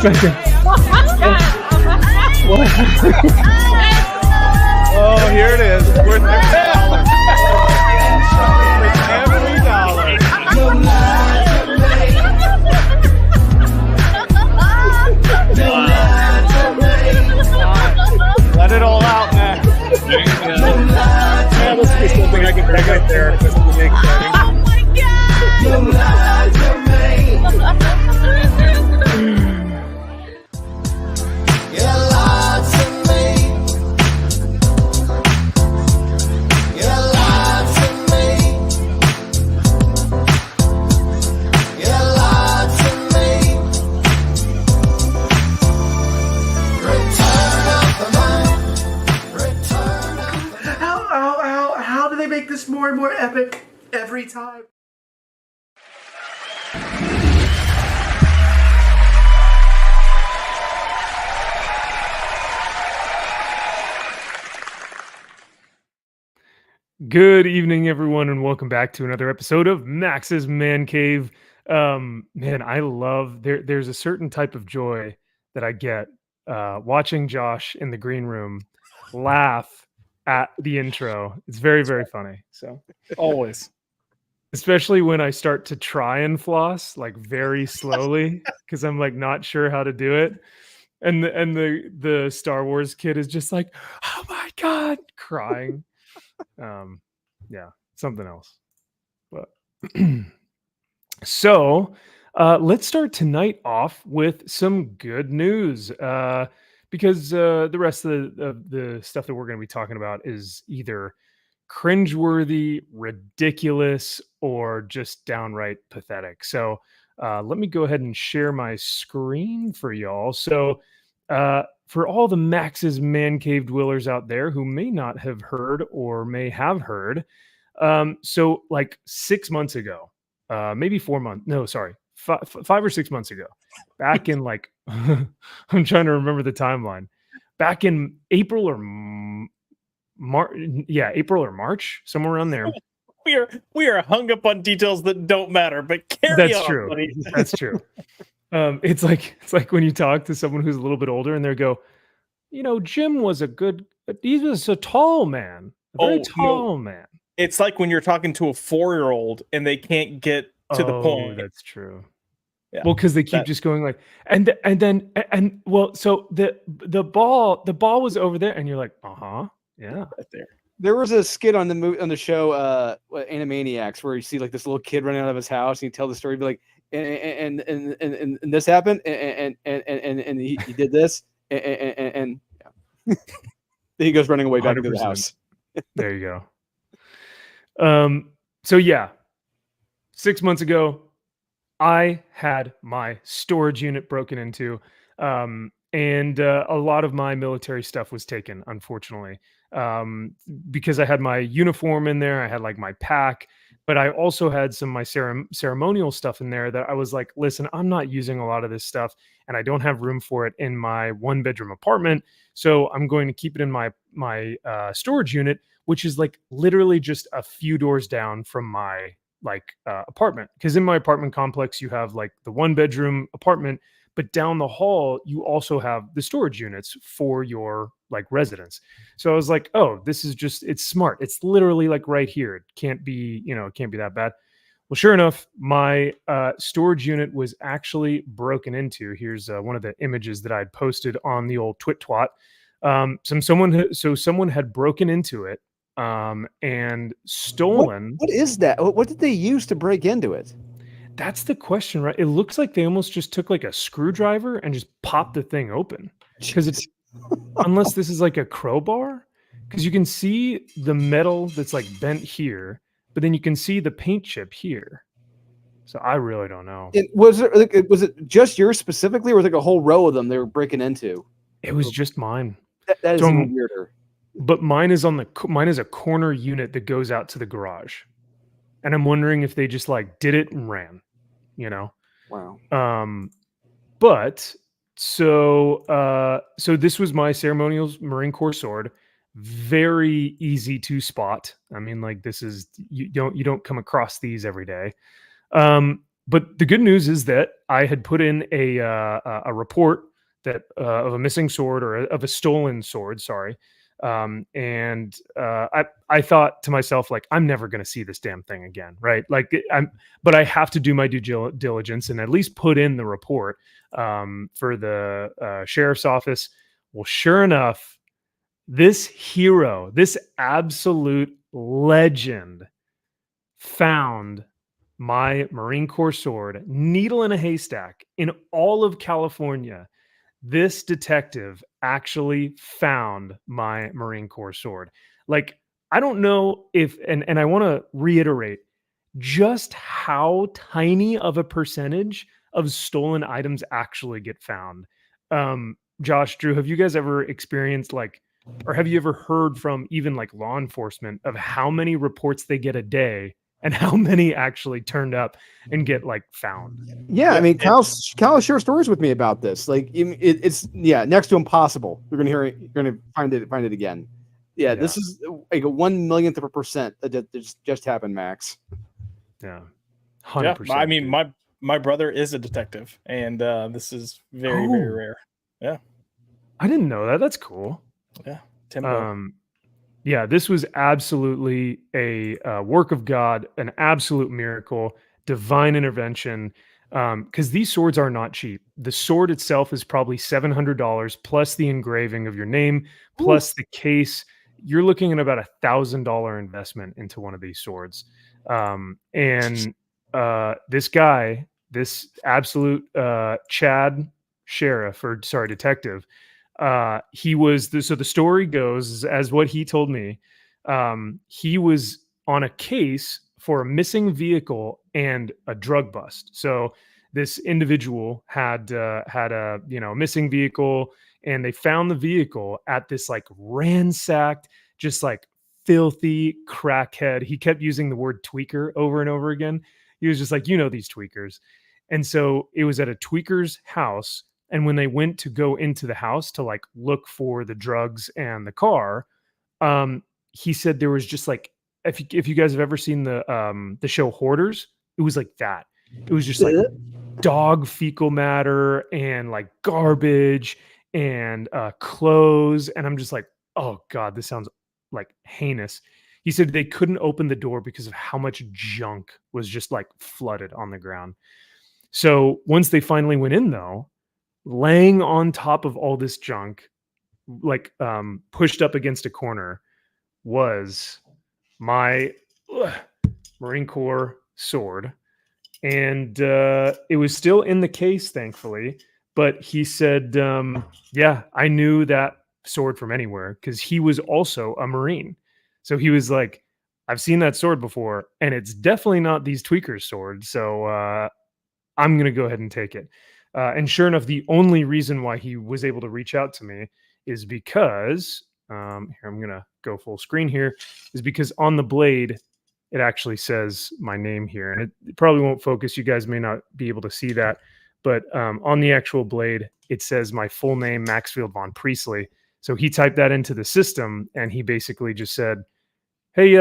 Second. Oh, here it is. Worth every dollar. Every dollar. Let it all out, man. There you go. Yeah, this will be something I can take right there. This will be exciting. Oh my How do they make this more and more epic every time? Good evening, everyone, and welcome back to another episode of Max's Man Cave. Man, I love there's a certain type of joy that I get watching Josh in the green room laugh at the intro. It's very, very funny. So Always. especially when I start to try and floss like very slowly because I'm like not sure how to do it. And the Star Wars kid is just like, oh my God, crying. Yeah, something else. But so let's start tonight off with some good news. Because the rest of the stuff that we're going to be talking about is either cringeworthy, ridiculous, or just downright pathetic. So let me go ahead and share my screen for y'all. So for all the Max's Man Cave dwellers out there who may not have heard or may have heard, so like 6 months ago, maybe 4 months, no, sorry, 5 or 6 months ago, back in like, I'm trying to remember the timeline, back in April or April or March, somewhere around there. We are hung up on details that don't matter, but carry That's on, true. buddy. That's true. It's like when you talk to someone who's a little bit older and they go, Jim was he was a tall man, a very tall man. It's like when you're talking to a 4-year-old and they can't get to the point. That's true. Yeah. Well, because they keep just going like, so the ball was over there, and you're like, yeah, Right there. There was a skit on the show Animaniacs where you see like this little kid running out of his house and you tell the story, be like, and this happened and he did this and yeah. Then he goes running away back into the 100%. house. There you go. So yeah, 6 months ago, I had my storage unit broken into, and a lot of my military stuff was taken, unfortunately, because I had my uniform in there. I had like my pack, but I also had some of my ceremonial stuff in there that I was like, listen, I'm not using a lot of this stuff and I don't have room for it in my 1-bedroom apartment. So I'm going to keep it in my storage unit, which is like literally just a few doors down from my apartment. Because in my apartment complex, you have like the 1-bedroom apartment, but down the hall, you also have the storage units for your like residence. So I was like, oh, this is it's smart. It's literally like right here. It can't be that bad. Well, sure enough, my storage unit was actually broken into. Here's one of the images that I'd posted on the old twit-twat. Someone had broken into it and stolen. What is that? What did they use to break into it? That's the question, right? It looks like they almost just took like a screwdriver and just popped the thing open, because it's unless this is like a crowbar, because you can see the metal that's like bent here, but then you can see the paint chip here. So I really don't know. Was it just yours specifically, or was it like a whole row of them they were breaking into? It was just mine. That is even weirder. But mine is a corner unit that goes out to the garage, and I'm wondering if they just like did it and ran, Wow. But so this was my ceremonial Marine Corps sword. Very easy to spot. I mean, like, this is you don't come across these every day. but the good news is that I had put in a report that of a missing sword or of a stolen sword. Sorry. And I thought to myself, like, I'm never going to see this damn thing again, right? Like, but I have to do my due diligence and at least put in the report for the sheriff's office. Well, sure enough, this hero, this absolute legend, found my Marine Corps sword, needle in a haystack, in all of California. This detective actually found my Marine Corps sword. Like, I don't know if, and I want to reiterate just how tiny of a percentage of stolen items actually get found. Josh, Drew, have you guys ever experienced, like, or have you ever heard from even like law enforcement of how many reports they get a day and how many actually turned up and get like found? Yeah, I mean, Kyle shared stories with me about this. Like, it's next to impossible. You're gonna hear it. You're gonna find it again. Yeah, this is like a 1/1,000,000th of a percent that just happened, Max. Yeah, 100%. I mean, my brother is a detective, and this is very rare. Yeah, I didn't know that. That's cool. Yeah, Timbo. Yeah, this was absolutely a work of God, an absolute miracle, divine intervention. Because these swords are not cheap. The sword itself is probably $700 plus the engraving of your name, plus the case. You're looking at about $1,000 investment into one of these swords. And this guy, this absolute Chad sheriff, or sorry, detective, he was so the story goes as what he told me. He was on a case for a missing vehicle and a drug bust. So this individual had a missing vehicle, and they found the vehicle at this like ransacked, just like filthy crackhead. He kept using the word tweaker over and over again. He was just like, these tweakers. And so it was at a tweaker's house. And when they went to go into the house to like look for the drugs and the car, he said there was just like, if you guys have ever seen the show Hoarders, it was like that. It was just like dog fecal matter and like garbage and clothes. And I'm just like, oh God, this sounds like heinous. He said they couldn't open the door because of how much junk was just like flooded on the ground. So once they finally went in, though, laying on top of all this junk, like pushed up against a corner, was my Marine Corps sword. And it was still in the case, thankfully. But he said, yeah, I knew that sword from anywhere because he was also a Marine. So he was like, I've seen that sword before, and it's definitely not these tweakers' swords. So I'm going to go ahead and take it. And sure enough, the only reason why he was able to reach out to me is because, here, I'm going to go full screen here, is because on the blade, it actually says my name here. And it probably won't focus. You guys may not be able to see that. But on the actual blade, it says my full name, Maxfield Von Priestley. So he typed that into the system, and he basically just said, hey,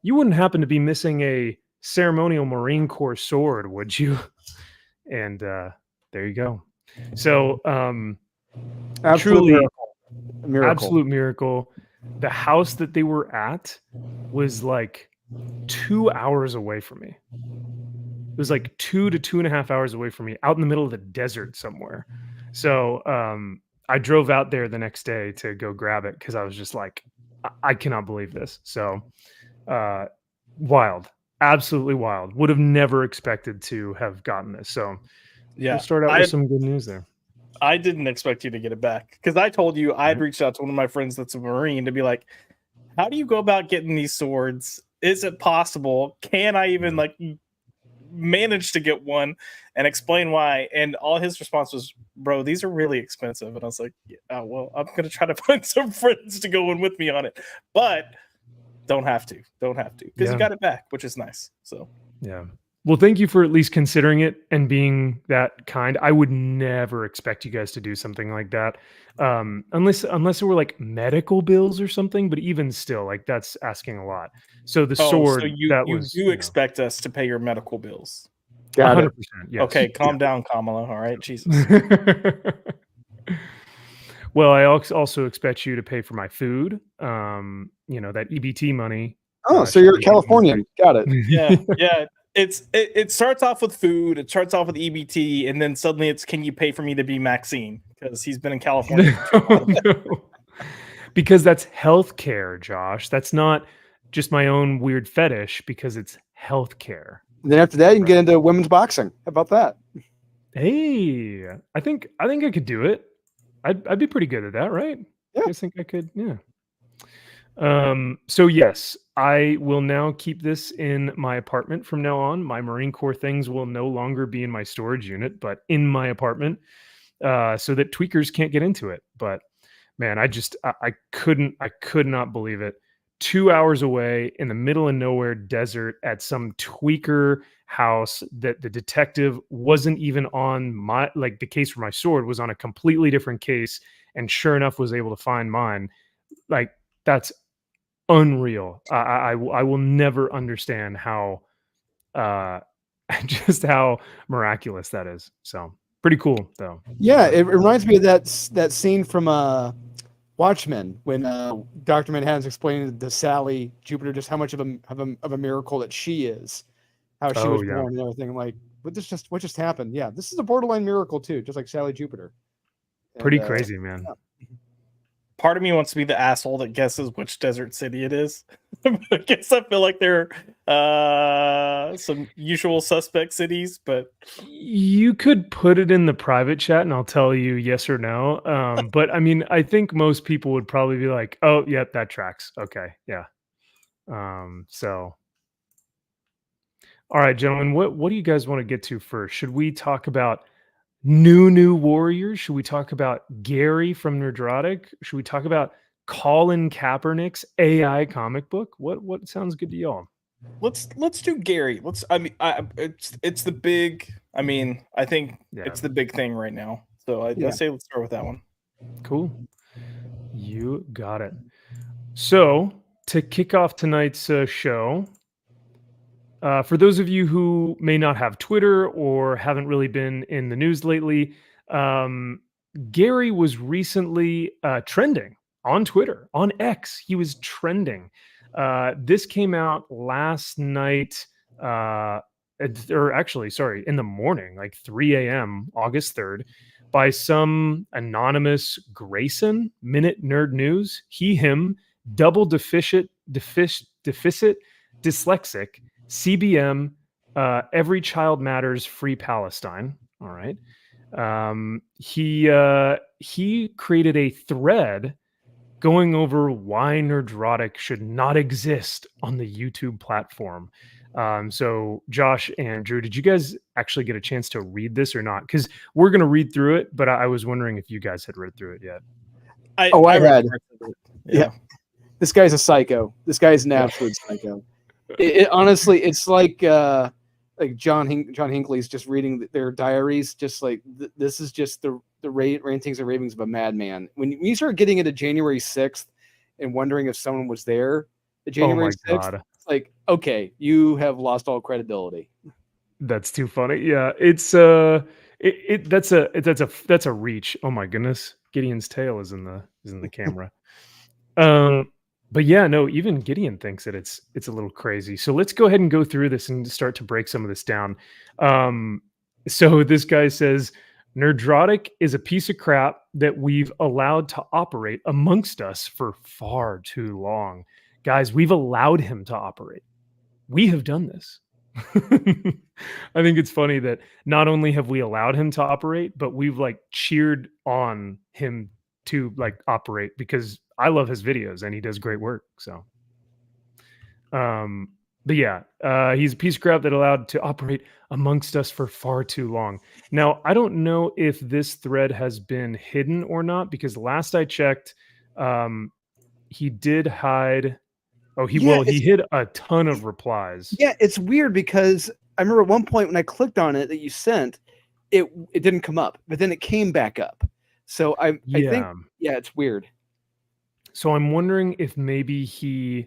you wouldn't happen to be missing a ceremonial Marine Corps sword, would you? And there you go. So truly miracle. Absolute miracle. The house that they were at was like 2 hours away from me. It was like 2 to 2.5 hours away from me, out in the middle of the desert somewhere. So I drove out there the next day to go grab it because I was just like, I cannot believe this. So wild, absolutely wild. Would have never expected to have gotten this. So yeah, we'll start out with some good news there. I didn't expect you to get it back because I told you I'd reached out to one of my friends that's a Marine to be like, how do you go about getting these swords? Is it possible? Can I even like manage to get one, and explain why? And all his response was, bro, these are really expensive. And I was like, yeah, well, I'm going to try to find some friends to go in with me on it, but don't have to because you got it back, which is nice. So yeah. Well, thank you for at least considering it and being that kind. I would never expect you guys to do something like that, unless it were like medical bills or something. But even still, like that's asking a lot. So the sword so you expect us to pay your medical bills? Got it. 100%. Yes. Okay, calm down, Kamala. All right, Jesus. Well, I also expect you to pay for my food. That EBT money. Oh, so should you're a be- Californian. Got it. Yeah. It starts off with food. It starts off with EBT, and then suddenly it's can you pay for me to be Maxine because he's been in California. No, no. Because that's healthcare, Josh. That's not just my own weird fetish because it's healthcare. And then after that, you can get into women's boxing. How about that? Hey, I think I could do it. I'd be pretty good at that, right? Yeah. I think I could. Yeah. So yes, I will now keep this in my apartment from now on. My Marine Corps things will no longer be in my storage unit, but in my apartment, so that tweakers can't get into it. But man, I could not believe it. 2 hours away in the middle of nowhere desert at some tweaker house that the detective wasn't even on the case for my sword was on a completely different case, and sure enough was able to find mine. Like, that's unreal. I will never understand how just how miraculous that is. So pretty cool though. Yeah, it reminds me of that scene from Watchmen when Dr. Manhattan's explaining to Sally Jupiter just how much of a miracle that she is, how she was born and everything. I'm like, what just happened? Yeah, this is a borderline miracle too, just like Sally Jupiter. Pretty crazy, man. Yeah. Part of me wants to be the asshole that guesses which desert city it is. I guess I feel like there are some usual suspect cities, but You could put it in the private chat and I'll tell you yes or no. But I mean, I think most people would probably be like, oh, yep, that tracks. Okay. Yeah. So all right, gentlemen, what do you guys want to get to first? Should we talk about new warriors? Should we talk about Gary from Nerdrotic? Should we talk about Colin Kaepernick's AI comic book? What sounds good to y'all? let's do Gary. It's the big. I mean, I think it's the big thing right now. So let's start with that one. Cool. You got it. So to kick off tonight's show, for those of you who may not have Twitter or haven't really been in the news lately, Gary was recently trending on Twitter, on X. He was trending. This came out last night, or actually, sorry, in the morning, like 3 a.m., August 3rd, by some anonymous Grayson, Minute Nerd News. He, him, double deficit, dyslexic, CBM, Every Child Matters, Free Palestine. All right. He created a thread going over why Nerdrotic should not exist on the YouTube platform. So Josh and Drew, did you guys actually get a chance to read this or not? Because we're going to read through it, but I was wondering if you guys had read through it yet. I had. Yeah. This guy's a psycho. This guy's an absolute psycho. Honestly, it's like John Hinckley's just reading their diaries. Just like this is just the rantings and ravings of a madman. When you start getting into January 6th and wondering if someone was there, the January 6th, it's like, okay, you have lost all credibility. That's too funny. Yeah, it's that's a reach. Oh my goodness, Gideon's tail is in the camera. But yeah, no, even Gideon thinks that it's a little crazy. So let's go ahead and go through this and start to break some of this down. So this guy says, Nerdrotic is a piece of crap that we've allowed to operate amongst us for far too long. Guys, we've allowed him to operate. We have done this. I think it's funny that not only have we allowed him to operate, but we've cheered on him to operate because I love his videos and he does great work. So, but yeah, he's a piece of crap that allowed to operate amongst us for far too long. Now, I don't know if this thread has been hidden or not, because last I checked, he did hide. Oh, he hid a ton of replies. Yeah, it's weird because I remember at one point when I clicked on it that you sent, it didn't come up, but then it came back up. So I think, it's weird. So I'm wondering if maybe he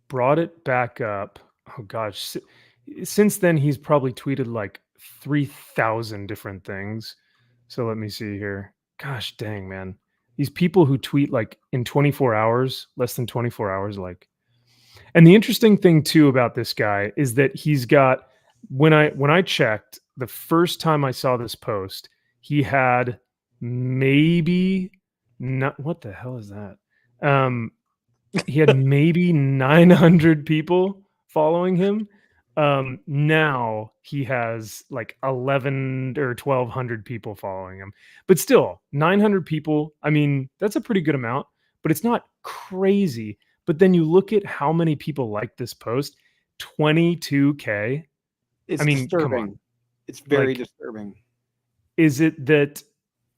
brought it back up. Oh gosh, since then he's probably tweeted like 3,000 different things. So let me see here. Gosh dang, man. These people who tweet like in 24 hours, less than 24 hours, like. And the interesting thing too about this guy is that he's got, when I checked the first time I saw this post, he had maybe not, what the hell is that? He had maybe 900 people following him. Now he has like 11 or 1,200 people following him, but still 900 people. I mean, that's a pretty good amount, but it's not crazy. But then you look at how many people like this post, 22K. It's I mean, come disturbing. on. It's very Like, disturbing. Is it that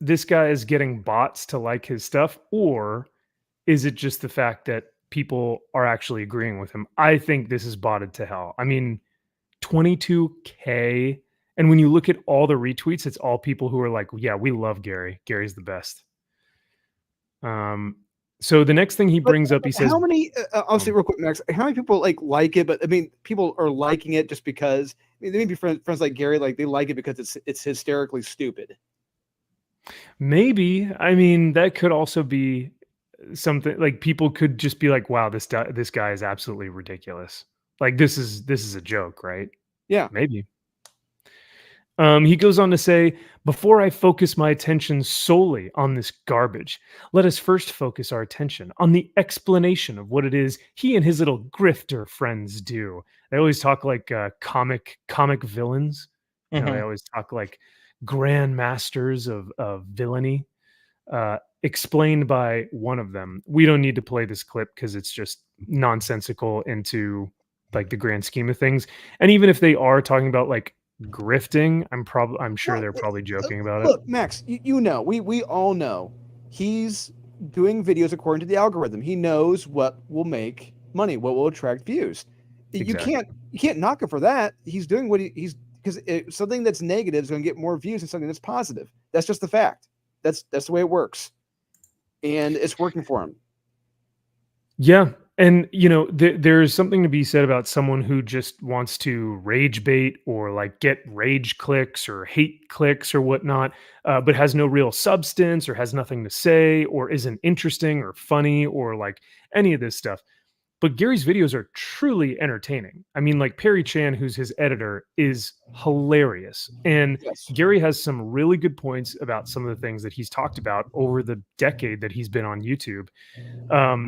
this guy is getting bots to like his stuff, or is it just the fact that people are actually agreeing with him? I think this is botted to hell. I mean, 22K. And when you look at all the retweets, it's all people who are like, yeah, we love Gary. Gary's the best. So the next thing he brings up, he says, how many, I'll say real quick, Max, how many people like it? But I mean, people are liking it just because, I mean, there may be friends like Gary, like they like it because it's hysterically stupid. maybe, I mean, that could also be something like people could just be like, wow, this guy is absolutely ridiculous. Like this is a joke, right? Yeah. Maybe. He goes on to say, before I focus my attention solely on this garbage, let us first focus our attention on the explanation of what it is he and his little grifter friends do. They always talk like comic villains. You know, they always talk like grand masters of villainy. Explained by one of them. We don't need to play this clip because it's just nonsensical into like the grand scheme of things. And even if they are talking about like grifting, I'm sure they're probably joking about it. Look, Max, you know, we all know he's doing videos according to the algorithm. He knows what will make money, what will attract views. Exactly. You can't knock him for that. He's doing what he's because something that's negative is going to get more views than something that's positive. That's just the fact. That's the way it works, and it's working for him. Yeah. And, you know, there's something to be said about someone who just wants to rage bait or like get rage clicks or hate clicks or whatnot, but has no real substance or has nothing to say or isn't interesting or funny or like any of this stuff. But Gary's videos are truly entertaining. I mean, like Perry Chan, who's his editor, is hilarious. And Yes. Gary has some really good points about some of the things that he's talked about over the decade that he's been on YouTube.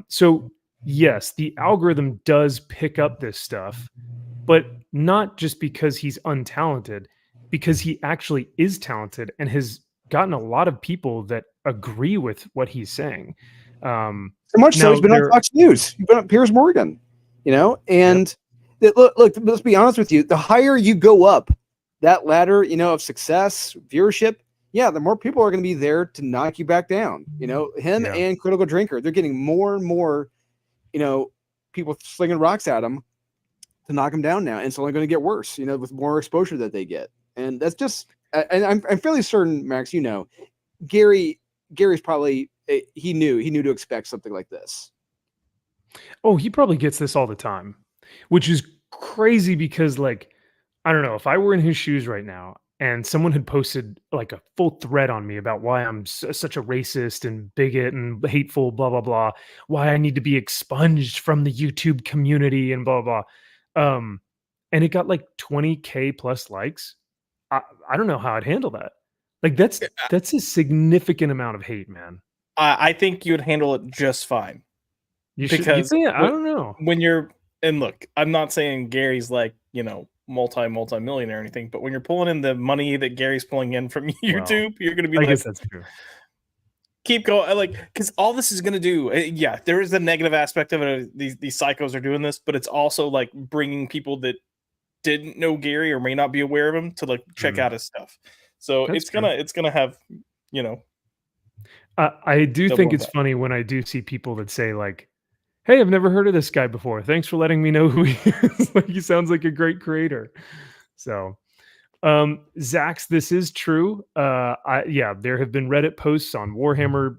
So yes, the algorithm does pick up this stuff, but not just because he's untalented, because he actually is talented and has gotten a lot of people that agree with what he's saying. So much so now he's been on Fox News. He's been on Piers Morgan, you know, and look, let's be honest with you. The higher you go up that ladder, you know, of success, viewership, yeah, the more people are going to be there to knock you back down. You know, him and Critical Drinker, they're getting more and more, you know, people slinging rocks at him to knock him down now. And it's only going to get worse, you know, with more exposure that they get. And that's just, and I'm fairly certain, Max, you know, Gary's probably, he knew to expect something like this. Oh, he probably gets this all the time, which is crazy because, like, I don't know, if I were in his shoes right now and someone had posted like a full thread on me about why I'm such a racist and bigot and hateful, blah, blah, blah, why I need to be expunged from the YouTube community and blah, blah, blah. And it got like 20K plus likes. I don't know how I'd handle that. Like, that's a significant amount of hate, man. I think you would handle it just fine. You think? I don't know. When you're, and look, I'm not saying Gary's like, you know, multi-millionaire or anything, but when you're pulling in the money that Gary's pulling in from YouTube, you're going to be I like, guess that's true. Keep going, like, because all this is going to do, yeah, there is a negative aspect of it. These psychos are doing this, but it's also like bringing people that didn't know Gary or may not be aware of him to like check out his stuff. So That's it's gonna have, you know. I do think it's funny when I do see people that say like, "Hey, I've never heard of this guy before. Thanks for letting me know who he is." Like, he sounds like a great creator. So, Zax, this is true. There have been Reddit posts on Warhammer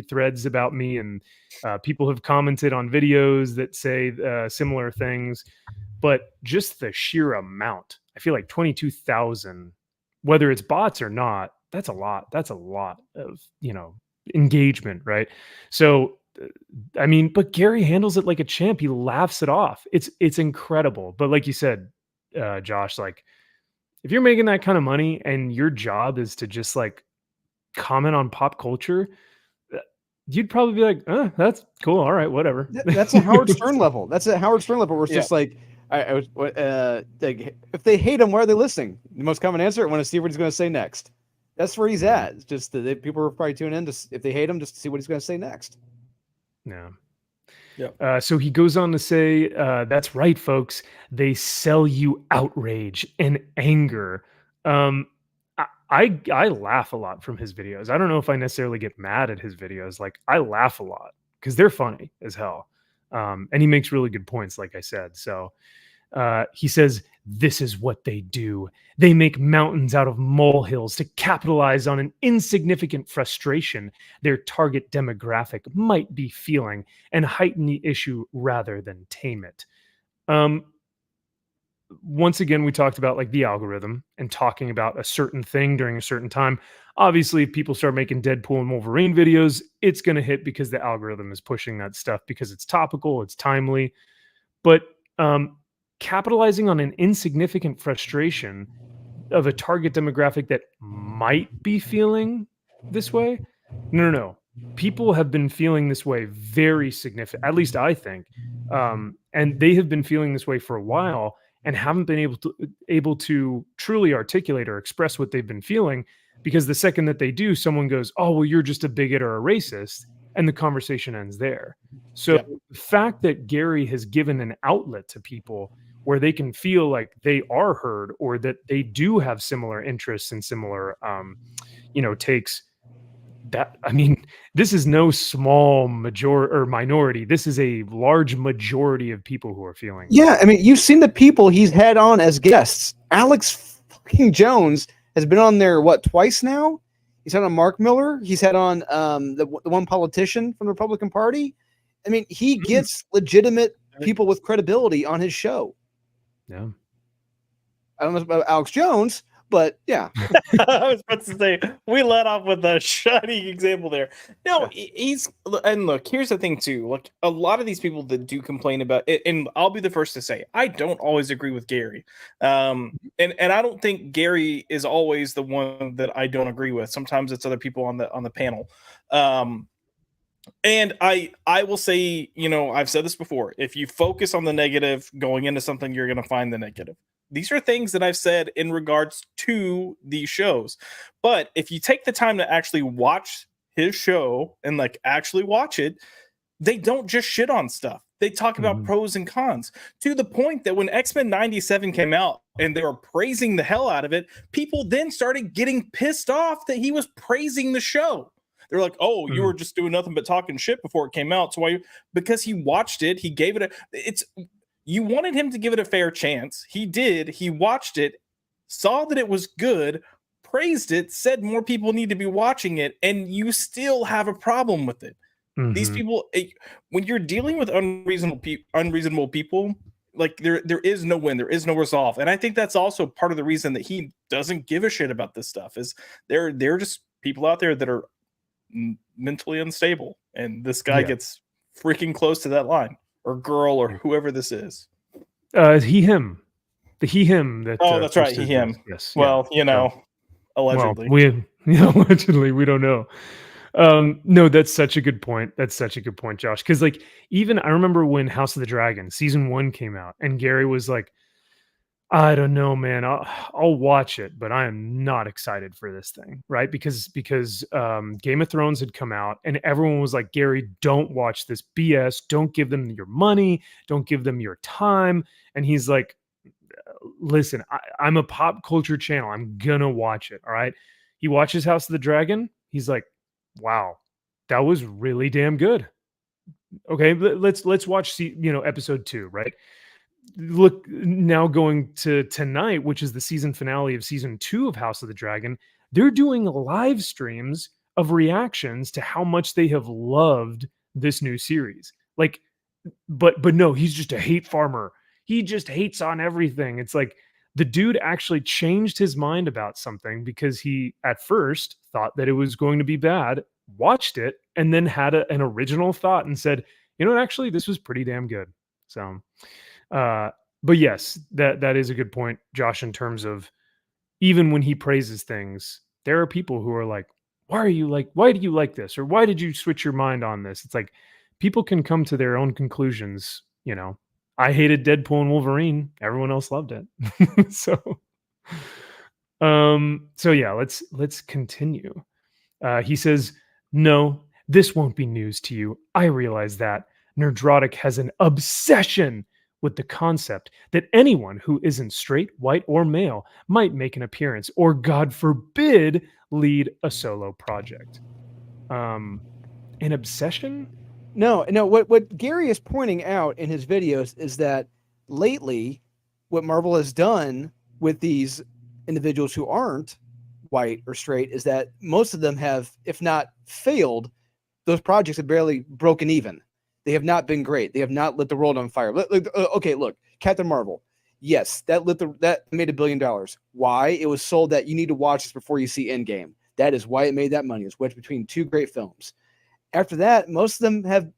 threads about me, and people have commented on videos that say similar things. but just the sheer amount, I feel like 22,000, whether it's bots or not, that's a lot. That's a lot of, engagement, right? So, I mean, but Gary handles it like a champ. He laughs it off. It's incredible. But like you said, Josh, like if you're making that kind of money and your job is to just like comment on pop culture, you'd probably be like, that's cool. All right, whatever. That's a Howard Stern level. That's a Howard Stern level where it's Yeah. just like, like, if they hate him, why are they listening? The most common answer: I want to see what he's going to say next. That's where he's at. It's just that people are probably tuning in to, if they hate him, just to see what he's going to say next. Yeah. Yeah. So he goes on to say, that's right, folks. They sell you outrage and anger. I laugh a lot from his videos. I don't know if I necessarily get mad at his videos. Like I laugh a lot because they're funny as hell. And he makes really good points, like I said. So he says, this is what they do. They make mountains out of molehills to capitalize on an insignificant frustration their target demographic might be feeling and heighten the issue rather than tame it. Once again, we talked about like the algorithm and talking about a certain thing during a certain time. Obviously, if people start making Deadpool and Wolverine videos, it's going to hit because the algorithm is pushing that stuff because it's topical, it's timely. But capitalizing on an insignificant frustration of a target demographic that might be feeling this way. No. People have been feeling this way very significant, at least I think. And they have been feeling this way for a while and haven't been able to truly articulate or express what they've been feeling, because the second that they do, someone goes, oh, well, you're just a bigot or a racist, and the conversation ends there. So the fact that Gary has given an outlet to people where they can feel like they are heard or that they do have similar interests and similar, takes, that, I mean, this is no small minority. This is a large majority of people who are feeling. Yeah, I mean, you've seen the people he's had on as guests. Alex fucking Jones has been on there, twice now? He's had on Mark Miller. He's had on the one politician from the Republican Party. I mean, he gets legitimate people with credibility on his show. Yeah. I don't know about Alex Jones, but yeah. I was about to say, we let off with a shining example there. No, and look, here's the thing too. Like a lot of these people that do complain about it, and I'll be the first to say, I don't always agree with Gary. And I don't think Gary is always the one that I don't agree with. Sometimes it's other people on the panel. And I will say, I've said this before, if you focus on the negative going into something, you're going to find the negative. These are things that I've said in regards to these shows. But if you take the time to actually watch his show and like actually watch it, they don't just shit on stuff. They talk about pros and cons, to the point that when X-Men 97 came out and they were praising the hell out of it, people then started getting pissed off that he was praising the show. They're like, oh, you were just doing nothing but talking shit before it came out. So why? Because he watched it, he gave it you wanted him to give it a fair chance. He did. He watched it, saw that it was good, praised it, said more people need to be watching it, and you still have a problem with it. These people, when you're dealing with unreasonable people, like there is no win, there is no resolve. And I think that's also part of the reason that he doesn't give a shit about this stuff, is they're just people out there that are mentally unstable, and this guy gets freaking close to that line, or girl, or whoever this is. He him that that's right, he him. Yes. Well, allegedly. Allegedly, we don't know. No, that's such a good point, Josh, because like even I remember when House of the Dragon season 1 came out and Gary was like, I don't know, man. I'll watch it, but I am not excited for this thing, right? Because Game of Thrones had come out, and everyone was like, "Gary, don't watch this BS. Don't give them your money. Don't give them your time." And he's like, "Listen, I'm a pop culture channel. I'm gonna watch it. All right." He watches House of the Dragon. He's like, "Wow, that was really damn good." Okay, let's watch episode 2, right? Look, now going to tonight, which is the season finale of season 2 of House of the Dragon, they're doing live streams of reactions to how much they have loved this new series. Like, but no, he's just a hate farmer. he just hates on everything. It's like the dude actually changed his mind about something because he at first thought that it was going to be bad, watched it, and then had an original thought and said, you know what, actually, this was pretty damn good. So, but yes, that is a good point, Josh, in terms of even when he praises things, there are people who are like, why do you like this? Or why did you switch your mind on this? It's like people can come to their own conclusions, you know. I hated Deadpool and Wolverine. Everyone else loved it. So yeah, let's continue. He says, no, this won't be news to you. I realize that. Nerdrotic has an obsession with the concept that anyone who isn't straight, white, or male might make an appearance, or God forbid, lead a solo project. An obsession? No. What Gary is pointing out in his videos is that lately, what Marvel has done with these individuals who aren't white or straight is that most of them have, if not failed, those projects have barely broken even. They have not been great. They have not lit the world on fire. Okay, look, Captain Marvel. Yes, that made $1 billion. Why? It was sold that you need to watch this before you see Endgame. That is why it made that money. It was wedged between two great films. After that, most of them have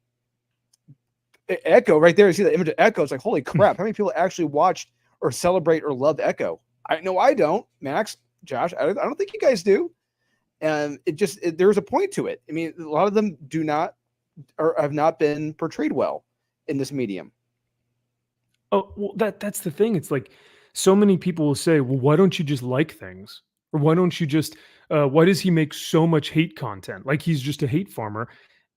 Echo right there. You see the image of Echo. It's like, holy crap, how many people actually watched or celebrate or love Echo? I know I don't. Max, Josh, I don't think you guys do. And there's a point to it. I mean, a lot of them do not or have not been portrayed well in this medium. Oh, well, that's the thing. It's like so many people will say, well, why don't you just like things? Or why don't you just why does he make so much hate content? Like he's just a hate farmer.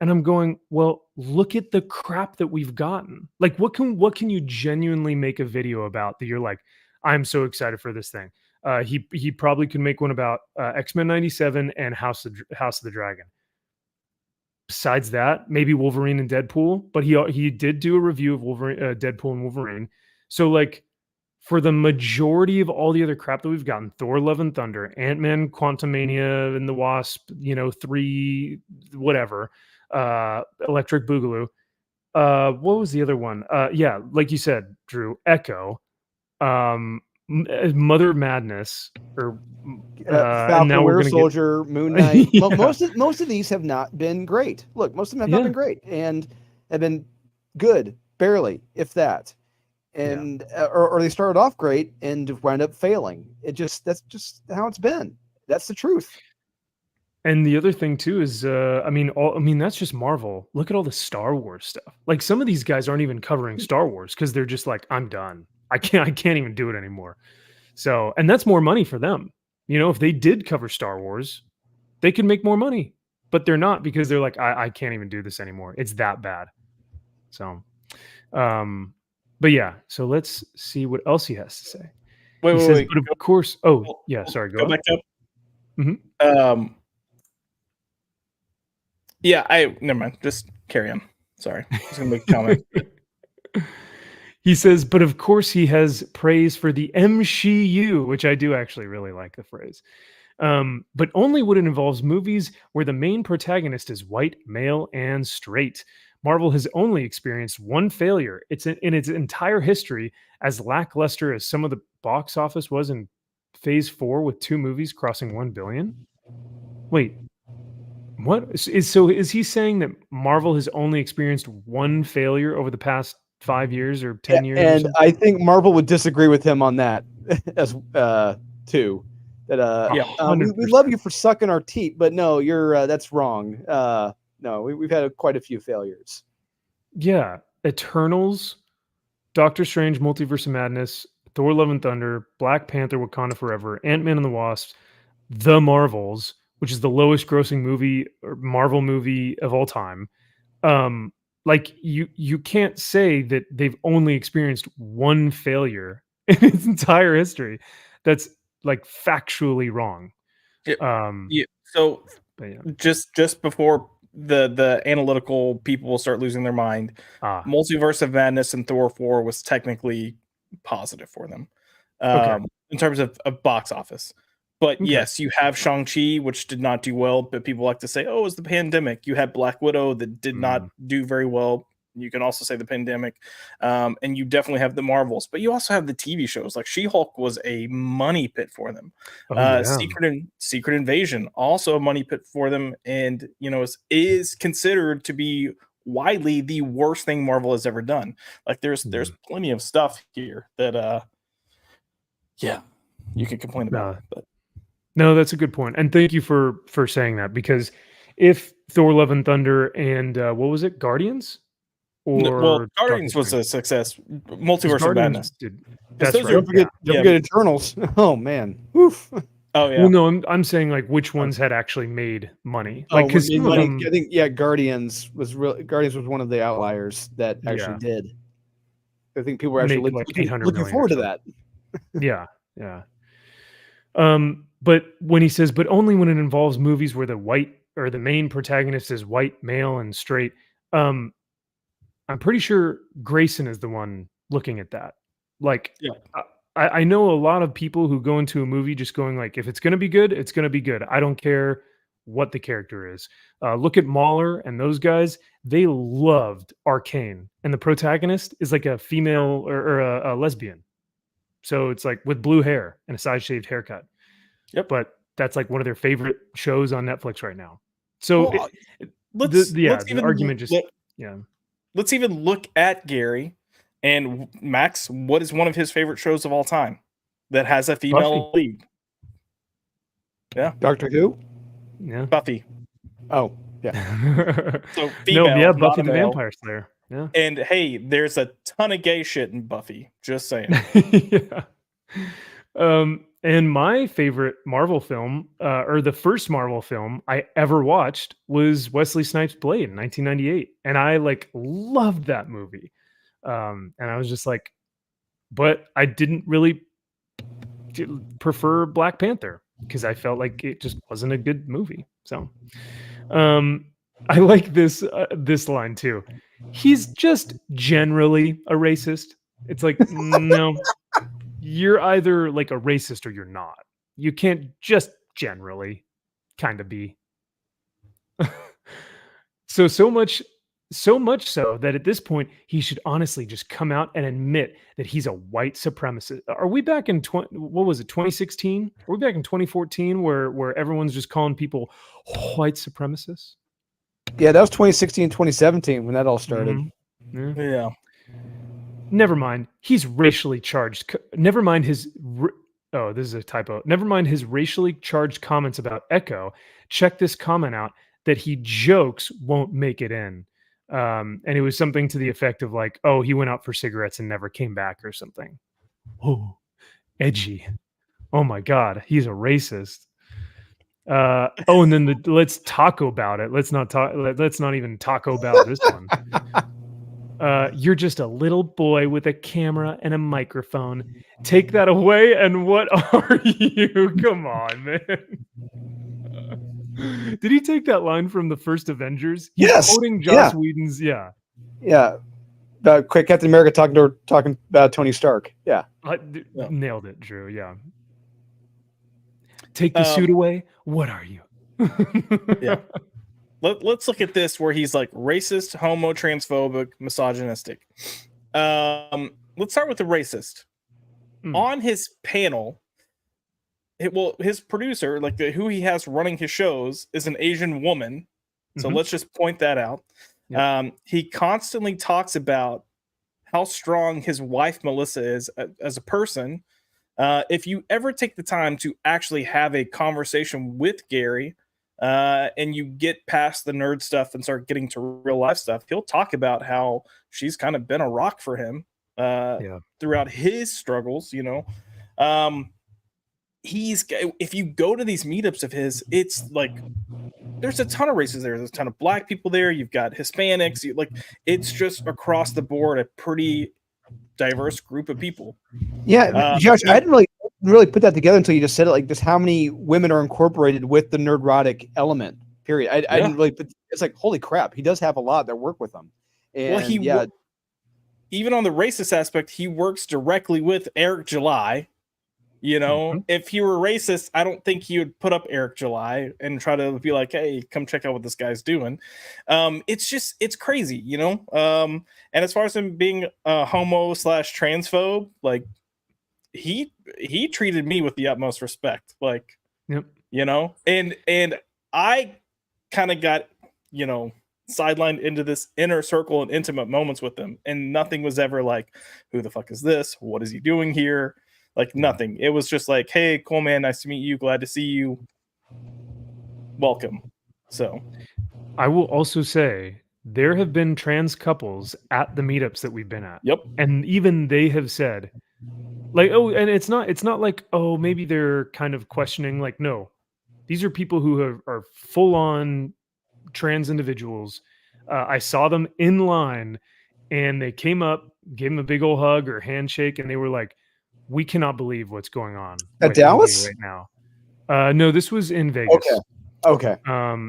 And I'm going, well, look at the crap that we've gotten. Like what can you genuinely make a video about that you're like, I'm so excited for this thing. He probably could make one about X-Men 97 and House of the Dragon. Besides that, maybe Wolverine and Deadpool, but he did do a review of Wolverine, Deadpool and Wolverine. So like for the majority of all the other crap that we've gotten, Thor: Love and Thunder, Ant-Man, Quantumania, and the Wasp, 3, whatever, Electric Boogaloo. What was the other one? Yeah, like you said, Drew, Echo, Mother Madness, or Falcon, now we're Winter gonna Soldier, Moon Knight. Yeah. Most of these have not been great. Look, most of them have not been great and have been good, barely, if that. And or they started off great and wound up failing. That's just how it's been. That's the truth. And the other thing too is, that's just Marvel. Look at all the Star Wars stuff. Like some of these guys aren't even covering Star Wars because they're just like, I'm done. I can't even do it anymore. So, and that's more money for them. If they did cover Star Wars, they could make more money, but they're not because they're like, I can't even do this anymore. It's that bad. So, but yeah. So let's see what else he has to say. Wait. But of course. Oh, yeah. Sorry. Go back up. Mm-hmm. Yeah, never mind. Just carry on. Sorry. I was going to make a comment. He says, but of course he has praise for the MCU, which I do actually really like the phrase. But only when it involves movies where the main protagonist is white, male, and straight. Marvel has only experienced one failure. It's in its entire history, as lackluster as some of the box office was in Phase 4 with 2 movies crossing 1 billion. Wait, what? Is he saying that Marvel has only experienced one failure over the past 5 years or 10 years? And I think Marvel would disagree with him on that as too. That we love you for sucking our teeth, but no, you're that's wrong. No, we've had quite a few failures. Yeah, Eternals, Doctor Strange, Multiverse of Madness, Thor: Love and Thunder, Black Panther: Wakanda Forever, Ant-Man and the Wasp, The Marvels, which is the lowest grossing movie or Marvel movie of all time. Like you can't say that they've only experienced one failure in its entire history. That's like factually wrong. So just before the analytical people will start losing their mind, Multiverse of Madness and Thor 4 was technically positive for them in terms of box office. But yes, you have Shang-Chi, which did not do well, but people like to say, oh, it was the pandemic. You had Black Widow that did not do very well. You can also say the pandemic, and you definitely have the Marvels, but you also have the TV shows. Like She-Hulk was a money pit for them. Oh, yeah. Secret Invasion, also a money pit for them, and is considered to be widely the worst thing Marvel has ever done. Like there's plenty of stuff here that you can complain about. But no, that's a good point, and thank you for saying that, because if Thor: Love and Thunder and what was it, Guardians? Or Guardians was a success. Multiverse of Madness. That's right. Don't forget Eternals. Oh man. Oof. Oh yeah. Well, no, I'm saying like which ones had actually made money. Like because I think Guardians was one of the outliers that actually did. I think people were actually looking forward to that. Yeah. But when he says, but only when it involves movies where the main protagonist is white, male, and straight. I'm pretty sure Grayson is the one looking at that. Like, I know a lot of people who go into a movie just going like, if it's going to be good, it's going to be good. I don't care what the character is. Look at Mahler and those guys. They loved Arcane. And the protagonist is like a female or a lesbian. So it's like with blue hair and a side-shaved haircut. Yep. But that's like one of their favorite shows on Netflix right now. So let's even look at Gary and Max. What is one of his favorite shows of all time that has a female lead? Yeah, Doctor Who. Yeah, Buffy. Oh, yeah. So female, Buffy the Vampire Slayer. Yeah, and hey, there's a ton of gay shit in Buffy. Just saying. Yeah. And my favorite Marvel film, or the first Marvel film I ever watched, was Wesley Snipes' Blade in 1998, and I like loved that movie. And I was just like, but I didn't really prefer Black Panther because I felt like it just wasn't a good movie. So, I like this line too. He's just generally a racist. It's like, no. You're either like a racist or you're not. You can't just generally kind of be. So much so that at this point he should honestly just come out and admit that he's a white supremacist. Are we back in 2016? Are we back in 2014 where everyone's just calling people white supremacists? Yeah, that was 2016, 2017 when that all started. Mm-hmm. Yeah. Never mind. He's racially charged. Never mind his. Oh, this is a typo. Never mind his racially charged comments about Echo. Check this comment out that he jokes won't make it in. And it was something to the effect of like, oh, he went out for cigarettes and never came back or something. Oh, edgy. Oh my God, he's a racist. And then let's talk about it. Let's not even talk about this one. You're just a little boy with a camera and a microphone. Take that away, and what are you? Come on, man. Did he take that line from the first Avengers? He's quoting Joss Whedon's. Yeah. Captain America talking about Tony Stark. Yeah. Nailed it, Drew. Yeah. Take the suit away. What are you? Yeah. Let's look at this where he's like racist, homo, transphobic, misogynistic. Let's start with the racist. On his panel, his producer, like who he has running his shows, is an Asian woman. So let's just point that out. Yep. He constantly talks about how strong his wife Melissa is as a person. If you ever take the time to actually have a conversation with Gary, and you get past the nerd stuff and start getting to real life stuff, he'll talk about how she's kind of been a rock for him throughout his struggles. If you go to these meetups of his, it's like there's a ton of races there. There's a ton of black people there. You've got Hispanics. It's just across the board a pretty diverse group of people. Yeah, Josh, I didn't really put that together until you just said it like this. How many women are incorporated with the nerdrotic element? Period. I didn't really put. It's like, holy crap, he does have a lot that work with him. And, even on the racist aspect, he works directly with Eric July, You know, Mhm. if he were racist, I don't think he would put up Eric July and try to be like, "Hey, come check out what this guy's doing." It's crazy, you know. And as far as him being a homo slash transphobe, like he treated me with the utmost respect, like Yep. you know, and I kind of got you know sidelined into this inner circle and intimate moments with him, and nothing was ever like, "Who the fuck is this? What is he doing here?" Like nothing. It was just like, "Hey, cool man, nice to meet you. Glad to see you. Welcome." So, I will also say there have been trans couples at the meetups that we've been at, yep, and even they have said, like, oh, and it's not like, oh, maybe they're kind of questioning, like, no, these are people who are full on trans individuals. I saw them in line, and they came up, gave him a big old hug or handshake, and they were like, "We cannot believe what's going on At with me Dallas? right now." No, this was in Okay. Vegas. Okay.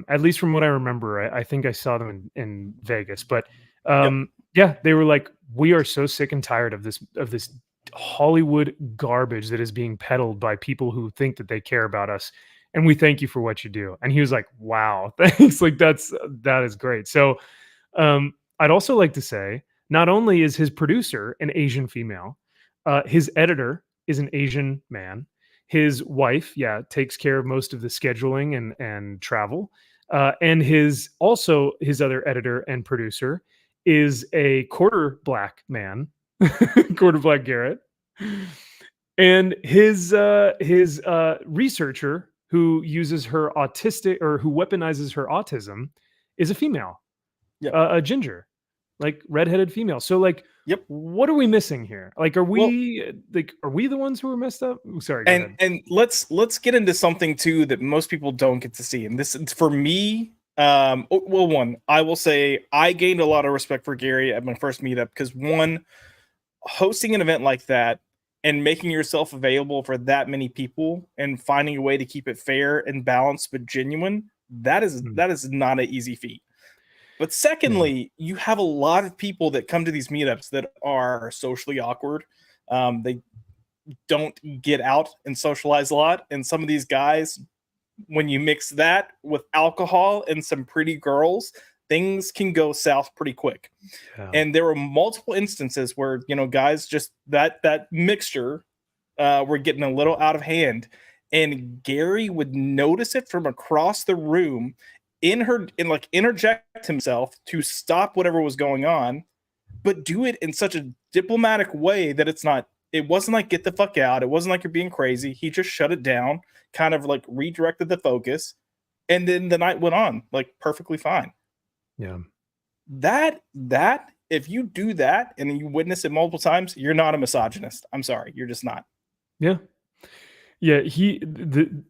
At least from what I remember, I think I saw them in Vegas. But yep, yeah, they were like, "We are so sick and tired of this Hollywood garbage that is being peddled by people who think that they care about us, and we thank you for what you do." And he was like, "Wow, thanks! Like that is great." So I'd also like to say, not only is his producer an Asian female, his editor is an Asian man. His wife, yeah, takes care of most of the scheduling and travel. And his other editor and producer is a quarter black man, quarter black Garrett, and his researcher who uses her autistic or who weaponizes her autism is a female, yep, a ginger, like redheaded female. So like, yep. what are we missing here? Like, Well, are we the ones who are messed up? Ooh, sorry, go and ahead. and let's get into something too that most people don't get to see, and this is for me. Well, one, I will say I gained a lot of respect for Gary at my first meetup because one, hosting an event like that and making yourself available for that many people and finding a way to keep it fair and balanced but genuine, Mm, that is not an easy feat. But yeah. secondly, you have a lot of people that come to these meetups that are socially awkward. They don't get out and socialize a lot, and some of these guys, when you mix that with alcohol and some pretty girls, things can go south pretty quick. Yeah. And there were multiple instances where guys just that mixture were getting a little out of hand, and Gary would notice it from across the room and like interject himself to stop whatever was going on, but do it in such a diplomatic way that it wasn't like get the fuck out, it wasn't like you're being crazy. He just shut it down, kind of like redirected the focus, and then the night went on like perfectly fine. Yeah. That if you do that and you witness it multiple times, you're not a misogynist. I'm sorry, you're just not. Yeah. Yeah,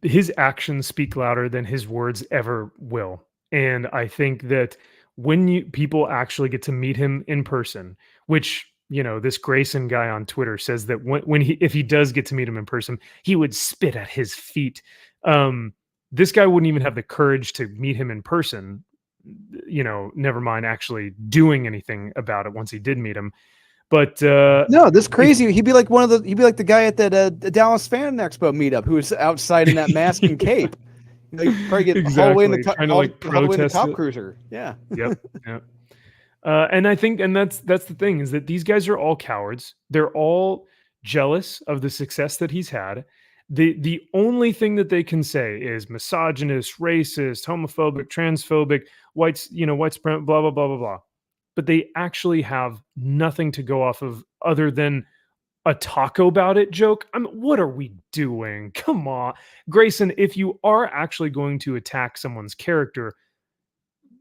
his actions speak louder than his words ever will. And I think that when people actually get to meet him in person, which, this Grayson guy on Twitter says that when if he does get to meet him in person, he would spit at his feet. This guy wouldn't even have the courage to meet him in person, never mind actually doing anything about it once he did meet him. But No, this crazy. He'd be like the guy at that Dallas Fan Expo meetup who was outside in that mask and cape. Probably get all the way in exactly, trying to all like the way in the protest cop it. cruiser. Yeah. Yep. Yep. And I think, and that's the thing, is that these guys are all cowards. They're all jealous of the success that he's had. The only thing that they can say is misogynist, racist, homophobic, transphobic, white supremacy, blah blah blah blah blah. But they actually have nothing to go off of other than a taco about it joke. I mean, what are we doing? Come on, Grayson. If you are actually going to attack someone's character,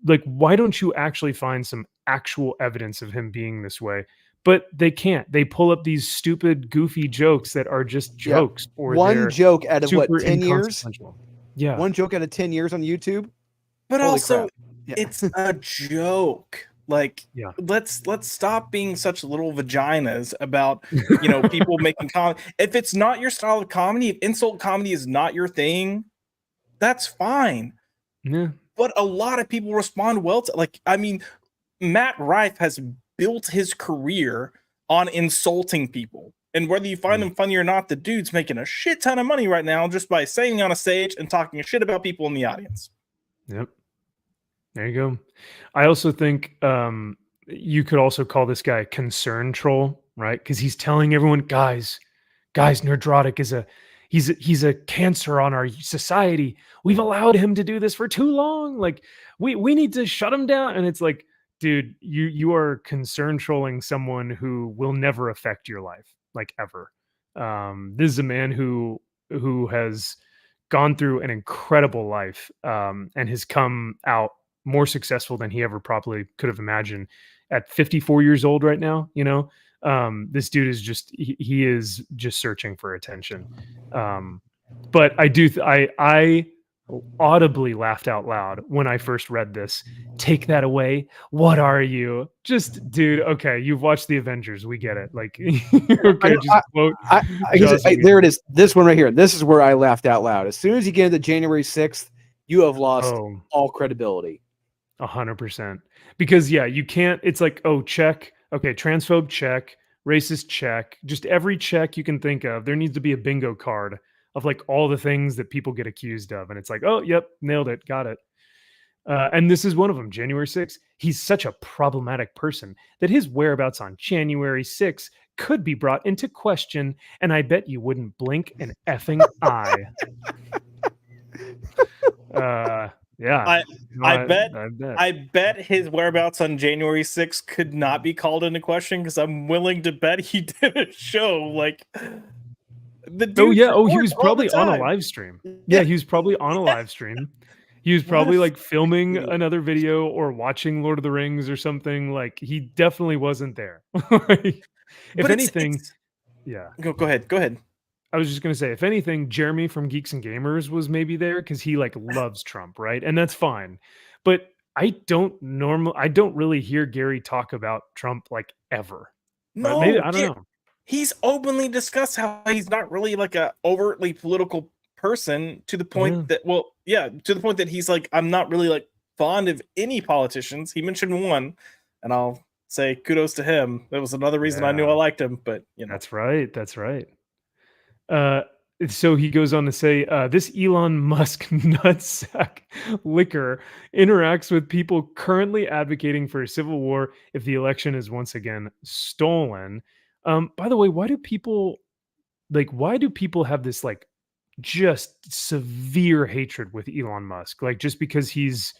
like, why don't you actually find some actual evidence of him being this way? But they can't. They pull up these stupid, goofy jokes that are just Yeah. jokes, or One they're joke out of what, super 10 years? inconsequential. Yeah. One joke out of 10 years on YouTube? But Holy also, crap. Yeah. it's a joke. Like, Yeah. let's stop being such little vaginas about people making comedy. If it's not your style of comedy, if insult comedy is not your thing, that's fine. Yeah. But a lot of people respond well to, like, I mean, Matt Rife has built his career on insulting people And whether you find him funny or not, the dude's making a shit ton of money right now just by saying on a stage and talking shit about people in the audience. Yep. There you go. I also think you could also call this guy concern troll, right? Because he's telling everyone, guys, Nerdrotic is he's a cancer on our society. We've allowed him to do this for too long. Like we need to shut him down. And it's like, dude, you are concern trolling someone who will never affect your life, like ever. This is a man who has gone through an incredible life and has come out more successful than he ever probably could have imagined at 54 years old right now. This dude is just he is just searching for attention. But I audibly laughed out loud when I first read this. Take that away. What are you? Just, dude, okay, you've watched the Avengers. We get it. Like, okay, just quote. There it is. This one right here. This is where I laughed out loud. As soon as you get into January 6th, you have lost all credibility. 100%. Because, yeah, you can't. It's like, oh, check. Okay, transphobe, check. Racist, check. Just every check you can think of. There needs to be a bingo card of like all the things that people get accused of. And it's like, oh, yep, nailed it. Got it. And this is one of them, January 6th. He's such a problematic person that his whereabouts on January 6th could be brought into question. And I bet you wouldn't blink an effing eye. Yeah. I bet his whereabouts on January 6th could not be called into question because I'm willing to bet he did a show like the dude. He was probably on a live stream. Yeah, he was probably on a live stream. He was probably like filming another video or watching Lord of the Rings or something. Like he definitely wasn't there. If anything, yeah. Go ahead. I was just going to say, if anything, Jeremy from Geeks and Gamers was maybe there because he like loves Trump, right? And that's fine. But I don't really hear Gary talk about Trump like ever. No, maybe, I don't know. He's openly discussed how he's not really like a overtly political person to the point that, to the point that he's like, I'm not really like fond of any politicians. He mentioned one, and I'll say kudos to him. That was another reason I knew I liked him, but That's right. So he goes on to say, this Elon Musk nutsack liquor interacts with people currently advocating for a civil war if the election is once again stolen. By the way, why do people have this like just severe hatred with Elon Musk? Like just because he's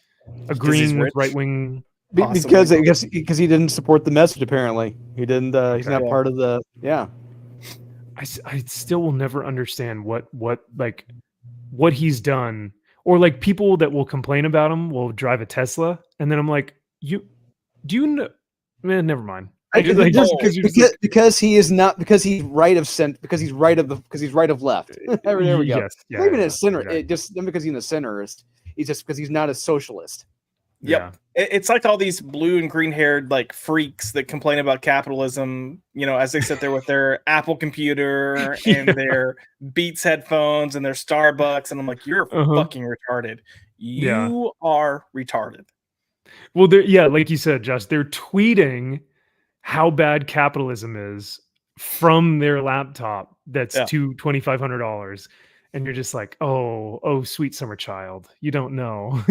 agreeing with right-wing? Because I guess because he didn't support the message. Apparently, he didn't. He's not part of the. Yeah. I still will never understand what he's done, or like people that will complain about him will drive a Tesla, and then I'm like, do you know? Man, never mind. Because he is not, because he's right of left. There we go. Yes, yeah, even a center. Exactly. Just because he's a centrist, he's just because he's not a socialist. Yep. Yeah. It's like all these blue and green haired like freaks that complain about capitalism, as they sit there with their Apple computer and their Beats headphones and their Starbucks. And I'm like, you're fucking retarded. You are retarded. Well, like you said, Josh, they're tweeting how bad capitalism is from their laptop that's $2,500. And you're just like, oh, sweet summer child. You don't know.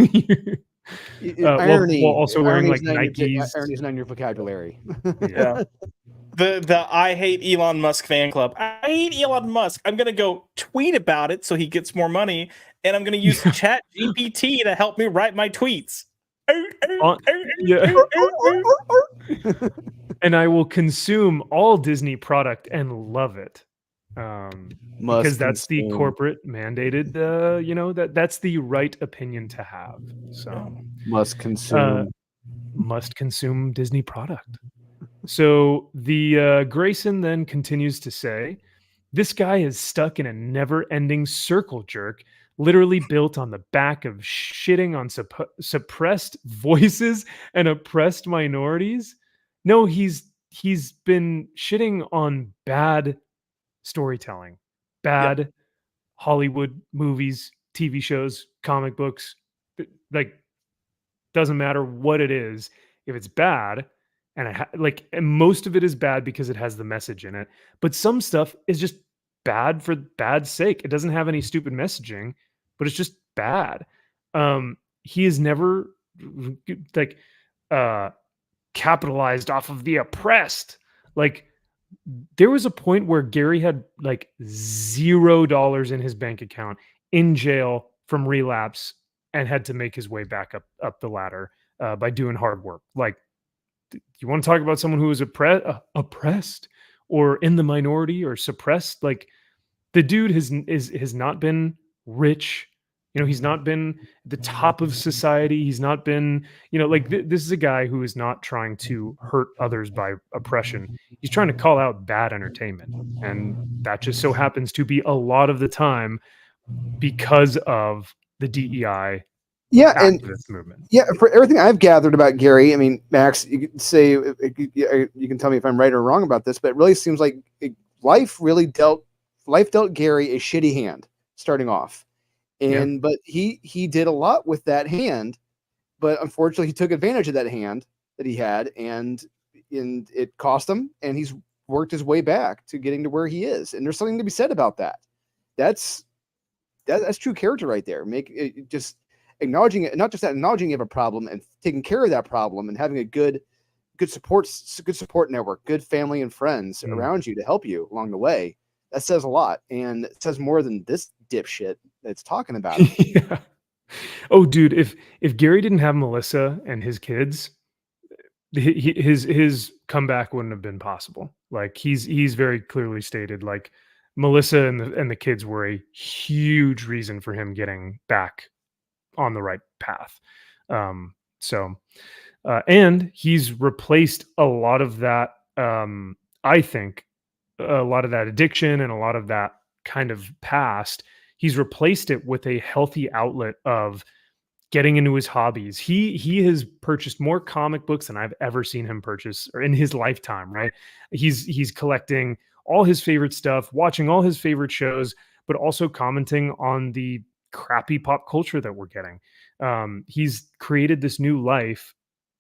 Irony, while also wearing like Nikes. Irony's not in your vocabulary. Yeah. The I hate Elon Musk fan club. I hate Elon Musk. I'm gonna go tweet about it so he gets more money, and I'm gonna use Chat GPT to help me write my tweets. And I will consume all Disney product and love it. Because that's the corporate mandated, that's the right opinion to have. So must consume Disney product. So the Grayson then continues to say, this guy is stuck in a never-ending circle jerk, literally built on the back of shitting on suppressed voices and oppressed minorities. No, he's been shitting on bad storytelling, bad Hollywood movies, TV shows, comic books. Like, doesn't matter what it is. If it's bad and and most of it is bad because it has the message in it, but some stuff is just bad for bad's sake. It doesn't have any stupid messaging, but it's just bad. He is never like uh capitalized off of the oppressed. Like there was a point where Gary had like $0 in his bank account, in jail from relapse, and had to make his way back up the ladder by doing hard work. Like, you want to talk about someone who is oppressed or in the minority or suppressed? Like, the dude has not been rich. He's not been at the top of society. He's not been, like this is a guy who is not trying to hurt others by oppression. He's trying to call out bad entertainment. And that just so happens to be a lot of the time because of the DEI activist movement. Yeah, for everything I've gathered about Gary, I mean, Max, you can say, you can tell me if I'm right or wrong about this, but it really seems like life dealt Gary a shitty hand starting off. But he did a lot with that hand, but unfortunately he took advantage of that hand that he had, and it cost him, and he's worked his way back to getting to where he is. And there's something to be said about that. That's true character right there. Just acknowledging it, not just that, acknowledging you have a problem and taking care of that problem and having a good support network, good family and friends around you to help you along the way. That says a lot, and it says more than this dipshit that's talking about it. Yeah. Oh, dude, if Gary didn't have Melissa and his kids, his comeback wouldn't have been possible. Like he's very clearly stated, like Melissa and the kids were a huge reason for him getting back on the right path. And he's replaced a lot of that. I think a lot of that addiction and a lot of that kind of past, he's replaced it with a healthy outlet of getting into his hobbies. He has purchased more comic books than I've ever seen him purchase or in his lifetime, right? He's collecting all his favorite stuff, watching all his favorite shows, but also commenting on the crappy pop culture that we're getting. He's created this new life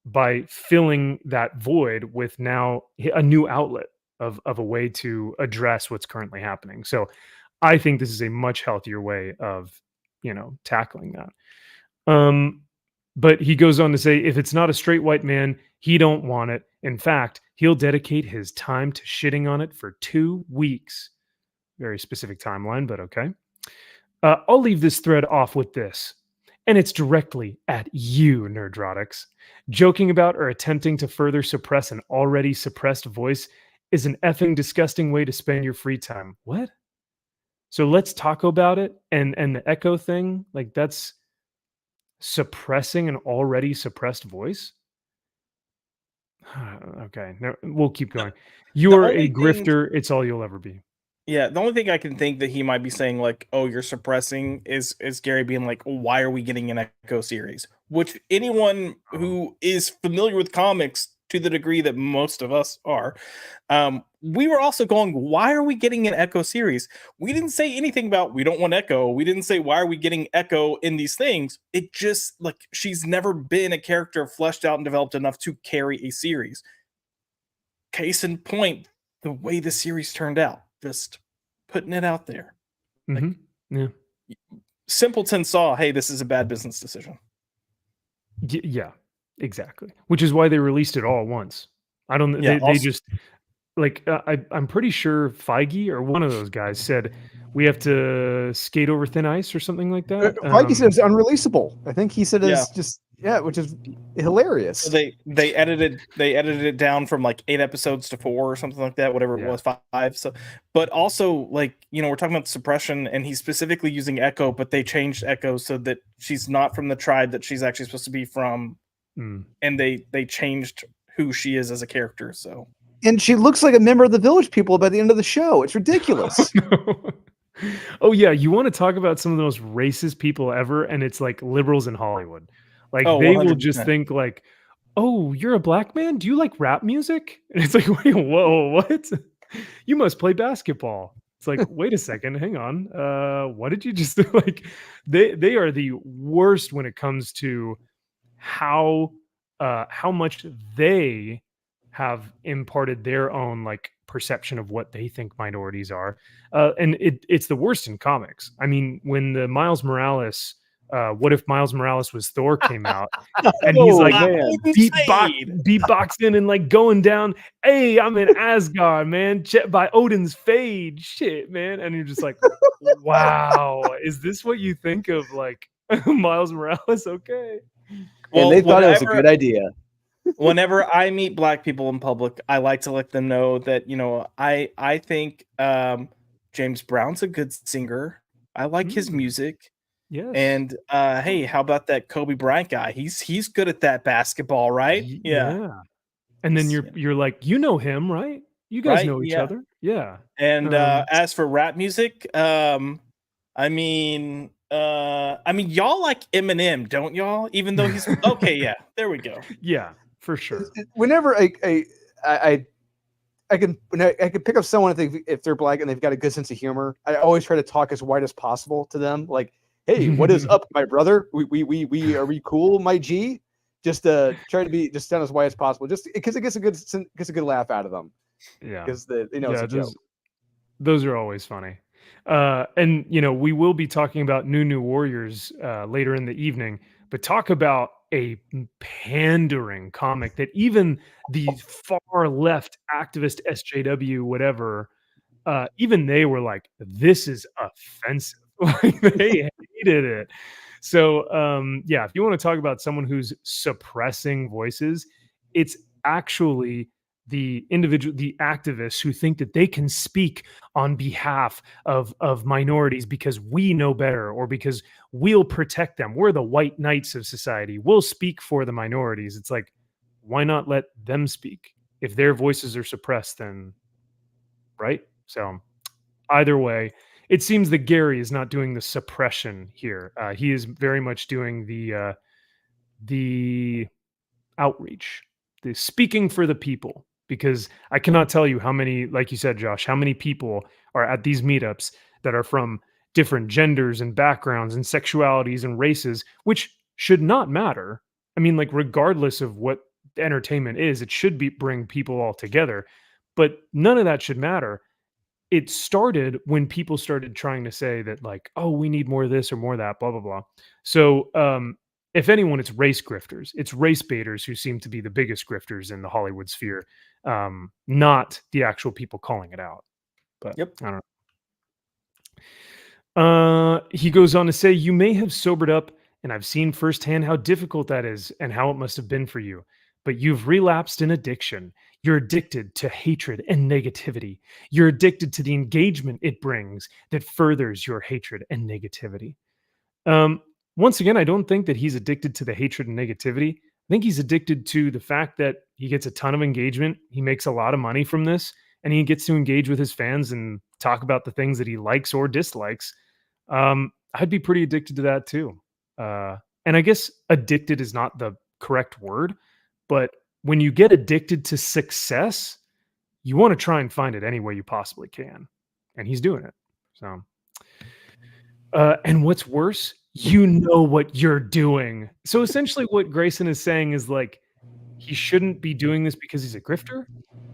by filling that void with now a new outlet of a way to address what's currently happening. So I think this is a much healthier way of, tackling that. But he goes on to say, if it's not a straight white man, he don't want it. In fact, he'll dedicate his time to shitting on it for 2 weeks. Very specific timeline, but okay. I'll leave this thread off with this. And it's directly at you, Nerdrotics. Joking about or attempting to further suppress an already suppressed voice is an effing disgusting way to spend your free time. What? So let's talk about it. And the echo thing, like that's suppressing an already suppressed voice? Okay, no, we'll keep going. You're a grifter. It's all you'll ever be. Yeah, the only thing I can think that he might be saying, like, oh, you're suppressing is Gary being like, why are we getting an Echo series? Which anyone who is familiar with comics to the degree that most of us are, we were also going, why are we getting an Echo series? We didn't say anything about we don't want Echo. We didn't say why are we getting Echo in these things. It just, like, she's never been a character fleshed out and developed enough to carry a series. Case in point, the way the series turned out. Just putting it out there. Mm-hmm. Yeah. Simpleton saw, hey, this is a bad business decision. Yeah, exactly. Which is why they released it all at once. I don't. Yeah, they just like. I'm pretty sure Feige or one of those guys said we have to skate over thin ice or something like that. Feige said it's unreleasable. I think he said it's just. Yeah, which is hilarious. So they edited it down from like 8 episodes to 4 or something like that, whatever it was, 5. So, but also, like, we're talking about suppression, and he's specifically using Echo, but they changed Echo so that she's not from the tribe that she's actually supposed to be from, and they changed who she is as a character. So, and she looks like a member of the Village People by the end of the show. It's ridiculous. Oh yeah, you want to talk about some of the most racist people ever, and it's like liberals in Hollywood. Like they 100%. will just think like, oh, you're a black man? Do you like rap music? And it's like, wait, whoa, what? You must play basketball. It's like, wait a second, hang on. What did you just do? Like they are the worst when it comes to how much they have imparted their own like perception of what they think minorities are. And it's the worst in comics. I mean, when the Miles Morales, what if Miles Morales was Thor came out, and he's Oh, like man. beatboxing and like going down, hey, I'm in Asgard, man, by Odin's Fade, shit, man. And you're just like, wow, is this what you think of like Miles Morales? Okay. And they thought it was a good idea. Whenever I meet black people in public, I like to let them know that, I think James Brown's a good singer. I like his music. Yes. And hey, how about that Kobe Bryant guy? He's good at that basketball, right? Yeah. And then you're like, you know him, right? You guys know each other. Yeah. And as for rap music, I mean, y'all like Eminem, don't y'all? Even though he's okay, yeah. There we go. Yeah, for sure. Whenever I can pick up someone if they're black and they've got a good sense of humor, I always try to talk as white as possible to them. Like, hey, what is up, my brother? We are we cool, my G? Just try to be just sound as white as possible, just because it gets a good laugh out of them. Yeah, because it's a joke. Those are always funny. And we will be talking about New Warriors later in the evening, but talk about a pandering comic that even the far left activist SJW, whatever, even they were like, this is offensive. Like, they hated it. So if you want to talk about someone who's suppressing voices, it's actually the activists who think that they can speak on behalf of minorities because we know better, or because we'll protect them. We're the white knights of society. We'll speak for the minorities. It's like, why not let them speak? If their voices are suppressed, then right? So either way, it seems that Gary is not doing the suppression here. He is very much doing the outreach, the speaking for the people. Because I cannot tell you how many, like you said, Josh, how many people are at these meetups that are from different genders and backgrounds and sexualities and races, which should not matter. I mean, like, regardless of what entertainment is, it should bring people all together. But none of that should matter. It started when people started trying to say that, like, oh, we need more of this or more of that, blah, blah, blah. So if anyone, it's race grifters. It's race baiters who seem to be the biggest grifters in the Hollywood sphere, not the actual people calling it out. But yep. I don't know. He goes on to say, you may have sobered up, and I've seen firsthand how difficult that is and how it must have been for you. But you've relapsed in addiction. You're addicted to hatred and negativity. You're addicted to the engagement it brings that furthers your hatred and negativity. Once again, I don't think that he's addicted to the hatred and negativity. I think he's addicted to the fact that he gets a ton of engagement. He makes a lot of money from this, and he gets to engage with his fans and talk about the things that he likes or dislikes. I'd be pretty addicted to that too. And I guess addicted is not the correct word, but when you get addicted to success, you want to try and find it any way you possibly can. And he's doing it. So, and what's worse, you know what you're doing. So essentially what Grayson is saying is, like, he shouldn't be doing this because he's a grifter.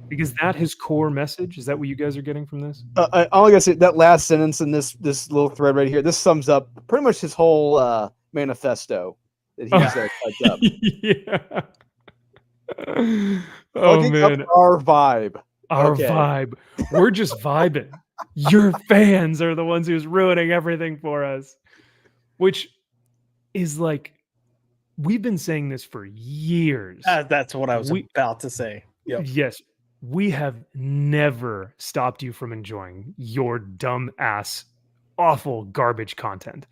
Because that his core message? Is that what you guys are getting from this? All I gotta say, that last sentence in this little thread right here, this sums up pretty much his whole manifesto that he's typed up. Yeah. Oh man, our vibe. Our vibe. We're just vibing. Your fans are the ones who's ruining everything for us. Which is like, we've been saying this for years. That's what I was about to say. Yep. Yes. We have never stopped you from enjoying your dumb ass, awful garbage content.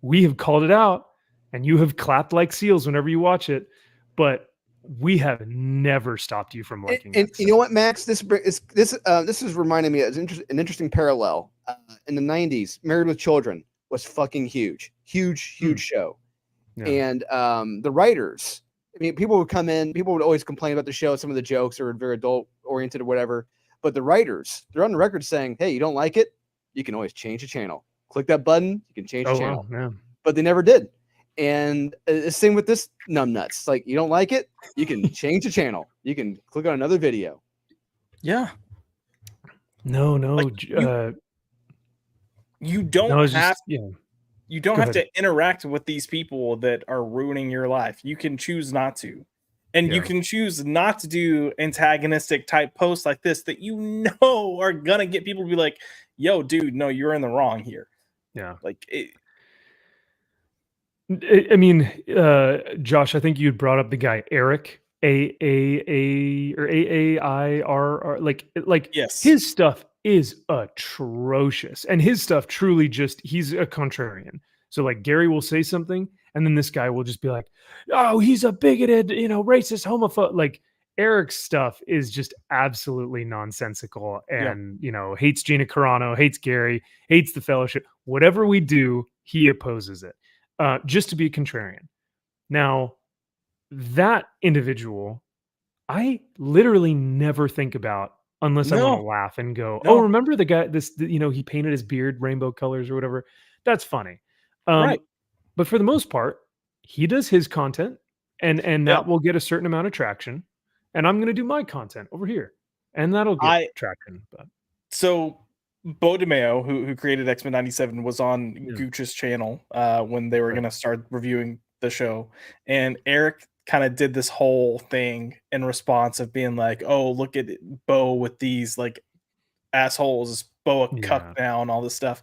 We have called it out, and you have clapped like seals whenever you watch it, but we have never stopped you from liking it. And you know what, Max? This is reminding me of an interesting parallel. In the 90s, Married with Children was fucking huge show. Yeah. And the writers, I mean, people would come in, people would always complain about the show. Some of the jokes are very adult oriented or whatever. But the writers, they're on the record saying, hey, you don't like it? You can always change the channel. Click that button, you can change the channel. Wow, yeah. But they never did. And same with this numbnuts. Like, you don't like it, you can change the channel. You can click on another video. Yeah. No, Like, you no, don't it's have just yeah. you don't Go have ahead. to interact with these people that are ruining your life. You can choose not to. And you Yeah. can choose not to do antagonistic type posts like this that you know are gonna get people to be like, yo, dude, no, you're in the wrong here. Yeah. Like I mean, Josh, I think you had brought up the guy Eric A or AAIR, like yes. his stuff is atrocious, and his stuff truly just he's a contrarian. So like Gary will say something, and then this guy will just be like, "Oh, he's a bigoted, racist, homophobe." Like Eric's stuff is just absolutely nonsensical, Yeah. and hates Gina Carano, hates Gary, hates the Fellowship. Whatever we do, he opposes it. Just to be a contrarian. Now, that individual, I literally never think about unless I want to No, laugh and go, "Oh, no, remember the guy? He painted his beard rainbow colors or whatever." That's funny. right. But for the most part, he does his content, and Yeah. that will get a certain amount of traction. And I'm going to do my content over here, and that'll get I traction. But so Bo DeMeo, who created X-Men 97, was on Yeah. Gooch's channel when they were Right. gonna start reviewing the show. And Eric kind of did this whole thing in response of being like, oh, look at Bo with these like assholes, is Bo a cuck Yeah. now and all this stuff.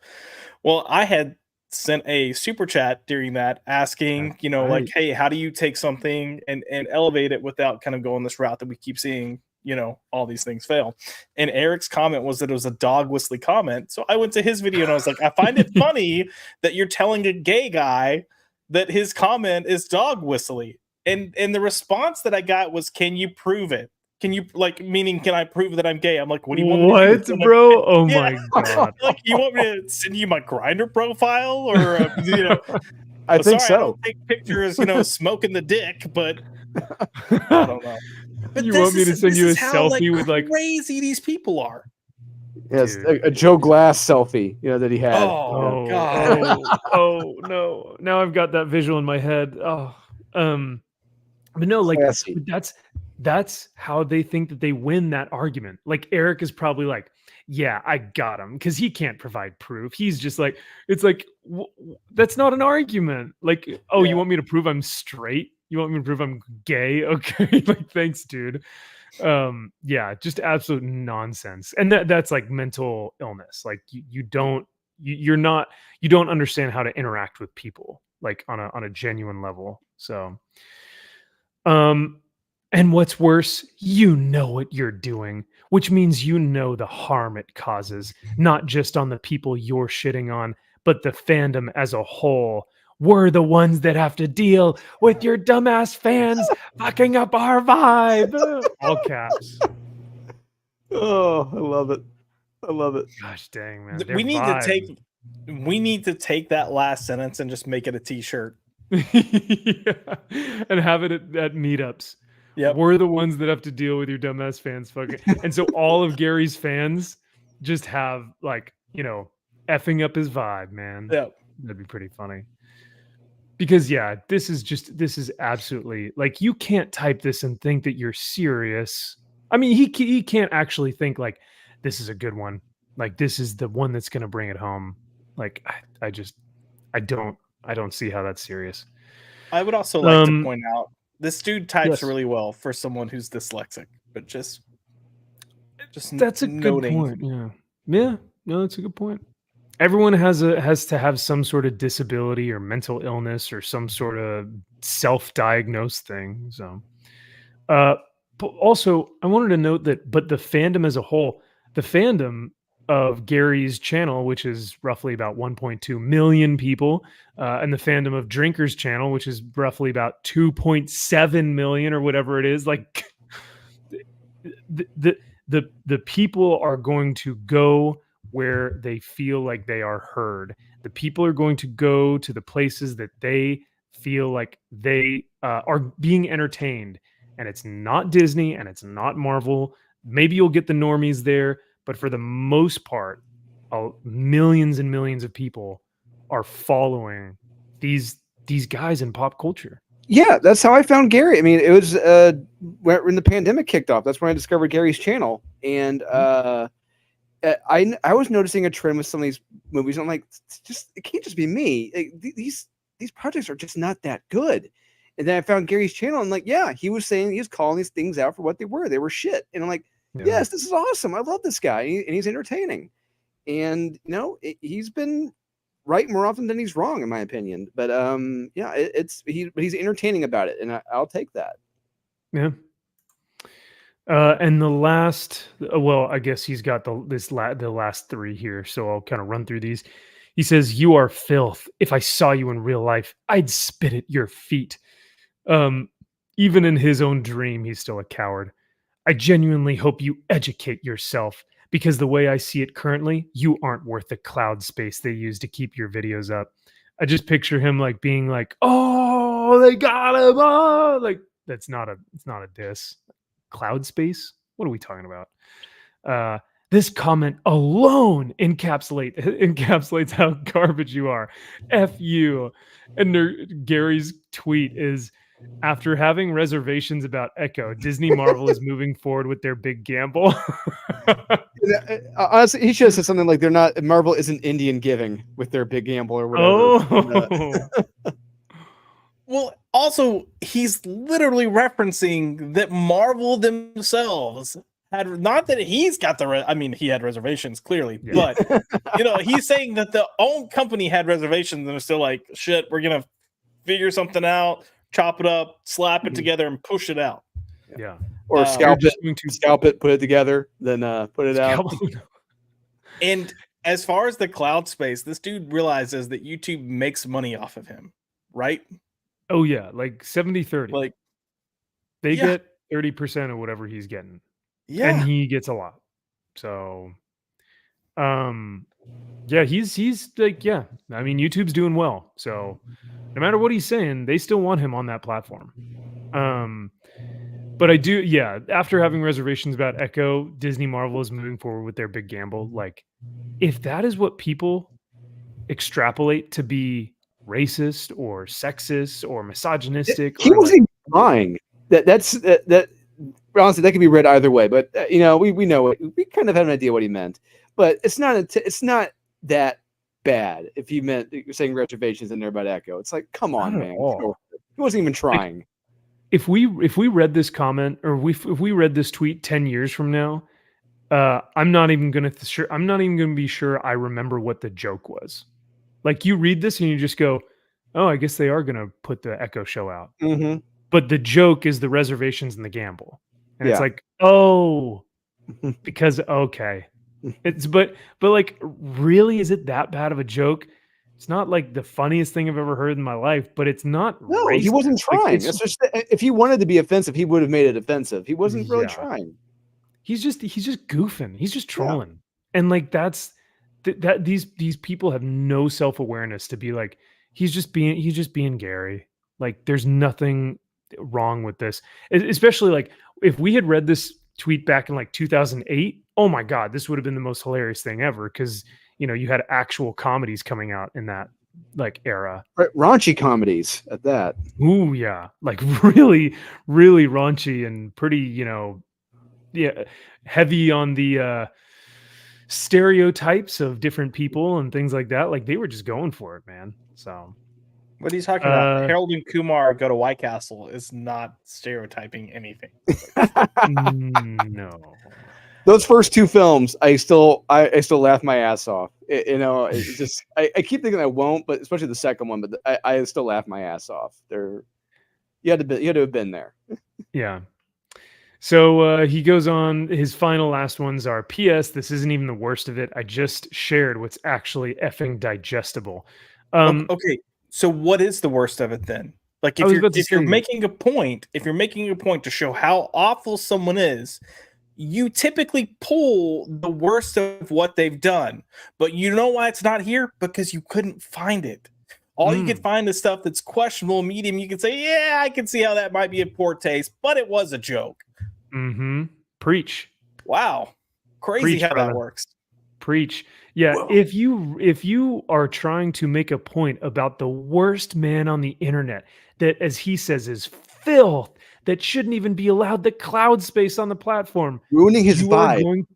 Well, I had sent a super chat during that asking, like, right. hey, how do you take something and elevate it without kind of going this route that we keep seeing, all these things fail. And Eric's comment was that it was a dog whistly comment. So I went to his video and I was like, I find it funny that you're telling a gay guy that his comment is dog whistly. And the response that I got was, can you prove it? Can you meaning can I prove that I'm gay? I'm like, what do you want me to do? What, Send bro? Oh yeah, my god. like you want me to send you my grinder profile or I think sorry, I so. don't take pictures, smoking the dick, but I don't know. But You want me to send you a selfie with like crazy these people are. Yes, Dude. a Joe Glass selfie, that he had. Oh, God. oh no. Now I've got that visual in my head. Oh, but no, like Classy. that's how they think that they win that argument. Like Eric is probably like, yeah, I got him because he can't provide proof. He's just like, it's like that's not an argument. Like, oh, Yeah. you want me to prove I'm straight? You want me to prove I'm gay? Okay, like thanks, dude. Yeah, just absolute nonsense. And that's like mental illness. Like you don't understand how to interact with people like on a genuine level. So and what's worse, you know what you're doing, which means you know the harm it causes, not just on the people you're shitting on, but the fandom as a whole. We're the ones that have to deal with your dumbass fans fucking up our vibe. All caps. Oh, I love it. I love it. Gosh dang, man. We need to take that last sentence and just make it a t-shirt. Yeah. And have it at meetups. Yep. We're the ones that have to deal with your dumbass fans fucking. And so all of Gary's fans just have like, effing up his vibe, man. Yep. That'd be pretty funny. Because yeah, this is absolutely like you can't type this and think that you're serious. I mean, he can't actually think like this is a good one. Like this is the one that's going to bring it home. Like I don't see how that's serious. I would also like to point out this dude types really well for someone who's dyslexic, but just that's a good point. Yeah, no, that's a good point. Everyone has to have some sort of disability or mental illness or some sort of self-diagnosed thing. So, but also I wanted to note that, but the fandom as a whole, the fandom of Gary's channel, which is roughly about 1.2 million people, and the fandom of Drinker's channel, which is roughly about 2.7 million or whatever it is, like the people are going to go where they feel like they are heard. The people are going to go to the places that they feel like they are being entertained. And it's not Disney and it's not Marvel. Maybe you'll get the normies there, but for the most part, millions and millions of people are following these these guys in pop culture. Yeah, that's how I found Gary. I mean, it was when the pandemic kicked off. That's when I discovered Gary's channel, and I was noticing a trend with some of these movies. I'm like, it can't just be me. Like, these projects are just not that good. And then I found Gary's channel, and like, yeah, he was calling these things out for what they were. They were shit. And I'm like, yes, this is awesome. I love this guy, and he's entertaining. And he's been right more often than he's wrong, in my opinion. But yeah, he's entertaining about it, and I'll take that. Yeah. And the last, well, I guess he's got the last three here, so I'll kind of run through these. He says, "You are filth. If I saw you in real life, I'd spit at your feet." Even in his own dream, he's still a coward. "I genuinely hope you educate yourself, because the way I see it currently, you aren't worth the cloud space they use to keep your videos up." I just picture him like being like, "Oh, they got him!" Oh, like it's not a diss. Cloud space? What are we talking about? This comment alone encapsulates how garbage you are. F you. And Gary's tweet is, "After having reservations about Echo, Disney Marvel is moving forward with their big gamble." Honestly, he should have said something like, "They're not Marvel isn't Indian giving with their big gamble or whatever." Oh. Well, also, he's literally referencing that Marvel themselves had, not that he's got he had reservations clearly, Yeah. but he's saying that the own company had reservations and are still like, shit, we're gonna figure something out, chop it up, slap it together, and push it out. Yeah. Or scalp it, put it together, then put it out. And as far as the cloud space, this dude realizes that YouTube makes money off of him, right? Oh yeah, like 70-30. Like they get 30% of whatever he's getting. Yeah. And he gets a lot. So yeah, he's like, yeah. I mean, YouTube's doing well. So no matter what he's saying, they still want him on that platform. But I do, yeah, after having reservations about Echo, Disney Marvel is moving forward with their big gamble. Like, if that is what people extrapolate to be racist or sexist or misogynistic, He or wasn't even trying. That honestly, that could be read either way. But we know it. We kind of have an idea what he meant. But it's not that bad. If you meant you're saying reservations in there about Echo, it's like, come on, man. He wasn't even trying. Like, if we read this comment, or if we read this tweet 10 years from now, I'm not even gonna be sure I remember what the joke was. Like, you read this and you just go, "Oh, I guess they are gonna put the Echo show out." Mm-hmm. But the joke is the reservations and the gamble, and it's Yeah. like, oh, because okay, but like, really, is it that bad of a joke? It's not like the funniest thing I've ever heard in my life, but it's not. No, racist. he wasn't trying. Like, it's just, if he wanted to be offensive, he would have made it offensive. He wasn't really trying. He's just goofing. He's just trolling, and like that these people have no self-awareness to be like, he's just being Gary. Like, there's nothing wrong with this. Especially like if we had read this tweet back in like 2008, oh my god, this would have been the most hilarious thing ever, because you had actual comedies coming out in that like era, right, raunchy comedies at that. Ooh yeah, like really really raunchy and pretty heavy on the stereotypes of different people and things like that. Like, they were just going for it, man. So what are you talking about? Harold and Kumar Go to White Castle is not stereotyping anything. No. Those first two films, I still laugh my ass off. It's just I keep thinking I won't, but especially the second one. But I still laugh my ass off. You had to have been there. Yeah. So he goes on. His last ones are, "P.S. This isn't even the worst of it. I just shared what's actually effing digestible." Okay. So what is the worst of it then? Like, if you're making a point to show how awful someone is, you typically pull the worst of what they've done. But you know why it's not here? Because you couldn't find it. All you could find is stuff that's questionable, medium. You can say, yeah, I can see how that might be in poor taste, but it was a joke. Mm-hmm. Preach. Wow. Crazy how that works. Preach. Yeah, Whoa. if you are trying to make a point about the worst man on the internet that, as he says, is filth, that shouldn't even be allowed the cloud space on the platform, Ruining his you are vibe. going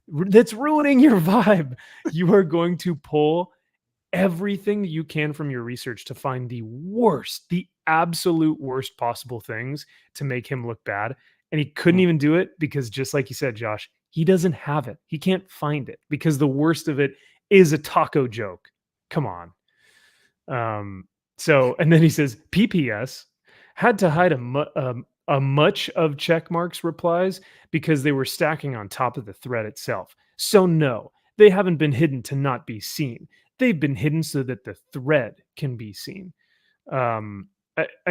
that's ruining your vibe. You are going to pull everything you can from your research to find the worst, the absolute worst possible things to make him look bad. And he couldn't even do it because, just like you said, Josh, he doesn't have it. He can't find it because the worst of it is a taco joke. Come on. So, and then he says, PPS had to hide a much of checkmarks replies because they were stacking on top of the thread itself. So, no, they haven't been hidden to not be seen. They've been hidden so that the thread can be seen. I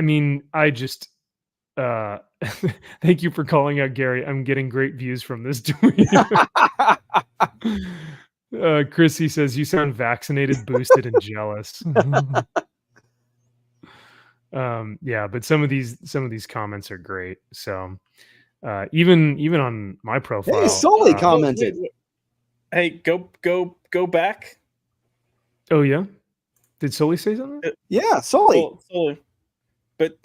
mean, I just thank you for calling out Gary. I'm getting great views from this tweet. Chrissy says you sound vaccinated, boosted, and jealous. Yeah, but some of these comments are great. So even on my profile, Hey, Sully Oh, commented. wait. Hey, go back. Oh yeah, did Sully say something? Yeah, Sully. Sully. But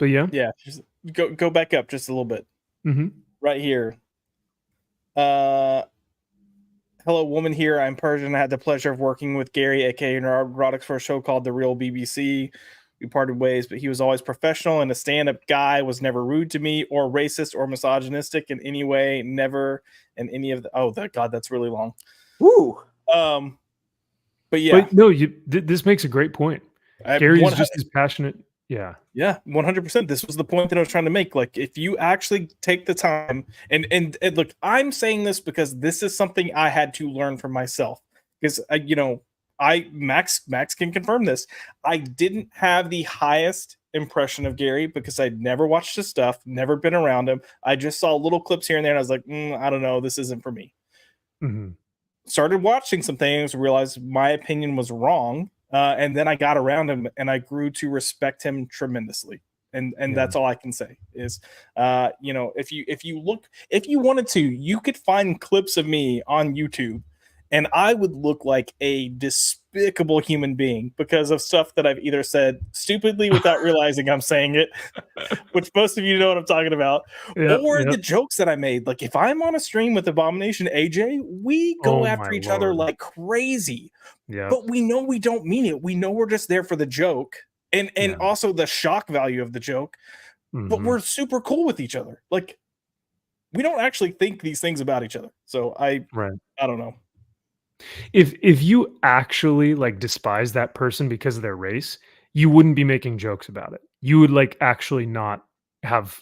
Yeah, just go back up just a little bit. mm-hmm. Right here. Hello, woman here. I'm Persian. I had the pleasure of working with Gary, aka Neurotics, for a show called The Real BBC. We parted ways, but he was always professional and a stand-up guy, was never rude to me or racist or misogynistic in any way, never in any of the God, that's really long. Woo. But yeah. But no, this makes a gret point. Gary's just as passionate. Yeah. Yeah, 100%. This was the point that I was trying to make. Like, if you actually take the time and look, I'm saying this because this is something I had to learn for myself. Because Max can confirm this. I didn't have the highest impression of Gary because I'd never watched his stuff, never been around him. I just saw little clips here and there, and I was like, I don't know, this isn't for me. Mm-hmm. Started watching some things, realized my opinion was wrong. And then I got around him and I grew to respect him tremendously. And that's all I can say is, if you wanted to, you could find clips of me on YouTube and I would look like a despicable human being because of stuff that I've either said stupidly without realizing I'm saying it, which most of you know what I'm talking about, or the jokes that I made. Like if I'm on a stream with Abomination AJ, we go after each other like crazy. Yeah. But we know we don't mean it. We know we're just there for the joke and also the shock value of the joke. Mm-hmm. But we're super cool with each other. Like we don't actually think these things about each other. So I don't know. If you actually like despise that person because of their race, you wouldn't be making jokes about it. You would like actually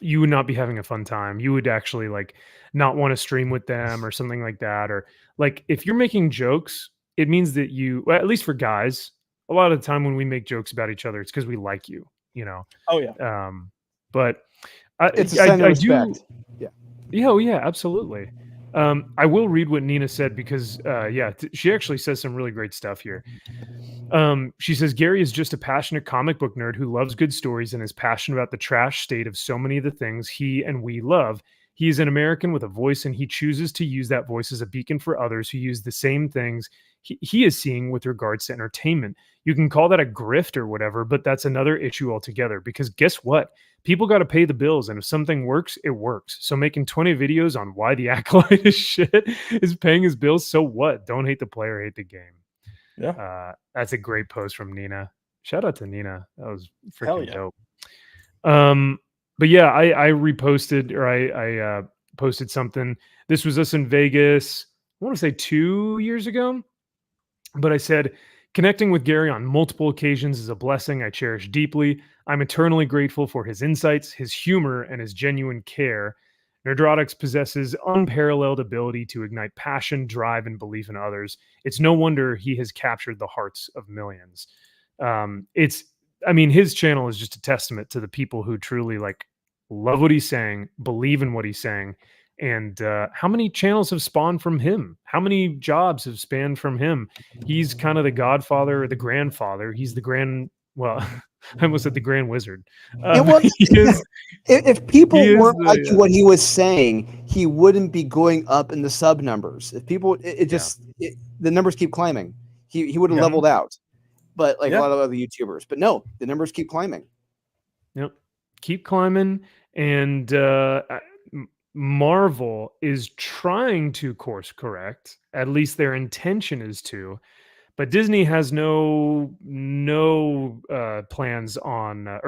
you would not be having a fun time. You would actually like not want to stream with them or something like that. Or like if you're making jokes, it means that well, at least for guys, a lot of the time when we make jokes about each other, it's because we like you, you know? Oh yeah. But it's a sign of respect. Yeah, absolutely. I will read what Nina said because, she actually says some really great stuff here. She says, Gary is just a passionate comic book nerd who loves good stories and is passionate about the trash state of so many of the things he and we love. He is an American with a voice, and he chooses to use that voice as a beacon for others who use the same things he is seeing with regards to entertainment. You can call that a grift or whatever, but that's another issue altogether because guess what? People got to pay the bills, and if something works, it works. So making 20 videos on why the Acolyte is shit is paying his bills, so what? Don't hate the player, hate the game. Yeah. That's a great post from Nina. Shout out to Nina. That was freaking dope. But yeah, I reposted or I posted something. This was us in Vegas, I want to say 2 years ago. But I said, connecting with Gary on multiple occasions is a blessing I cherish deeply. I'm eternally grateful for his insights, his humor, and his genuine care. Nerdrotics possesses unparalleled ability to ignite passion, drive, and belief in others. It's no wonder he has captured the hearts of millions. His channel is just a testament to the people who truly like love what he's saying, believe in what he's saying, and how many channels have spawned from him? How many jobs have spanned from him? He's kind of the godfather or the grandfather. He's the I almost said the grand wizard. If people weren't liking what he was saying, he wouldn't be going up in the sub numbers. If people, the numbers keep climbing. He would have leveled out. But like a lot of other YouTubers. But no, the numbers keep climbing. Yep. Keep climbing. And Marvel is trying to course correct. At least their intention is to. But Disney has no plans on,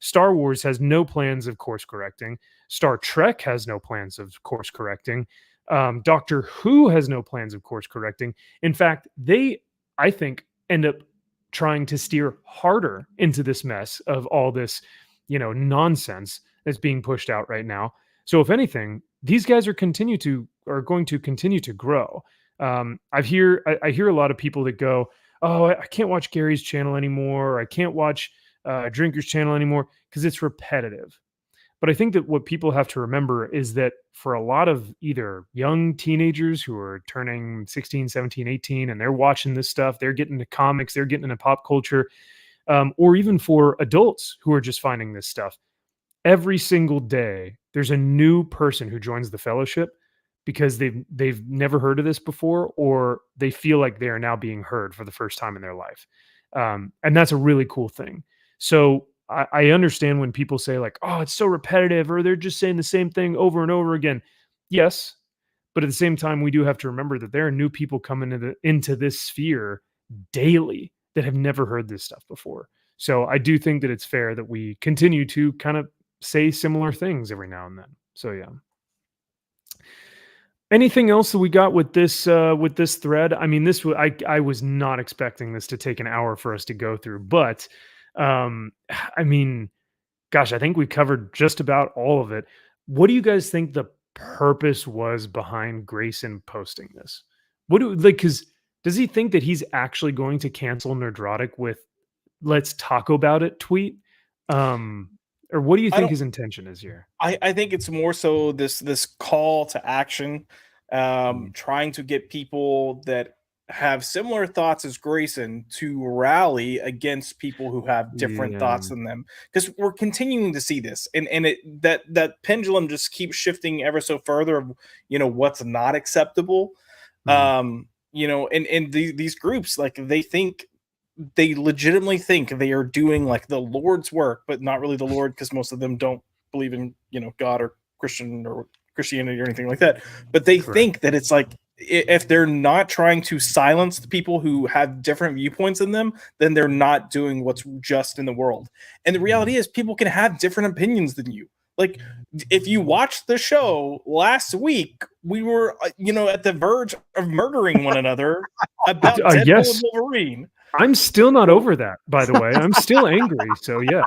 Star Wars has no plans of course correcting. Star Trek has no plans of course correcting. Doctor Who has no plans of course correcting. In fact, they, I think, end up trying to steer harder into this mess of all this, nonsense that's being pushed out right now. So if anything, these guys are going to continue to grow. I hear a lot of people that go, "Oh, I can't watch Gary's channel anymore. Or I can't watch Drinker's channel anymore because it's repetitive." But I think that what people have to remember is that for a lot of either young teenagers who are turning 16, 17, 18, and they're watching this stuff, they're getting into comics, they're getting into pop culture, or even for adults who are just finding this stuff, every single day there's a new person who joins the fellowship because they've never heard of this before, or they feel like they are now being heard for the first time in their life. And that's a really cool thing. So I understand when people say like, "Oh, it's so repetitive," or they're just saying the same thing over and over again. Yes, but at the same time, we do have to remember that there are new people coming into this sphere daily that have never heard this stuff before. So I do think that it's fair that we continue to kind of say similar things every now and then. So yeah. Anything else that we got with this thread? I mean, I was not expecting this to take an hour for us to go through, but I mean, gosh, I think we covered just about all of it. What do you guys think the purpose was behind Grayson posting this? Because does he think that he's actually going to cancel Nerdrotic with "Let's talk about it" tweet? Or what do you think his intention is here? I think it's more so this call to action, trying to get people that have similar thoughts as Grayson to rally against people who have different thoughts than them, because we're continuing to see this, and that pendulum just keeps shifting ever so further of what's not acceptable. And these groups, like, they legitimately think they are doing like the Lord's work, but not really the Lord, because most of them don't believe in God or Christianity or anything like that. But they think that it's like, if they're not trying to silence the people who have different viewpoints than them, then they're not doing what's just in the world. And the reality is, people can have different opinions than you. Like, if you watched the show last week, we were at the verge of murdering one another about Deadpool yes. and Wolverine. I'm still not over that, by the way. I'm still angry. So yeah.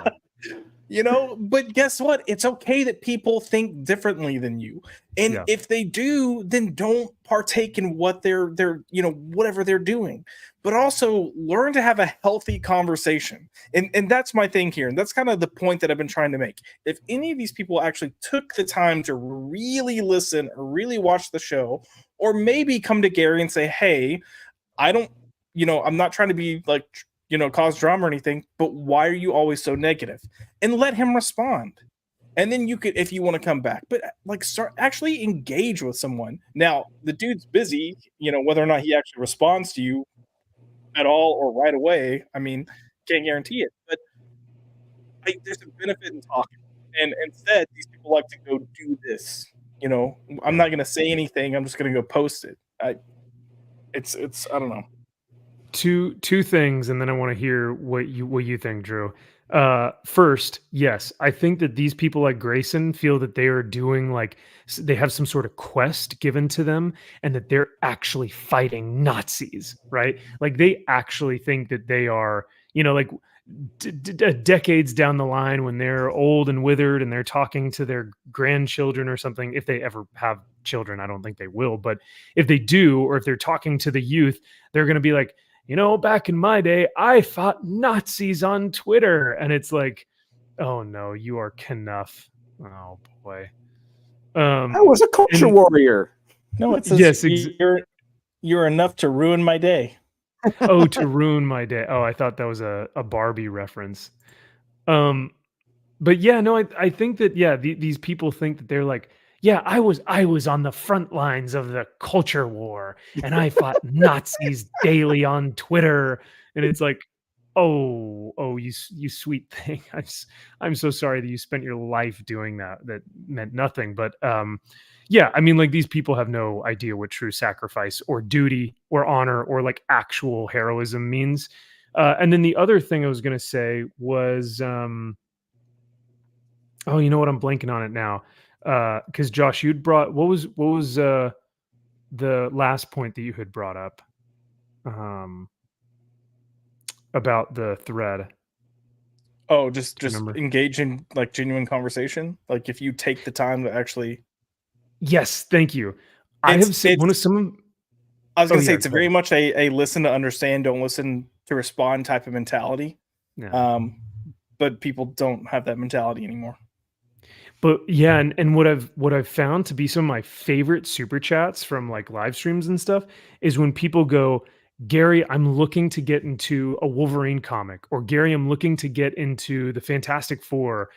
But guess what? It's okay that people think differently than you. And if they do, then don't partake in what they're whatever they're doing. But also learn to have a healthy conversation. And that's my thing here. And that's kind of the point that I've been trying to make. If any of these people actually took the time to really listen or really watch the show, or maybe come to Gary and say, "Hey, I'm not trying to be like, cause drama or anything, but why are you always so negative?" And let him respond. And then you could, if you want to come back, but like, start actually engage with someone. Now, the dude's busy, whether or not he actually responds to you at all or right away, I mean, can't guarantee it, but there's a benefit in talking. And instead, these people like to go do this. I'm not going to say anything. I'm just going to go post it. It's I don't know. Two things, and then I want to hear what you think, Drew. First, yes, I think that these people like Grayson feel that they are doing, like, they have some sort of quest given to them, and that they're actually fighting Nazis, right? Like, they actually think that they are, like, decades down the line, when they're old and withered and they're talking to their grandchildren or something, if they ever have children. I don't think they will, but if they do, or if they're talking to the youth, they're going to be like, "Back in my day, I fought Nazis on Twitter." And it's like, oh no, you are Knuff. Oh boy. I was a culture warrior. No, it says, you're enough to ruin my day. Oh, to ruin my day. Oh, I thought that was a Barbie reference. But yeah, no, I think that, these people think that they're like, yeah, I was on the front lines of the culture war, and I fought Nazis daily on Twitter. And it's like, oh, you sweet thing. I'm so sorry that you spent your life doing that. That meant nothing. But yeah, I mean, like these people have no idea what true sacrifice or duty or honor or like actual heroism means. And then the other thing I was going to say was, oh, you know what? I'm blanking on it now. Because Josh, you'd brought what was the last point that you had brought up um, about the thread? Oh, Do just you remember? engage in like genuine conversation. Like if you take the time to actually, Yes, thank you. I it's have seen one of some. I was Oh gonna say yeah, it's a go ahead. very much a listen to understand, don't listen to respond type of mentality. Yeah. But people don't have that mentality anymore. But yeah, and what I've found to be some of my favorite super chats from like live streams and stuff is when people go, Gary, I'm looking to get into a Wolverine comic, or Gary, I'm looking to get into the Fantastic Four.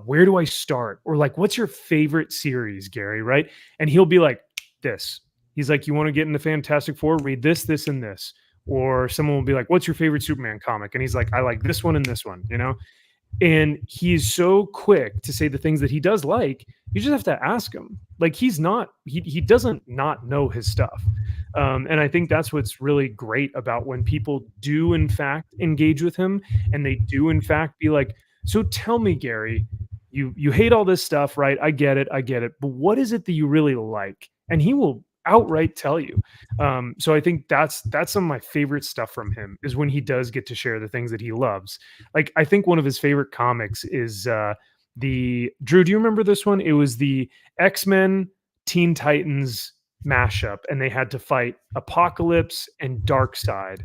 Where do I start? Or like, what's your favorite series, Gary? Right? And he'll be like, this. He's like, you want to get into Fantastic Four? Read this, this, and this. Or someone will be like, what's your favorite Superman comic? And he's like, I like this one and this one. You know. And he's so quick to say the things that he does like. You just have to ask him. Like he doesn't not know his stuff. And I think that's what's really great about when people do in fact engage with him, and they do in fact be like, so tell me, Gary, you hate all this stuff, right? I get it, but what is it that you really like? And he will outright tell you. So I think that's some of my favorite stuff from him, is when he does get to share the things that he loves. Like I think one of his favorite comics is the Drew. Do you remember this one? It was the X-Men Teen Titans mashup, and they had to fight Apocalypse and Darkseid.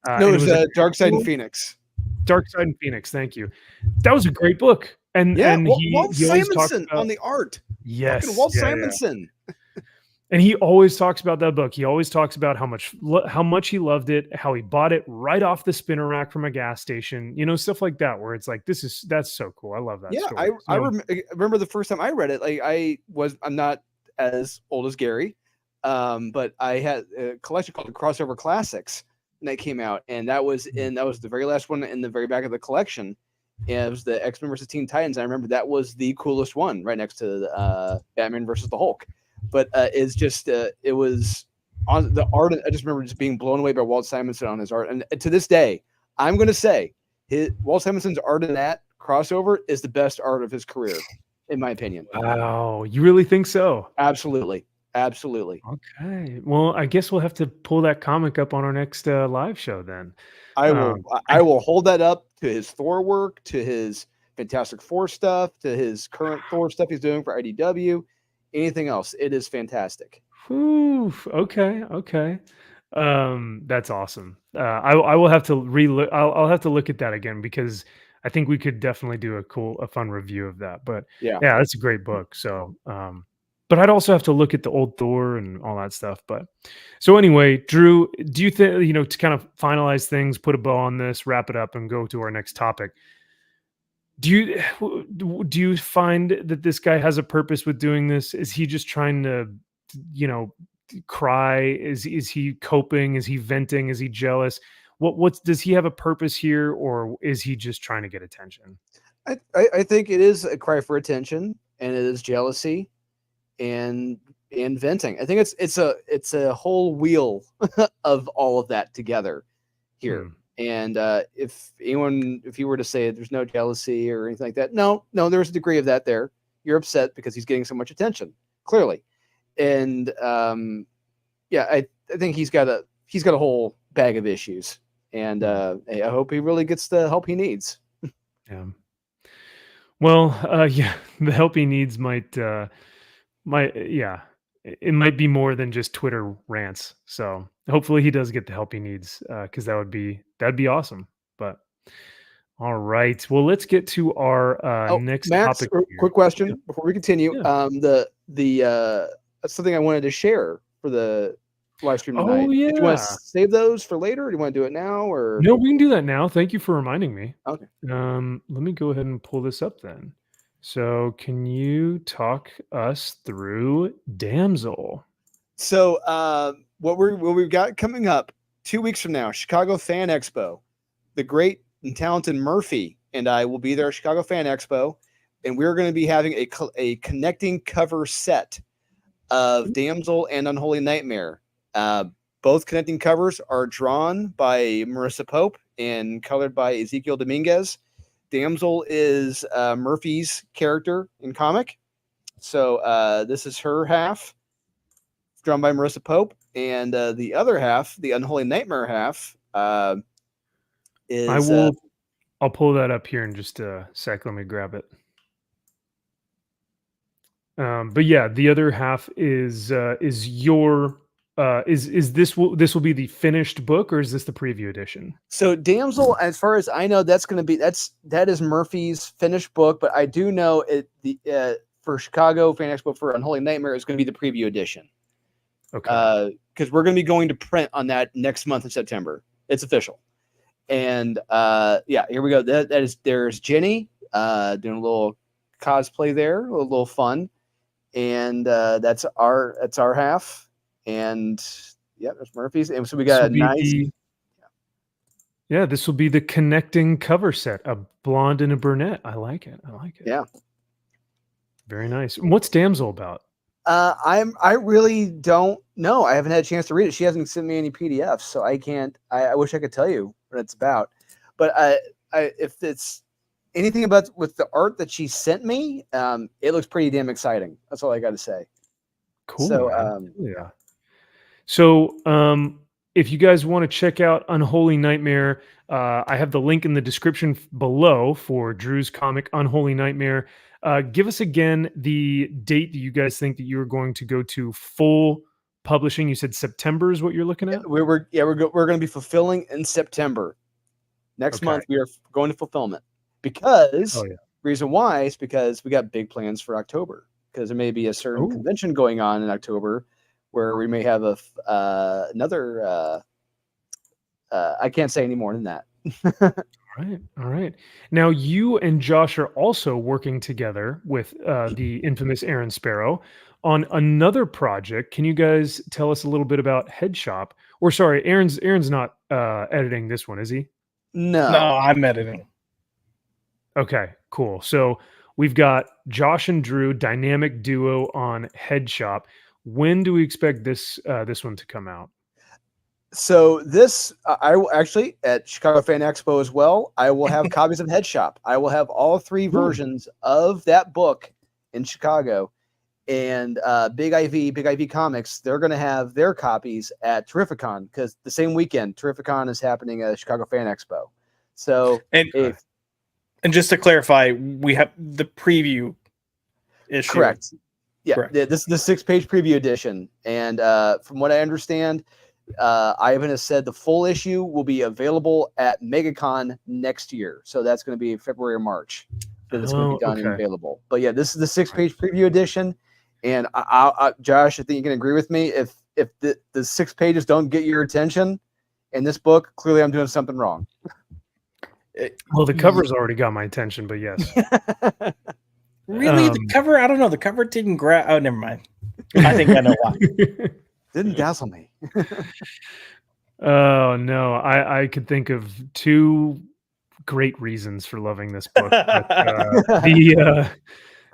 No, And it was a Darkseid and Phoenix. Darkseid and Phoenix. Thank you. That was a great book. And Yeah, and Walt he always talks Simonson about, on the art. yes, Fucking Walt yeah, yeah. Simonson. And he always talks about that book. He always talks about how much he loved it, how he bought it right off the spinner rack from a gas station, you know, stuff like that, where it's like, that's so cool. I love that Yeah, story. I remember the first time I read it. Like I'm not as old as Gary, but I had a collection called the Crossover Classics, and that came out, and that was the very last one in the very back of the collection. And it was the X-Men versus Teen Titans. I remember that was the coolest one, right next to Batman versus the Hulk. But it's just it was on the art. I just remember just being blown away by Walt Simonson on his art, and to this day, I'm going to say Walt Simonson's art in that crossover is the best art of his career, in my opinion. Wow, you really think so? Absolutely. Okay. Well, I guess we'll have to pull that comic up on our next live show then. I will hold that up to his Thor work, to his Fantastic Four stuff, to his current Thor stuff he's doing for IDW. Anything else, it is fantastic. Whew, okay. That's awesome. I will have to I'll have to look at that again, because I think we could definitely do a fun review of that. But Yeah, that's a great book. So, but I'd also have to look at the old Thor and all that stuff. But so anyway, Drew, do you think, to kind of finalize things, put a bow on this, wrap it up, and go to our next topic? Do you find that this guy has a purpose with doing this? Is he just trying to, cry? Is he coping? Is he venting? Is he jealous? What's does he have a purpose here, or is he just trying to get attention? I think it is a cry for attention, and it is jealousy, and venting. I think it's a whole wheel of all of that together here. And if you were to say there's no jealousy or anything like that, no, there's a degree of that there. You're upset because he's getting so much attention, clearly. And I think he's got a whole bag of issues, and I hope he really gets the help he needs. Yeah. Well, the help he needs it might be more than just Twitter rants. So hopefully he does get the help he needs, because that'd be awesome. But all right, well, let's get to our next Max, topic. Quick question before we continue. Yeah. The something I wanted to share for the live stream tonight. Oh yeah. Did you want to save those for later, or do you want to do it now? Or no, we can do that now. Thank you for reminding me. Okay. Let me go ahead and pull this up then. So, can you talk us through Damsel? So what we've got coming up 2 weeks from now, Chicago Fan Expo. The great and talented Murphy and I will be there at Chicago Fan Expo, and we're going to be having a connecting cover set of Damsel and Unholy Nightmare. Both connecting covers are drawn by Marissa Pope and colored by Ezekiel Dominguez. Damsel is Murphy's character in comic. So this is her half, drawn by Marissa Pope, and the other half, the Unholy Nightmare half, is I'll pull that up here in just a sec. Let me grab it. But yeah, the other half is your is this will be the finished book, or is this the preview edition? So Damsel, as far as I know, that is Murphy's finished book, but I do know for Chicago Fan Expo for Unholy Nightmare is going to be the preview edition. Okay. Because we're going to be going to print on that next month in September. It's official. And yeah, here we go. There's Jenny doing a little cosplay there, a little fun. And that's our half. And yeah, there's Murphy's. And so we got a nice. This will be the connecting cover set, a blonde and a brunette. I like it. Yeah. Very nice. What's Damsel about? I really don't know. I haven't had a chance to read it. She hasn't sent me any PDFs, so I can't. I wish I could tell you what it's about. But if it's anything about with the art that she sent me, it looks pretty damn exciting. That's all I got to say. Cool. So yeah. So if you guys want to check out Unholy Nightmare, I have the link in the description below for Drew's comic Unholy Nightmare. Give us again the date that you guys think that you're going to go to full publishing. You said September is what you're looking at? We're going to be fulfilling in September. Next month we are going to fulfillment because reason why is because we got big plans for October, because there may be a certain convention going on in October where we may have another. I can't say any more than that. All right. Now, you and Josh are also working together with the infamous Aaron Sparrow on another project. Can you guys tell us a little bit about Head Shop? Or sorry, Aaron's not editing this one, is he? No, I'm editing. Okay, cool. So we've got Josh and Drew, dynamic duo on Head Shop. When do we expect this one to come out? So this, I will actually at Chicago Fan Expo as well. I will have copies of Head Shop. I will have all 3 versions of that book in Chicago, and Big IV Comics. They're going to have their copies at Terrificon, because the same weekend Terrificon is happening at Chicago Fan Expo. So and just to clarify, we have the preview issue. Correct. Yeah, Correct. This is the 6-page preview edition, and from what I understand, Ivan has said the full issue will be available at MegaCon next year. So that's going to be February or March that it's going to be done and available. But yeah, this is the 6-page preview edition. And Josh, I think you can agree with me. If the 6 pages don't get your attention in this book, clearly I'm doing something wrong. Well, the cover's already got my attention, but yes. Really? The cover? I don't know. The cover didn't grab. Oh, never mind. I think I know why. Didn't dazzle me. Oh no, I could think of 2 great reasons for loving this book. But,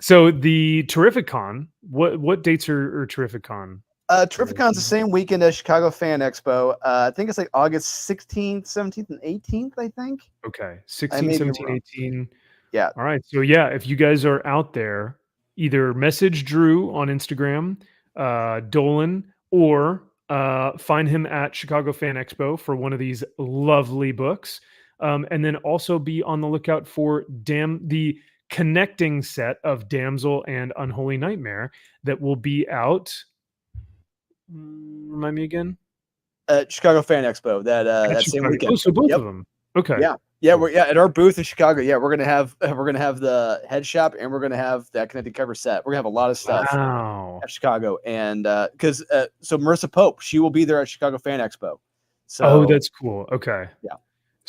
so the Terrificon, what dates are Terrificon? Terrificon's the same weekend as Chicago Fan Expo. I think it's like August 16th, 17th, and 18th, I think. Okay, 16, 17, 18. Yeah. All right. So yeah, if you guys are out there, either message Drew on Instagram, Dolan, or find him at Chicago Fan Expo for one of these lovely books. And then also be on the lookout for the connecting set of Damsel and Unholy Nightmare that will be out. Remind me again? Chicago Fan Expo. That same weekend. Oh, so both of them. Okay. Yeah. We're at our booth in Chicago. Yeah, we're gonna have the Head Shop, and we're gonna have that connected cover set. We're gonna have a lot of stuff at Chicago, and because so Marissa Pope, she will be there at Chicago Fan Expo. So that's cool. Okay. Yeah.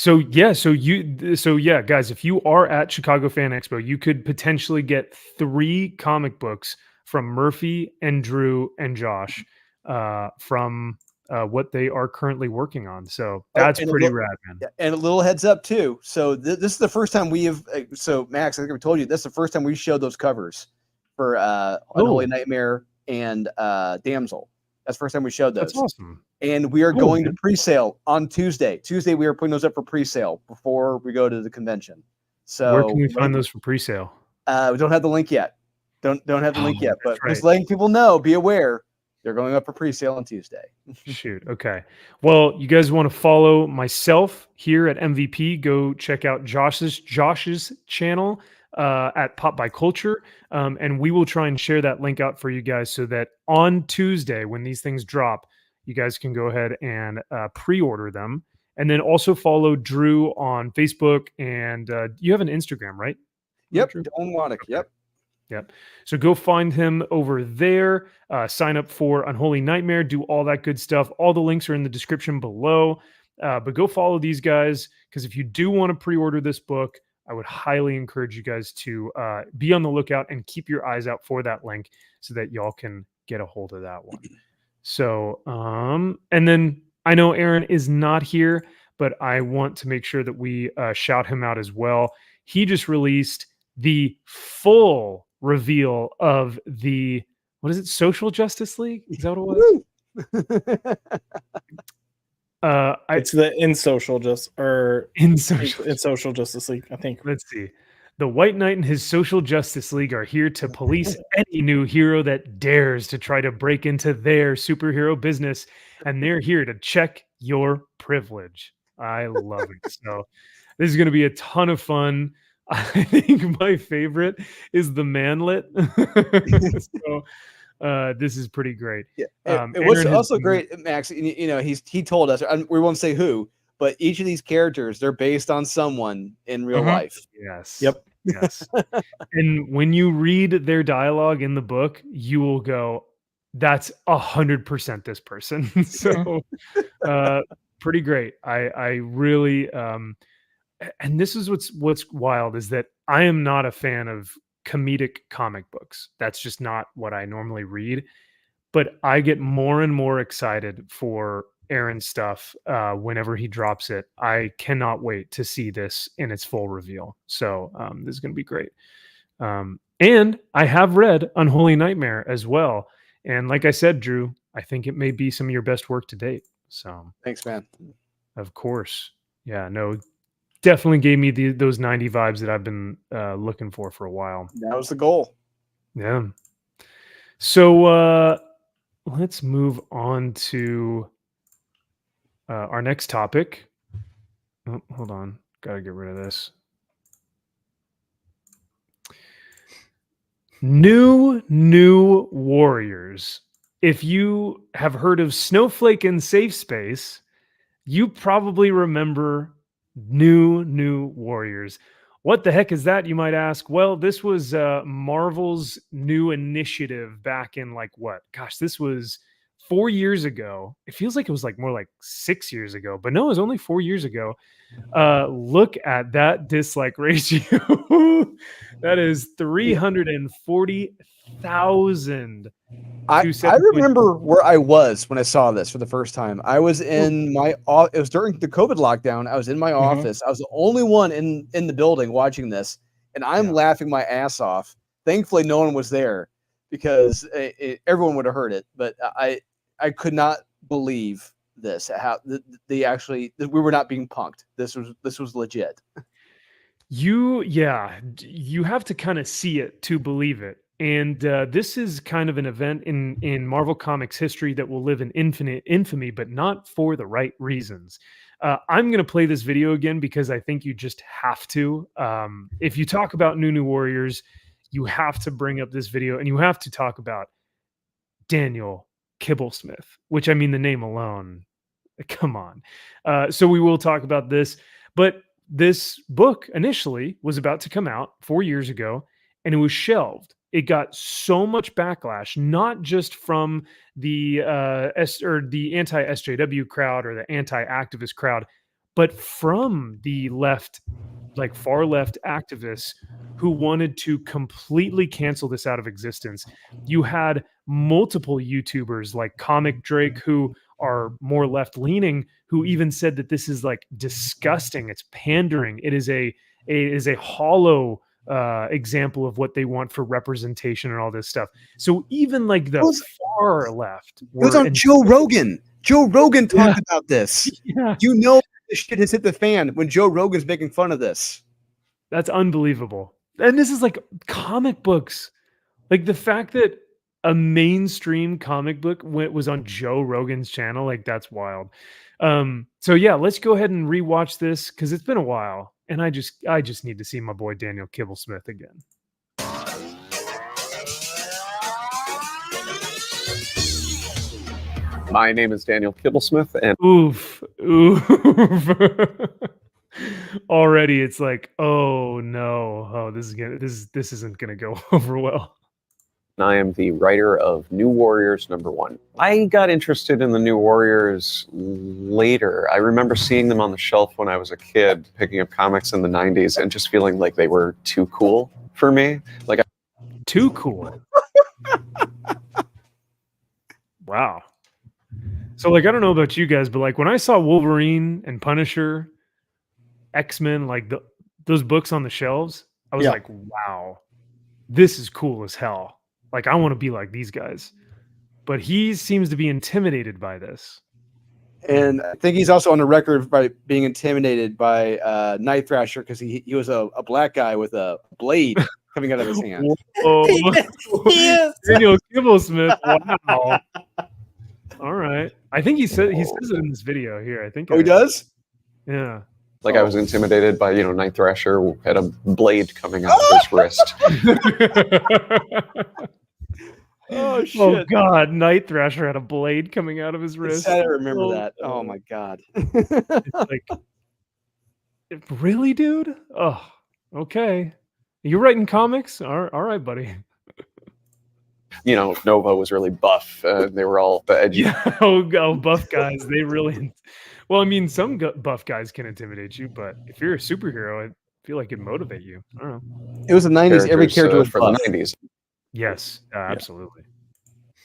So yeah, guys, if you are at Chicago Fan Expo, you could potentially get 3 comic books from Murphy and Drew and Josh from what they are currently working on. So that's and pretty rad, man. yeah, and a little heads up too. So this is the first time we have. So Max, I think I told you this is the first time we showed those covers for Unholy Nightmare and Damsel. That's the first time we showed those. That's awesome. And we are going to pre-sale on Tuesday. Tuesday, we are putting those up for pre-sale before we go to the convention. So where can we find those for pre-sale? We don't have the link yet. Don't have the link yet, but right. just letting people know, be aware, they're going up for pre-sale on Tuesday. Shoot. Okay. Well, you guys want to follow myself here at MVP, go check out Josh's channel at Pop by Culture. And we will try and share that link out for you guys so that on Tuesday, when these things drop, you guys can go ahead and pre-order them. And then also follow Drew on Facebook. And you have an Instagram, right? Yep. Drew? Dylan Waddick. Okay. Yep. So go find him over there. Sign up for Unholy Nightmare. Do all that good stuff. All the links are in the description below. But go follow these guys, because if you do want to pre-order this book, I would highly encourage you guys to be on the lookout and keep your eyes out for that link so that y'all can get a hold of that one. So, and then I know Aaron is not here, but I want to make sure that we shout him out as well. He just released the full reveal of the, what is it, Social Justice League? Is that what it was? It's the in Social Justice League, I think. Let's see. The White Knight and his Social Justice League are here to police any new hero that dares to try to break into their superhero business, and they're here to check your privilege. I love it. So this is going to be a ton of fun. I think my favorite is the manlet. So this is pretty great. Yeah. It was also great, Max. He told us, and we won't say who, but each of these characters, they're based on someone in real life. Yes. Yep. Yes. And when you read their dialogue in the book, you will go, that's 100% this person. So pretty great. I really and this is what's wild, is that I am not a fan of comedic comic books. That's just not what I normally read. But I get more and more excited for Aaron's stuff whenever he drops it. I cannot wait to see this in its full reveal. So this is going to be great. And I have read Unholy Nightmare as well. And like I said, Drew, I think it may be some of your best work to date. So thanks, man. Of course. Yeah, no, definitely gave me those 90 vibes that I've been looking for a while. That was the goal. Yeah. So let's move on to our next topic. Oh, hold on. Got to get rid of this. New Warriors. If you have heard of Snowflake and Safe Space, you probably remember New Warriors. What the heck is that, you might ask? Well, this was Marvel's new initiative back in this was 4 years ago. It feels like it was more like 6 years ago, but no, it was only 4 years ago. Look at that dislike ratio. That is 340,000. I remember where I was when I saw this for the first time. I was in it was during the COVID lockdown. I was in my office. I was the only one in the building watching this, and I'm laughing my ass off. Thankfully, no one was there, because everyone would have heard it. But I could not believe this. How we were not being punked. This was legit. You have to kind of see it to believe it. And this is kind of an event in Marvel Comics history that will live in infinite infamy, but not for the right reasons. I'm going to play this video again because I think you just have to. If you talk about New Warriors, you have to bring up this video, and you have to talk about Daniel Kibblesmith, which, I mean, the name alone, come on. So we will talk about this, but this book initially was about to come out 4 years ago, and it was shelved. It got so much backlash, not just from the anti-SJW crowd or the anti-activist crowd, but from the left, like far left activists who wanted to completely cancel this out of existence. You had multiple YouTubers like Comic Drake who are more left leaning, who even said that this is like disgusting. It's pandering. It is a hollow example of what they want for representation and all this stuff. So even like the far left, It was on Joe Rogan. Joe Rogan talked about this. Yeah, You know, this shit has hit the fan when Joe Rogan's making fun of this. that's unbelievable. And this is like comic books. Like the fact that a mainstream comic book was on Joe Rogan's channel, like that's wild. So yeah, let's go ahead and rewatch this because it's been a while, and I just need to see my boy Daniel Kibblesmith again. My name is Daniel Kibblesmith, and Oof. Already it's like, oh no, oh this isn't gonna go over well. I am the writer of New Warriors #1. I got interested in the New Warriors later. I remember seeing them on the shelf when I was a kid, picking up comics in the 90s, and just feeling like they were too cool for me. Like, Too cool. Wow. So like I don't know about you guys, but like when I saw Wolverine and Punisher, X-Men, like those books on the shelves, I was like, wow, this is cool as hell. Like I want to be like these guys. But he seems to be intimidated by this. And I think he's also on the record by being intimidated by Night Thrasher because he was a black guy with a blade coming out of his hand. Whoa. Yes. Daniel Kibblesmith. Wow. All right. I think he says it in this video here. I think. Oh, he does? Yeah. like I was intimidated by, Night Thrasher who had a blade coming out of his wrist. Oh shit! Oh god, Night Thrasher had a blade coming out of his wrist. I remember that. Oh my god. It's like, really, dude? Oh, okay. You're writing comics? All right, buddy. Nova was really buff. They were all edgy. Yeah, oh, buff guys. They really. Well, I mean, some buff guys can intimidate you, but if you're a superhero, I feel like it motivate you. I don't know. It was the 90s. Every character was for buff. the 90s. Yes, absolutely.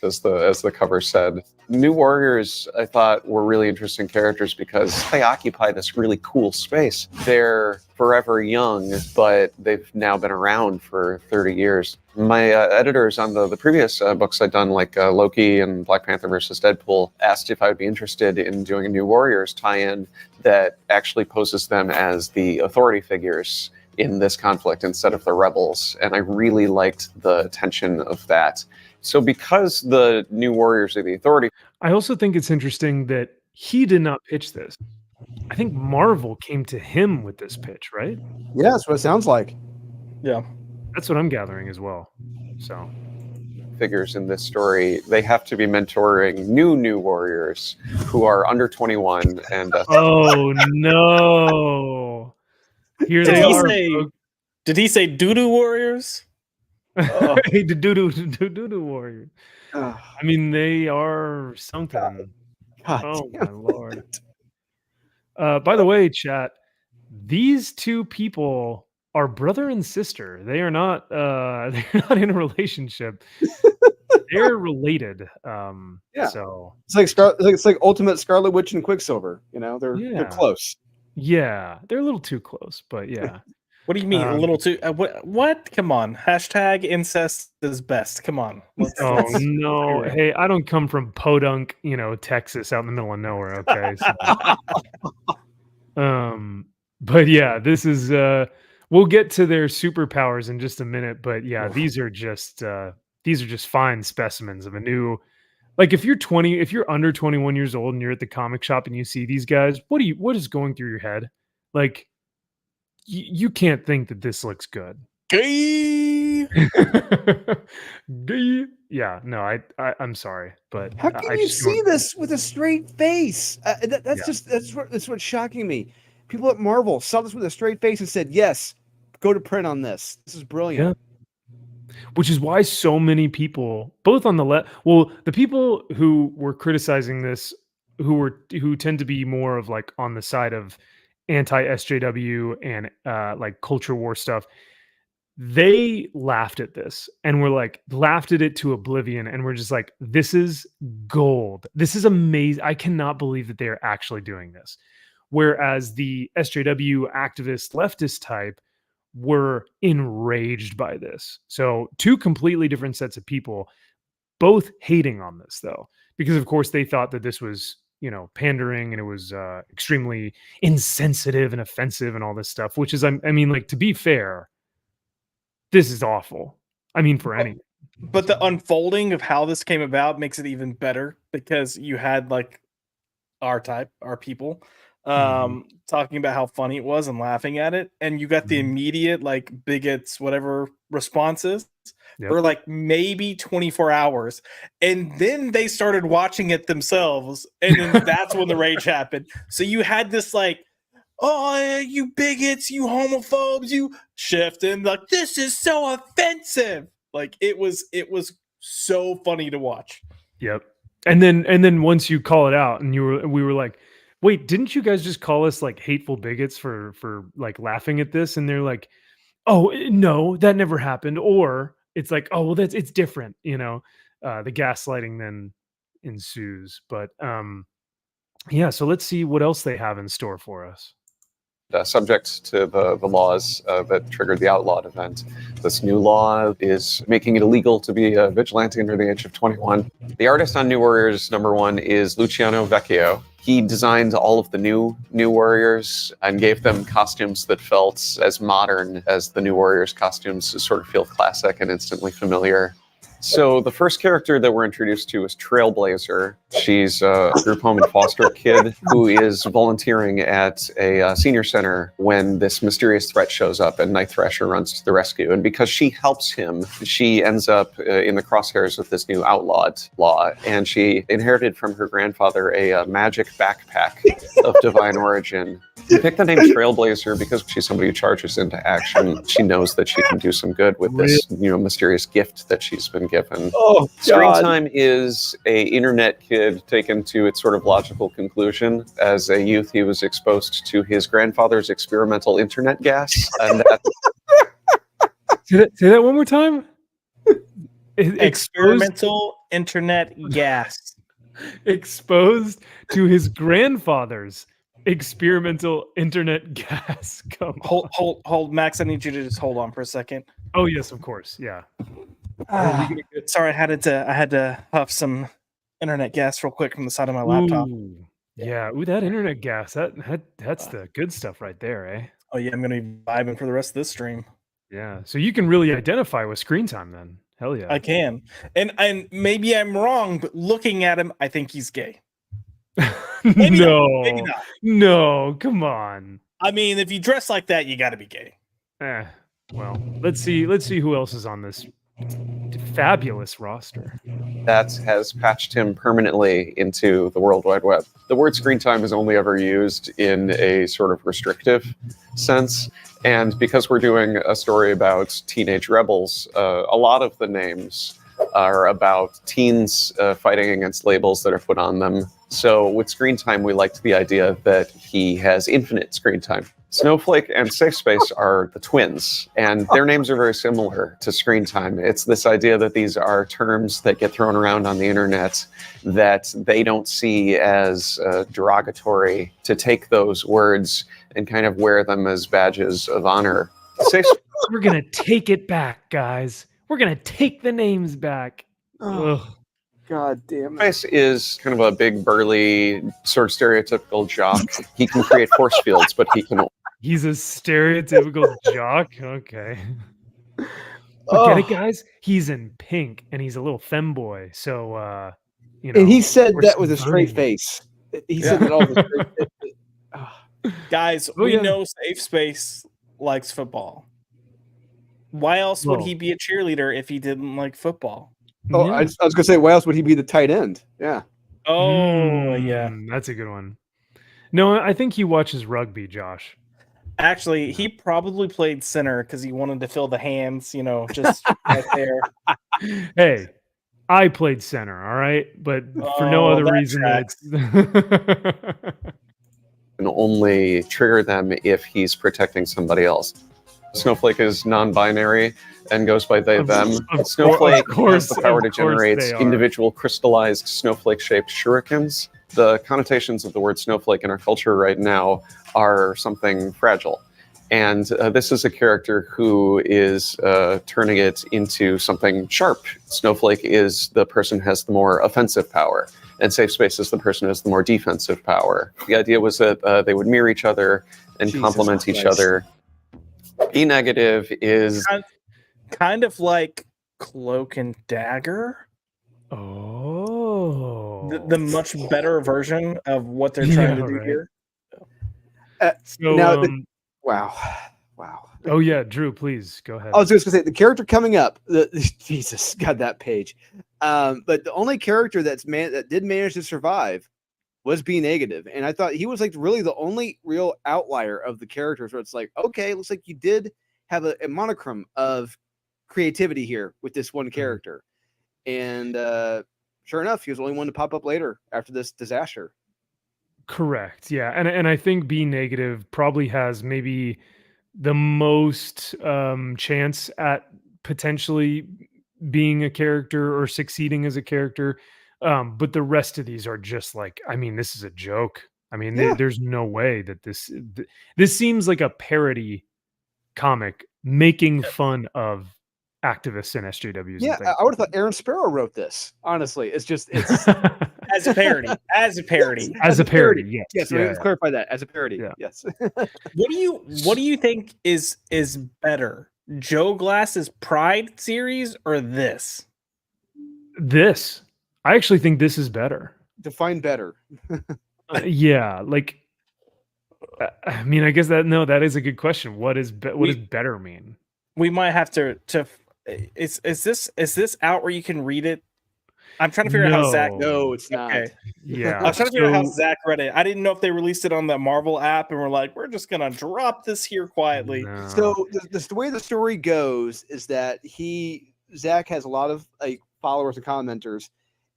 As the cover said, New Warriors, I thought, were really interesting characters because they occupy this really cool space. They're forever young, but they've now been around for 30 years. My editors on the previous books I'd done, like Loki and Black Panther versus Deadpool, asked if I would be interested in doing a New Warriors tie-in that actually poses them as the authority figures in this conflict instead of the rebels. And I really liked the tension of that. So because the New Warriors are the authority, I also think it's interesting that he did not pitch this. I think Marvel came to him with this pitch, right? Yeah, that's what it sounds like. Yeah. That's what I'm gathering as well. So figures in this story, they have to be mentoring New Warriors who are under 21 and oh no. Here Did they he are. say- Did he say doo-doo warriors? Oh. Hey, the doo-doo warrior. Oh, I mean, they are something. God Oh damn my lord. By the way, chat, these two people are brother and sister. They are not they're not in a relationship. They're related. Yeah. So it's like Ultimate Scarlet Witch and Quicksilver. They're Yeah. close. yeah, they're a little too close, but yeah. What do you mean a little too? What? Come on. Hashtag incest is best. Come on. Oh no. Hey, I don't come from Podunk, Texas out in the middle of nowhere, okay? So, but yeah, this is we'll get to their superpowers in just a minute, but yeah, these are just fine specimens of a new, like if you're under 21 years old and you're at the comic shop and you see these guys, what is going through your head? Like you can't think that this looks good. Gay. Gay. Yeah, no, I'm sorry, but How can I you just see don't- this with a straight face? That's what's shocking me. People at Marvel saw this with a straight face and said, "Yes, go to print on this. This is brilliant." Which is why so many people, both on the left, the people who were criticizing this, who tend to be more of like on the side of anti-SJW and like culture war stuff, they laughed at this and were like laughed at it to oblivion, and we're just like, this is gold. This is amazing. I cannot believe that they are actually doing this. Whereas the SJW activist leftist type were enraged by this. So two completely different sets of people, both hating on this though, because of course they thought that this was, you know, pandering and it was extremely insensitive and offensive and all this stuff, which is, I mean, like, to be fair, this is awful. I mean, for any. But the unfolding of how this came about makes it even better, because you had like our people talking about how funny it was and laughing at it, and you got the immediate like bigots whatever responses for like maybe 24 hours, and then they started watching it themselves, and then that's when the rage happened. So you had this like, oh, you bigots, you homophobes, you shift, and like, this is so offensive. Like it was so funny to watch. Yep. And then once you call it out and we were like, wait, didn't you guys just call us like hateful bigots for like laughing at this? And they're like, oh no, that never happened. Or it's like, oh well, it's different, you know. The gaslighting then ensues. But yeah, so let's see what else they have in store for us. Subject to the laws that triggered the outlawed event. This new law is making it illegal to be a vigilante under the age of 21. The artist on New Warriors #1 is Luciano Vecchio. He designed all of the new Warriors and gave them costumes that felt as modern as the New Warriors costumes, to sort of feel classic and instantly familiar. So the first character that we're introduced to is Trailblazer. She's a group home and foster kid who is volunteering at a senior center when this mysterious threat shows up and Night Thrasher runs to the rescue. And because she helps him, she ends up in the crosshairs of this new outlawed law. And she inherited from her grandfather a magic backpack of divine origin. We picked the name Trailblazer because she's somebody who charges into action. She knows that she can do some good with this, you know, mysterious gift that she's been given. Oh, Screen God. Time is a internet kid taken to its sort of logical conclusion. As a youth, he was exposed to his grandfather's experimental internet gas, and that Say that one more time. Experimental internet gas. Exposed to his grandfather's experimental internet gas. Come on. Hold, Max. I need you to just hold on for a second. Oh yes, of course. Yeah. Sorry, I had to huff some internet gas real quick from the side of my laptop. Ooh, yeah. Ooh, that internet gas. That's the good stuff right there, eh? Oh yeah, I'm gonna be vibing for the rest of this stream. Yeah. So you can really identify with Screen Time then. Hell yeah. I can, and maybe I'm wrong, but looking at him, I think he's gay. Maybe no. not, maybe not. No, come on. I mean, if you dress like that, you got to be gay. Well, let's see who else is on this fabulous roster. that has patched him permanently into the World Wide Web. The word screen time is only ever used in a sort of restrictive sense. And because we're doing a story about teenage rebels, a lot of the names are about teens fighting against labels that are put on them. So with screen time, we liked the idea that he has infinite screen time. Snowflake and Safe Space are the twins, and their names are very similar to screen time. It's this idea that these are terms that get thrown around on the internet that they don't see as derogatory, to take those words and kind of wear them as badges of honor. We're going to take it back, guys. We're going to take the names back. Ugh. God damn it. Space is kind of a big, burly, sort of stereotypical jock. He can create force fields, but he can... He's a stereotypical jock? Okay. But get it, guys? He's in pink, and he's a little femboy, so, you know. And he said that with a subverting straight face. He said that all with a straight face. Guys, we know Safe Space likes football. Why else would he be a cheerleader if he didn't like football? Oh, I was going to say, why else would he be the tight end? Yeah. Oh, yeah. That's a good one. No, I think he watches rugby, Josh. Actually, he probably played center because he wanted to fill the hands, you know, just right there. Hey, I played center, all right? But for no other reason than it's... an only trigger them if he's protecting somebody else. Snowflake is non-binary and goes by they, them. Snowflake has the power to generate individual crystallized snowflake-shaped shurikens. The connotations of the word snowflake in our culture right now are something fragile. And this is a character who is turning it into something sharp. Snowflake is the person who has the more offensive power, and Safe Space is the person who has the more defensive power. The idea was that they would mirror each other and complement each other. E negative is kind of like Cloak and Dagger. Oh, The much better version of what they're trying to do here. So, now, wow. Oh yeah, Drew, please go ahead. I was just gonna say the character coming up. Jesus, God, that page. But the only character that did manage to survive was B negative, and I thought he was like really the only real outlier of the characters where it's like, okay, looks like you did have a monochrome of creativity here with this one character, and sure enough, he was the only one to pop up later after this disaster. Correct. Yeah, and I think B negative probably has maybe the most chance at potentially being a character or succeeding as a character. But the rest of these are just like, I mean, this is a joke. I mean, there's no way that this seems like a parody comic making fun of activists and SJWs. Yeah, and I would have thought Aaron Sparrow wrote this. Honestly, it's things. As a parody. As a parody. As a parody. Yes. Yes. Yeah. Let's clarify that as a parody. Yeah. Yes. What do you think is better, Joe Glass's Pride series or this? This, I actually think this is better. Define better. Yeah, like, I mean, I guess that is a good question. What does better mean? We might have to. Is this out where you can read it? I'm trying to figure out how Zach. No, it's not. Okay. Yeah, I was trying to figure out how Zach read it. I didn't know if they released it on the Marvel app and we're like, we're just gonna drop this here quietly. No. So the way the story goes is that Zach has a lot of followers and commenters,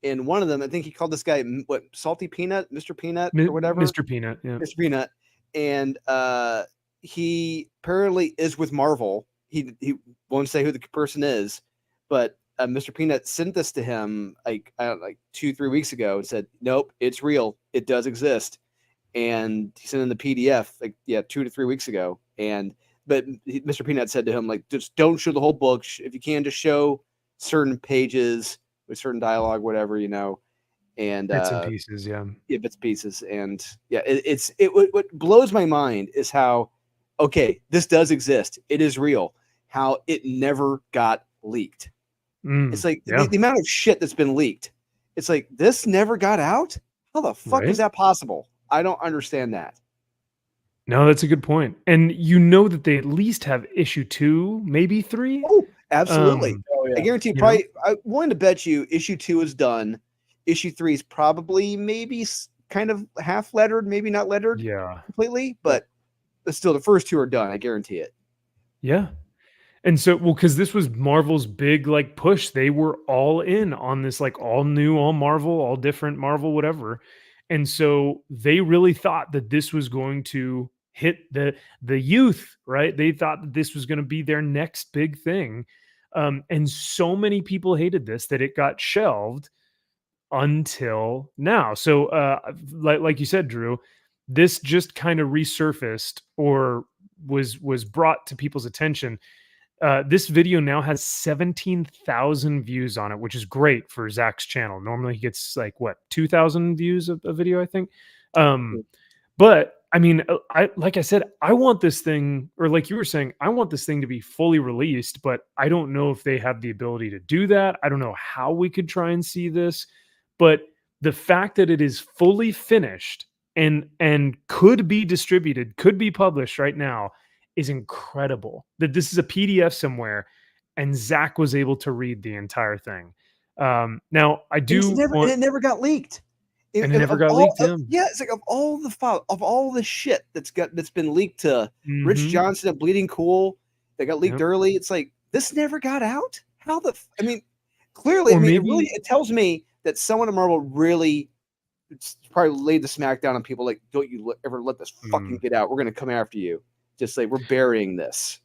and one of them, I think he called this guy Salty Peanut, Mr. Peanut, or whatever, Mr. Peanut, yeah, Mr. Peanut, and he apparently is with Marvel. He won't say who the person is, but Mr. Peanut sent this to him like 2-3 weeks ago and said, "Nope, it's real. It does exist." And he sent in the PDF 2 to 3 weeks ago. But Mr. Peanut said to him, like, just don't show the whole book. If you can, just show certain pages with certain dialogue, whatever, and bits and pieces, yeah, bits and pieces, and what blows my mind is how this does exist. It is real. How it never got leaked. It's like the amount of shit that's been leaked. It's like this never got out. How the fuck is that possible? I don't understand that. No, that's a good point. And that they at least have issue 2, maybe 3. Oh, absolutely. I guarantee I'm willing to bet you issue 2 is done. Issue 3 is probably maybe kind of half lettered, maybe not lettered completely, but still the first 2 are done. I guarantee it. Yeah. And so, because this was Marvel's big push, they were all in on this, all new, all Marvel, all different Marvel, whatever. And so they really thought that this was going to hit the youth, right? They thought that this was going to be their next big thing. And so many people hated this that it got shelved until now. So like you said, Drew, this just kind of resurfaced or was brought to people's attention. This video now has 17,000 views on it, which is great for Zach's channel. Normally he gets 2,000 views of a video, I think. But I mean, like I said, I want this thing, or like you were saying, I want this thing to be fully released, but I don't know if they have the ability to do that. I don't know how we could try and see this, but the fact that it is fully finished and could be distributed, could be published right now, is incredible. That this is a PDF somewhere and Zach was able to read the entire thing. Now I do and it never got leaked. And it never got leaked. It's like of all the shit that's been leaked to Rich Johnson and Bleeding Cool that got leaked early. It's like this never got out. How clearly, it tells me that someone at Marvel really probably laid the smack down on people like, don't you ever let this fucking get out. We're going to come after you. Just like, we're burying this.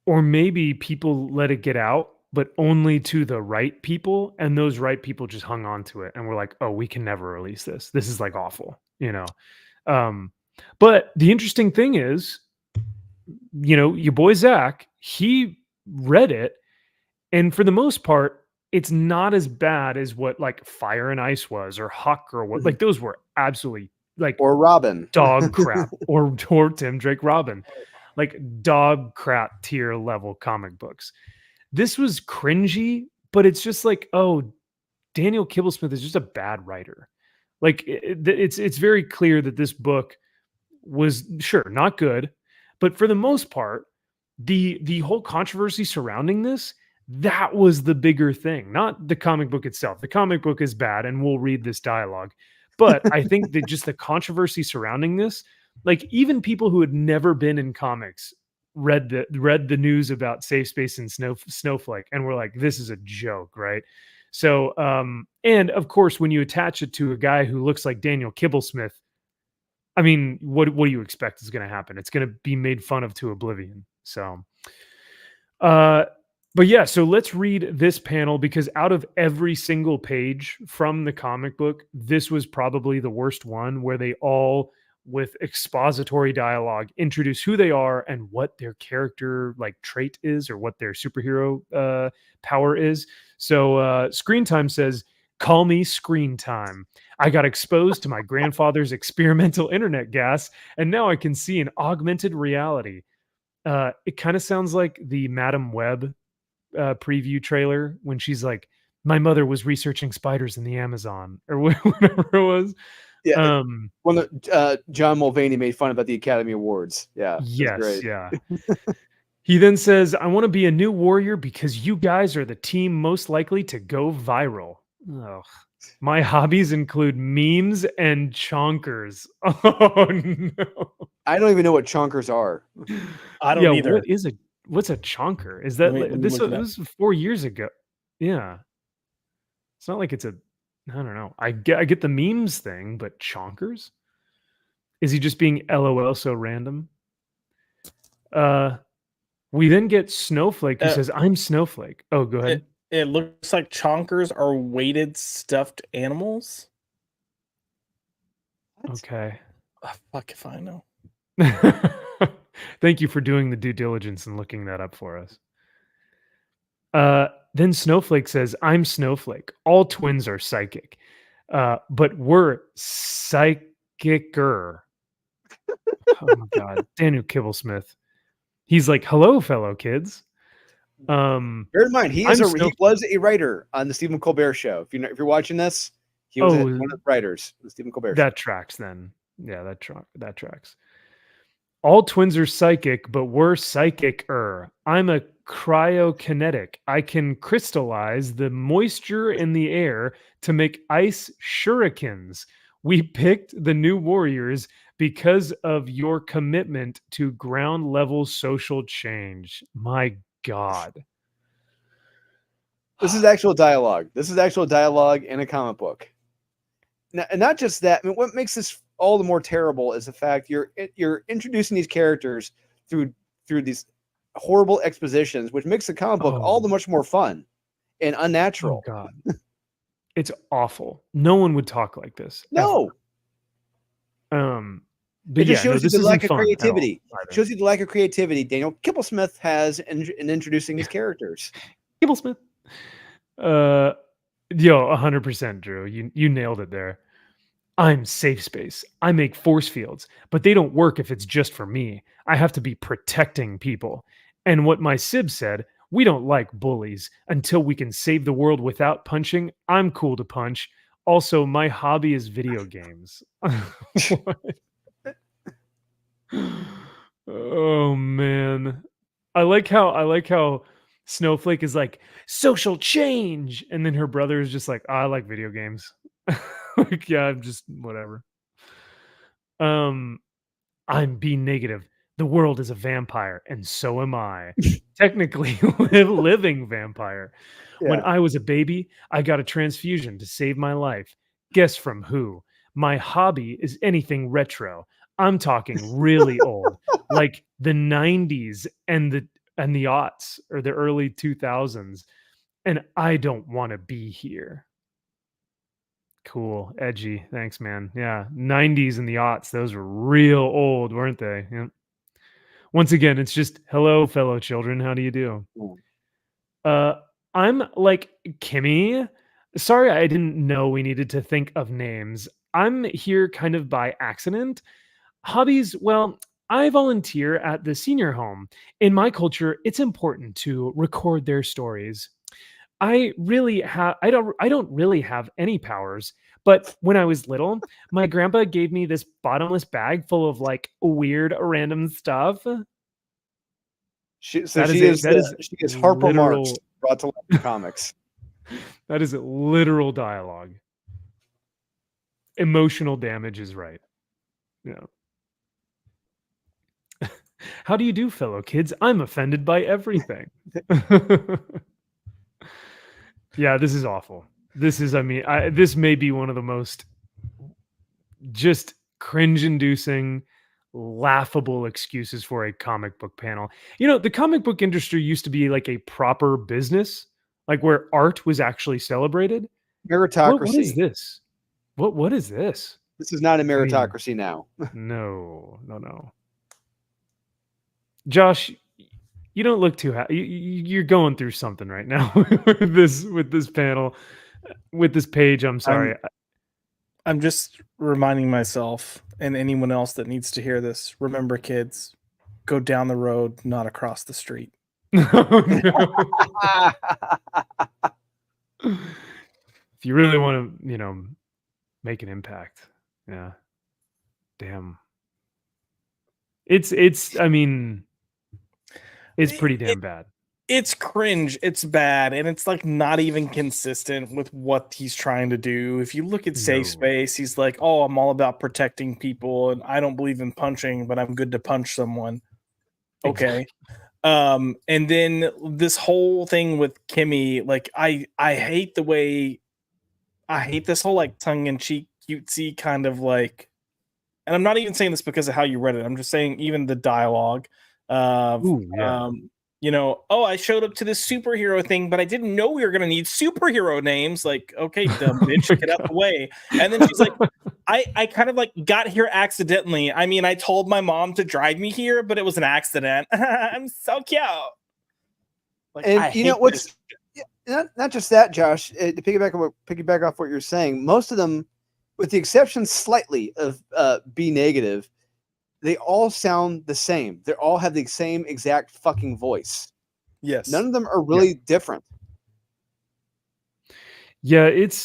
Or maybe people let it get out, but only to the right people. And those right people just hung on to it. And we're like, oh, we can never release this. This is like awful, you know? But the interesting thing is, you know, your boy Zach, he read it. And for the most part, it's not as bad as what like Fire and Ice was, or Huck, or what. Like those were absolutely like Or Robin. dog crap, or Tim Drake Robin, like dog crap tier level comic books. This was cringy, but it's just like, oh, Daniel Kibblesmith is just a bad writer. Like it's very clear that this book was sure not good, but for the most part, the whole controversy surrounding this, that was the bigger thing, not the comic book itself. The comic book is bad, and we'll read this dialogue. But I think that just the controversy surrounding this, like even people who had never been in comics read the news about Safe Space and Snowflake, and were like, this is a joke, right? So, and of course, when you attach it to a guy who looks like Daniel Kibblesmith, I mean, what do you expect is going to happen? It's going to be made fun of to oblivion. So, but yeah, so let's read this panel, because out of every single page from the comic book, this was probably the worst one, where they all, with expository dialogue, introduce who they are and what their character like trait is, or what their superhero power is. So Screen Time says, "Call me Screen Time. I got exposed to my grandfather's experimental internet gas, and now I can see an augmented reality." It kind of sounds like the Madam Web preview trailer when she's like, "My mother was researching spiders in the Amazon," or whatever it was. Yeah. When John Mulvaney made fun about the Academy Awards. Yeah. Yes. Great. Yeah. He then says, "I want to be a new warrior because you guys are the team most likely to go viral. Oh, my hobbies include memes and chonkers." Oh no. I don't even know what chonkers are. I don't either. What's a chonker? Is that this was 4 years ago? Yeah. It's not like it's a, I don't know. I get the memes thing, but chonkers? Is he just being LOL so random? We then get Snowflake, who says, "I'm Snowflake." Oh, go ahead. It looks like chonkers are weighted stuffed animals. Okay. Oh, fuck if I know. Thank you for doing the due diligence and looking that up for us. Then Snowflake says, "I'm Snowflake. All twins are psychic, but we're psychicer." Oh my God. Daniel Kibblesmith. He's like, "Hello, fellow kids." Bear in mind, he was a writer on the Stephen Colbert Show. If you're watching this, he was one of the writers of the Stephen Colbert Show. That tracks then. Yeah, that tracks. "All twins are psychic, but we're psychic-er. I'm a cryokinetic. I can crystallize the moisture in the air to make ice shurikens. We picked the new warriors because of your commitment to ground level social change." My God. This is actual dialogue. This is actual dialogue in a comic book. Now, and not just that. I mean, what makes this all the more terrible is the fact you're introducing these characters through these horrible expositions, which makes the comic book all the much more fun and unnatural. Oh God. It's awful. No one would talk like this. No. Ever. But it just shows you the lack of creativity. It shows you the lack of creativity Daniel Kibblesmith has in introducing these characters. Kibblesmith. 100%, Drew. You nailed it there. "I'm Safe Space. I make force fields, but they don't work if it's just for me. I have to be protecting people. And what my Sib said, we don't like bullies. Until we can save the world without punching, I'm cool to punch. Also, my hobby is video games." Oh man. I like how Snowflake is like, "Social change," and then her brother is just like, "I like video games." Like, yeah, I'm just whatever. "I'm B negative. The world is a vampire, and so am I. Technically, living vampire. Yeah. When I was a baby, I got a transfusion to save my life. Guess from who? My hobby is anything retro. I'm talking really old, like the 90s and the aughts or the early 2000s, and I don't want to be here. Cool, edgy. Thanks, man. Yeah, 90s and the aughts, those were real old, weren't they? Yeah. Once again, it's just hello, fellow children. How do you do? Mm. I'm like Kimmy. Sorry, I didn't know we needed to think of names. I'm here kind of by accident. Hobbies, well, I volunteer at the senior home. In my culture, it's important to record their stories. I don't really have any powers, but when I was little, my grandpa gave me this bottomless bag full of like weird random stuff. She That is she is Harper March literal brought to life in comics. that is literal dialogue. Emotional damage is right. Yeah. How do you do, fellow kids? I'm offended by everything. Yeah, this is awful. This is, I mean, this may be one of the most just cringe-inducing, laughable excuses for a comic book panel. You know, the comic book industry used to be like a proper business, like where art was actually celebrated. What is Meritocracy. this? What is this? This is not a I mean, meritocracy now. no. Josh, you don't look too happy. You're going through something right now with this panel, with this page. I'm sorry. I'm just reminding myself and anyone else that needs to hear this. Remember, kids, go down the road, not across the street. Oh, no. If you really want to, make an impact, yeah. Damn. I mean, it's pretty damn bad. It's cringe, it's bad, and it's like not even consistent with what he's trying to do. If you look at Safe No. Space, he's like, "Oh, I'm all about protecting people, and I don't believe in punching, but I'm good to punch someone." Okay. And then this whole thing with Kimmy, like I hate this whole like tongue-in-cheek cutesy kind of like, and I'm not even saying this because of how you read it. I'm just saying even the dialogue of Ooh, yeah. oh, I showed up to this superhero thing, but I didn't know we were gonna need superhero names. Like, okay, dumb Oh bitch, my get out the God. way. And then she's like, I kind of like got here accidentally. I mean, I told my mom to drive me here, but it was an accident. I'm so cute. Like, And I you know hate what's this. not just that, Josh. To piggyback off what you're saying, most of them, with the exception slightly of B negative, they all sound the same. They all have the same exact fucking voice. Yes. None of them are really different. Yeah, it's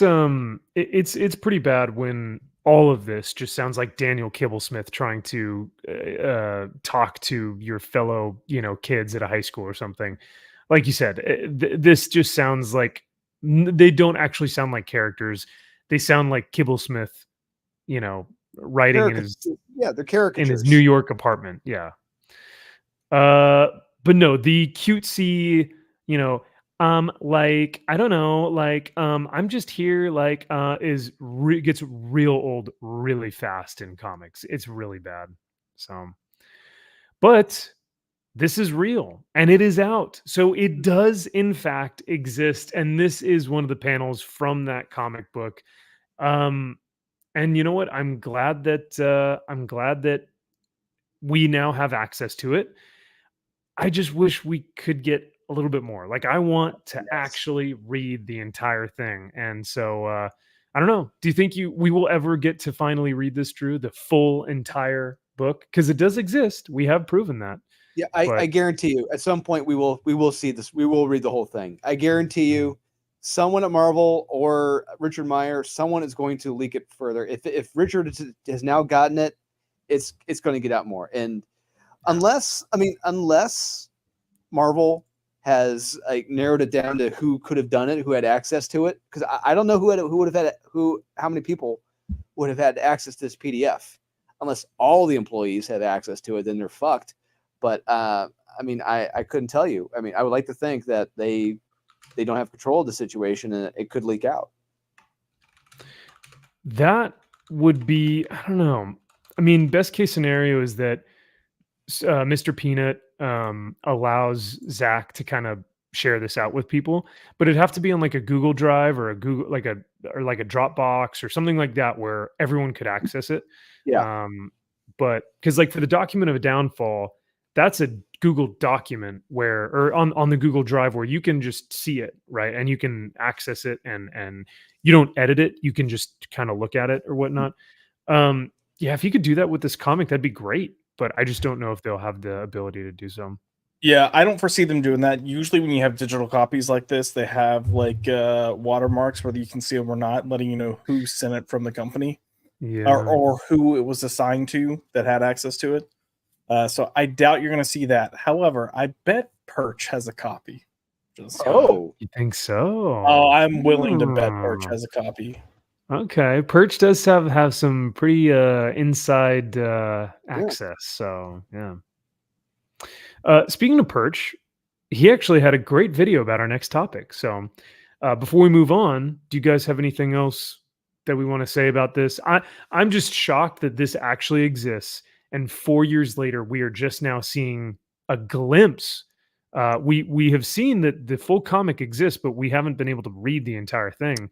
pretty bad when all of this just sounds like Daniel Kibblesmith trying to talk to your fellow, kids at a high school or something. Like you said, this just sounds like they don't actually sound like characters. They sound like Kibblesmith, writing They're caricatures. in his New York apartment. Yeah. But no, the cutesy, like I don't know, like I'm just here, like gets real old really fast in comics. It's really bad. So, but this is real and it is out, so it does in fact exist, and this is one of the panels from that comic book. And you know what? I'm glad that we now have access to it. I just wish we could get a little bit more. Like I want to actually read the entire thing. And so I don't know. Do you think we will ever get to finally read this, Drew, the full entire book? Because it does exist. We have proven that. Yeah, I guarantee you, at some point we will see this. We will read the whole thing. I guarantee you, someone at Marvel or Richard Meyer, someone is going to leak it further. If Richard has now gotten it, it's going to get out more. And unless Marvel has like narrowed it down to who could have done it, who had access to it, because I don't know how many people would have had access to this PDF. Unless all the employees have access to it, then they're fucked. But I couldn't tell you. I mean, I would like to think that they don't have control of the situation and it could leak out. That would be, I don't know. I mean, best case scenario is that Mr. Peanut allows Zach to kind of share this out with people, but it'd have to be on like a Google Drive or a Google like a Dropbox or something like that where everyone could access it. Yeah. But because like for the document of a downfall, that's a Google document where or on the Google Drive where you can just see it, right? And you can access it and you don't edit it. You can just kind of look at it or whatnot. Yeah, if you could do that with this comic, that'd be great. But I just don't know if they'll have the ability to do so. Yeah, I don't foresee them doing that. Usually when you have digital copies like this, they have like watermarks, whether you can see them or not, letting you know who sent it from the company Yeah. or who it was assigned to that had access to it. So I doubt you're going to see that. However, I bet Perch has a copy. Just, Oh, You think so? oh, I'm willing to bet Perch Hmm. has a copy. Okay. Perch does have some pretty inside access. So yeah. Speaking of Perch, he actually had a great video about our next topic. So before we move on, do you guys have anything else that we want to say about this? I'm just shocked that this actually exists, and 4 years later, we are just now seeing a glimpse. We have seen that the full comic exists, but we haven't been able to read the entire thing.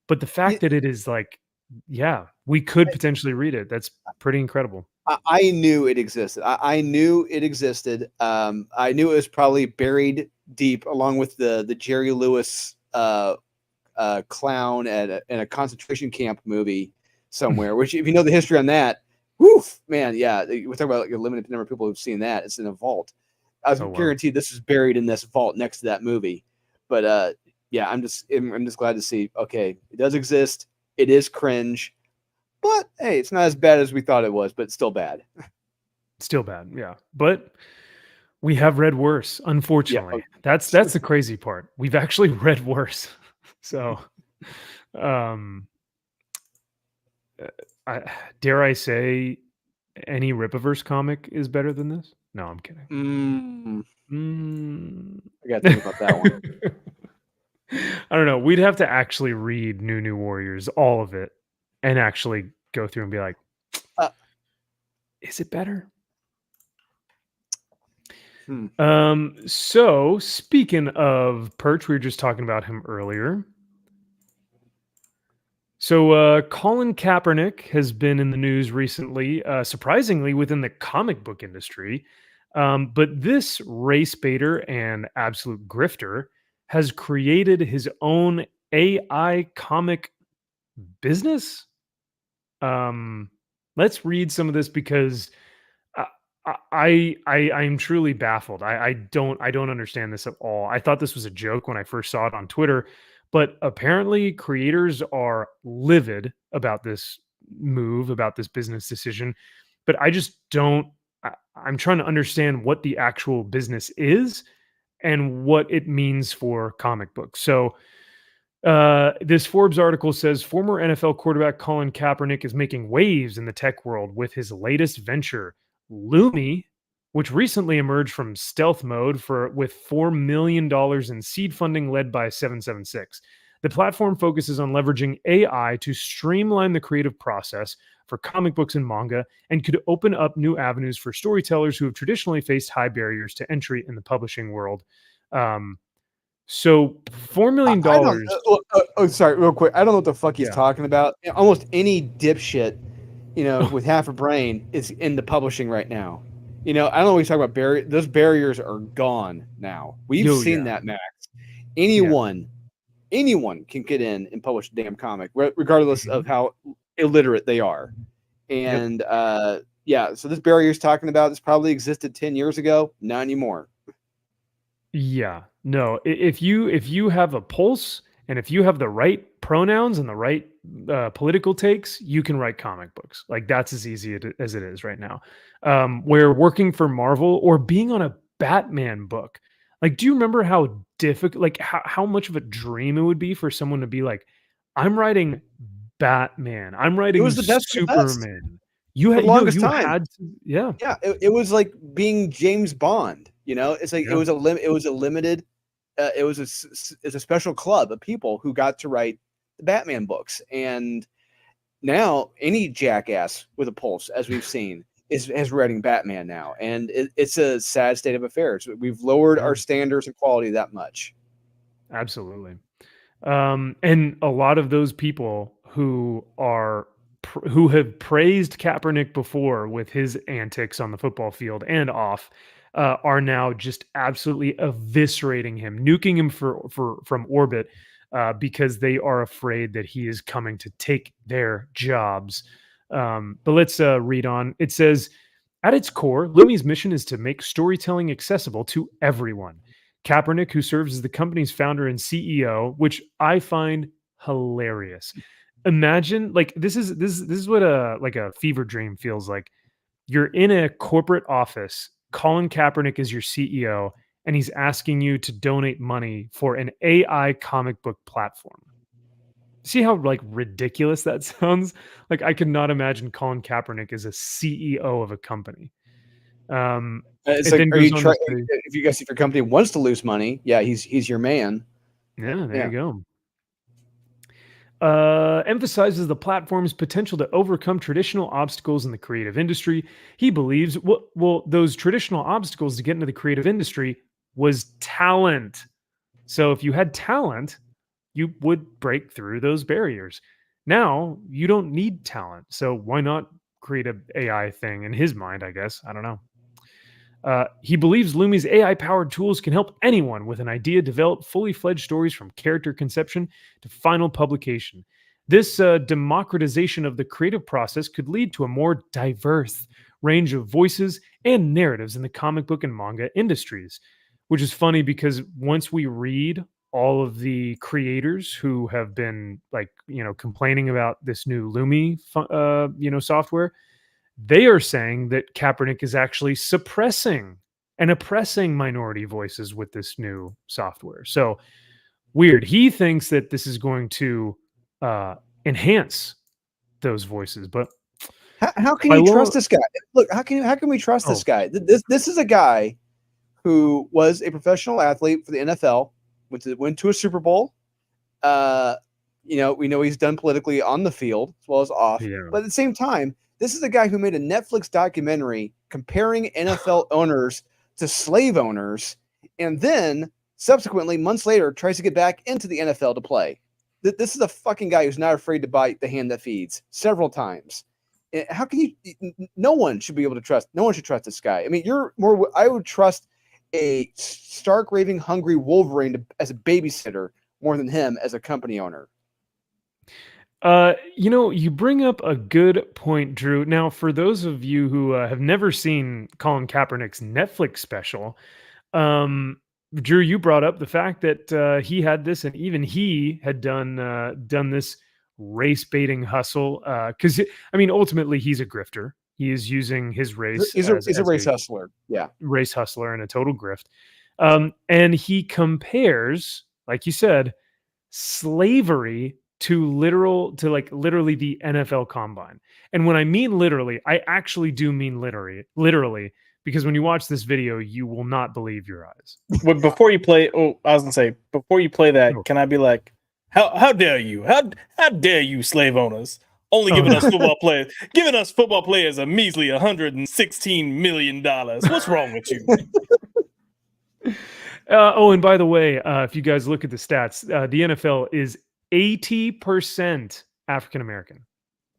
But the fact that it is like, yeah, we could potentially read it. That's pretty incredible. I knew it existed. I knew it existed. I knew it was probably buried deep, along with the Jerry Lewis clown in a concentration camp movie somewhere. Which, if you know the history on that, woof, man, yeah, we're talking about like a limited number of people who've seen that. It's in a vault. I was Oh, wow. guaranteed this is buried in this vault next to that movie. But yeah, I'm just glad to see. Okay, it does exist. It is cringe. But hey, it's not as bad as we thought it was, but it's still bad. Still bad, yeah. But we have read worse, unfortunately. That's the crazy part. We've actually read worse. So, um, dare I say, any Rippaverse comic is better than this? No, I'm kidding. I got to think about that one. I don't know. We'd have to actually read New Warriors, all of it, and actually go through and be like, is it better? So speaking of Perch, we were just talking about him earlier. So Colin Kaepernick has been in the news recently, surprisingly within the comic book industry. But this race baiter and absolute grifter has created his own AI comic business. Let's read some of this because I'm truly baffled. I don't understand this at all. I thought this was a joke when I first saw it on Twitter, but apparently creators are livid about this move, about this business decision. But I just don't. I'm trying to understand what the actual business is and what it means for comic books. So this Forbes article says former NFL quarterback Colin Kaepernick is making waves in the tech world with his latest venture, Lumi, which recently emerged from stealth mode with $4 million in seed funding led by 776. The platform focuses on leveraging AI to streamline the creative process for comic books and manga and could open up new avenues for storytellers who have traditionally faced high barriers to entry in the publishing world. So $4 million. Sorry, real quick. I don't know what the fuck he's Yeah. talking about. Almost any dipshit, with half a brain is in the publishing right now. I don't know what he's talking about. Those barriers are gone now. We've seen that, Max. Anyone can get in and publish a damn comic, regardless of how illiterate they are. And so this barrier he's talking about, this probably existed 10 years ago. Not anymore. Yeah, no. If you have a pulse and if you have the right pronouns and the right political takes, you can write comic books. Like that's as easy as it is right now. Where working for Marvel or being on a Batman book, like, do you remember how difficult, like how much of a dream it would be for someone to be like, I'm writing Batman, I'm writing It was the best Superman. You had longest time. Had to, yeah. It was like being James Bond. It's like it was a limited. It's a special club of people who got to write the Batman books, and now any jackass with a pulse, as we've seen, is writing Batman now, and it's a sad state of affairs. We've lowered our standards and quality that much. Absolutely. And a lot of those people who who have praised Kaepernick before with his antics on the football field and off, are now just absolutely eviscerating him, nuking him from orbit, because they are afraid that he is coming to take their jobs. But let's read on. It says, at its core, Lumi's mission is to make storytelling accessible to everyone. Kaepernick, who serves as the company's founder and CEO, which I find hilarious. Imagine, like, this is what a fever dream feels like. You're in a corporate office, Colin Kaepernick is your CEO, and he's asking you to donate money for an AI comic book platform. See how like ridiculous that sounds? Like, I could not imagine Colin Kaepernick as a CEO of a company. It's It like, then are goes you on to trying? say, If you guys, if your company wants to lose money, yeah, he's your man. yeah, there Yeah. you go. Emphasizes the platform's potential to overcome traditional obstacles in the creative industry. He believes, well, those traditional obstacles to get into the creative industry was talent. So if you had talent, you would break through those barriers. Now you don't need talent. So why not create an AI thing in his mind, I guess? I don't know. He believes Lumi's AI-powered tools can help anyone with an idea develop fully fledged stories from character conception to final publication. This democratization of the creative process could lead to a more diverse range of voices and narratives in the comic book and manga industries, which is funny because once we read all of the creators who have been complaining about this new Lumi software, they are saying that Kaepernick is actually suppressing and oppressing minority voices with this new software. So weird. He thinks that this is going to enhance those voices, but How can by you law, trust this guy? Look, how can we trust this Oh. guy? This is a guy who was a professional athlete for the NFL, went to a Super Bowl. We know he's done politically on the field as well as off. Yeah. But at the same time, this is a guy who made a Netflix documentary comparing NFL owners to slave owners, and then subsequently, months later, tries to get back into the NFL to play. This is a fucking guy who's not afraid to bite the hand that feeds several times. How can you? No one should be able to trust. No one should trust this guy. I mean, I would trust a stark, raving, hungry Wolverine as a babysitter more than him as a company owner. You bring up a good point, Drew. Now, for those of you who have never seen Colin Kaepernick's Netflix special, Drew, you brought up the fact that he had this, and even he had done this race baiting hustle. Because ultimately, he's a grifter. He is using his race. He's a race hustler. Yeah, race hustler and a total grift. And he compares, like you said, slavery to literally the NFL combine. And when I mean literally, I actually do mean literally, because when you watch this video, you will not believe your eyes. Well, before you play, before you play that, can I be like, how dare you? How dare you, slave owners? Only giving us football players a measly $116 million. What's wrong with you? And by the way, if you guys look at the stats, the NFL is 80% African American.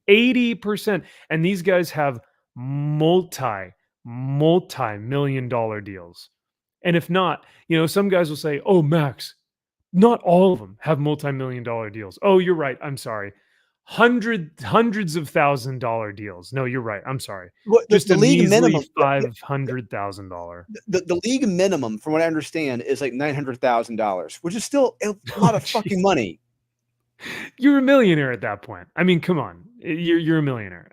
80%. And these guys have multi-million-dollar deals. And if not, some guys will say, "Oh, Max, not all of them have multi-million-dollar deals." Oh, you're right. I'm sorry. Hundreds of $1,000 deals. No, you're right. I'm sorry. Well, Just the a league measly minimum, $500,000. the league minimum, from what I understand, is like $900,000, which is still a lot of fucking money. You're a millionaire at that point. I mean, come on, you're a millionaire.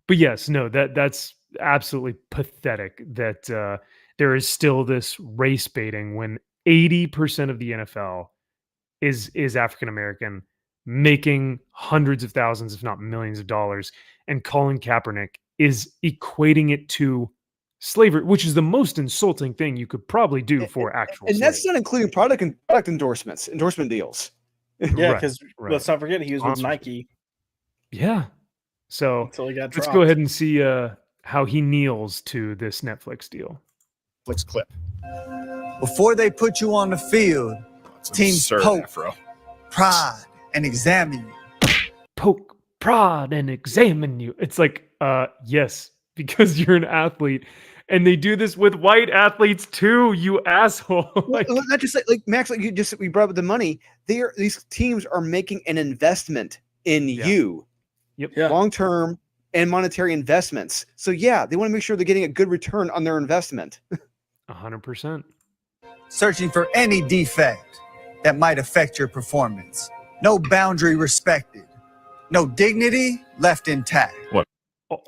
But yes, no, that's absolutely pathetic that there is still this race baiting when 80% of the NFL is African American, making hundreds of thousands, if not millions of dollars, and Colin Kaepernick is equating it to slavery, which is the most insulting thing you could probably do for actual And that's slaves. not including product endorsement deals. Yeah, Right, because right. let's not forget he was with Sponsorship. Nike. Yeah. So until he got let's dropped. go ahead and see how he kneels to this Netflix deal. Netflix clip. Before they put you on the field, It's teams absurd, poke, Afro. prod, and examine you. Poke, prod, and examine you. It's like, yes, because you're an athlete. And they do this with white athletes too, you asshole. Like, Well, not just like Max, like we brought up the money. These teams are making an investment in Yeah. you, yep. Yeah. long term and monetary investments. So yeah, they want to make sure they're getting a good return on their investment. 100%. Searching for any defect that might affect your performance. No boundary respected. No dignity left intact.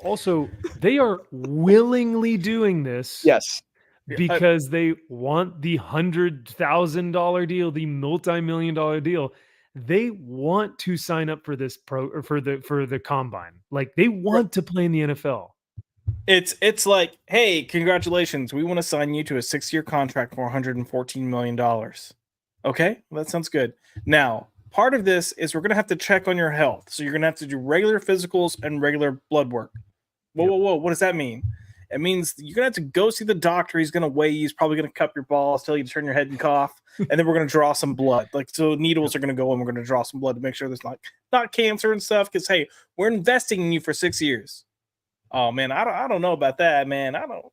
Also, they are willingly doing this. Yes. Because they want the $100,000 deal, the multi-million-dollar deal. They want to sign up for this or for the combine. Like they want to play in the NFL. It's like, hey, congratulations, we want to sign you to a 6-year contract for $114 million. Okay, well, that sounds good. Now, part of this is we're gonna have to check on your health. So you're gonna have to do regular physicals and regular blood work. Whoa. What does that mean? It means you're gonna have to go see the doctor. He's gonna weigh you. He's probably gonna cup your balls, tell you to turn your head and cough, and then we're gonna draw some blood. Like, so needles are gonna go and we're gonna draw some blood to make sure there's not cancer and stuff. Because hey, we're investing in you for 6 years. Oh man, I don't know about that, man. I don't.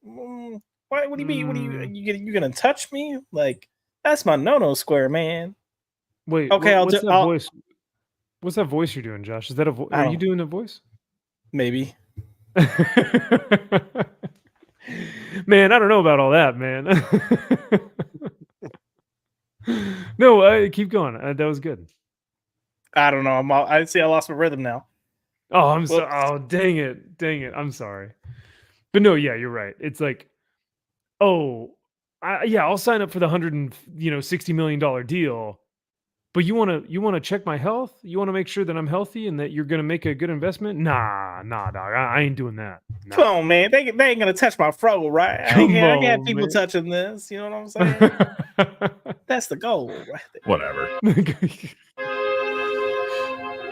What do you mean? What are you gonna touch me? Like, that's my no square, man. Wait. Okay, what's that voice? What's that voice you're doing, Josh? Is that a voice? Are you doing a voice? Maybe. Man, I don't know about all that, man. No, keep going. That was good. I don't know. I see. I lost my rhythm now. Oh, I'm sorry. Oh, dang it. I'm sorry. But no, yeah, you're right. It's like, oh, I'll sign up for the $160 million deal. But you want to check my health? You want to make sure that I'm healthy and that you're going to make a good investment? Nah, dog. I ain't doing that. Nah. Come on, man. They ain't gonna touch my fro, right? I can't people touching this. You know what I'm saying? That's the goal, right there. Whatever.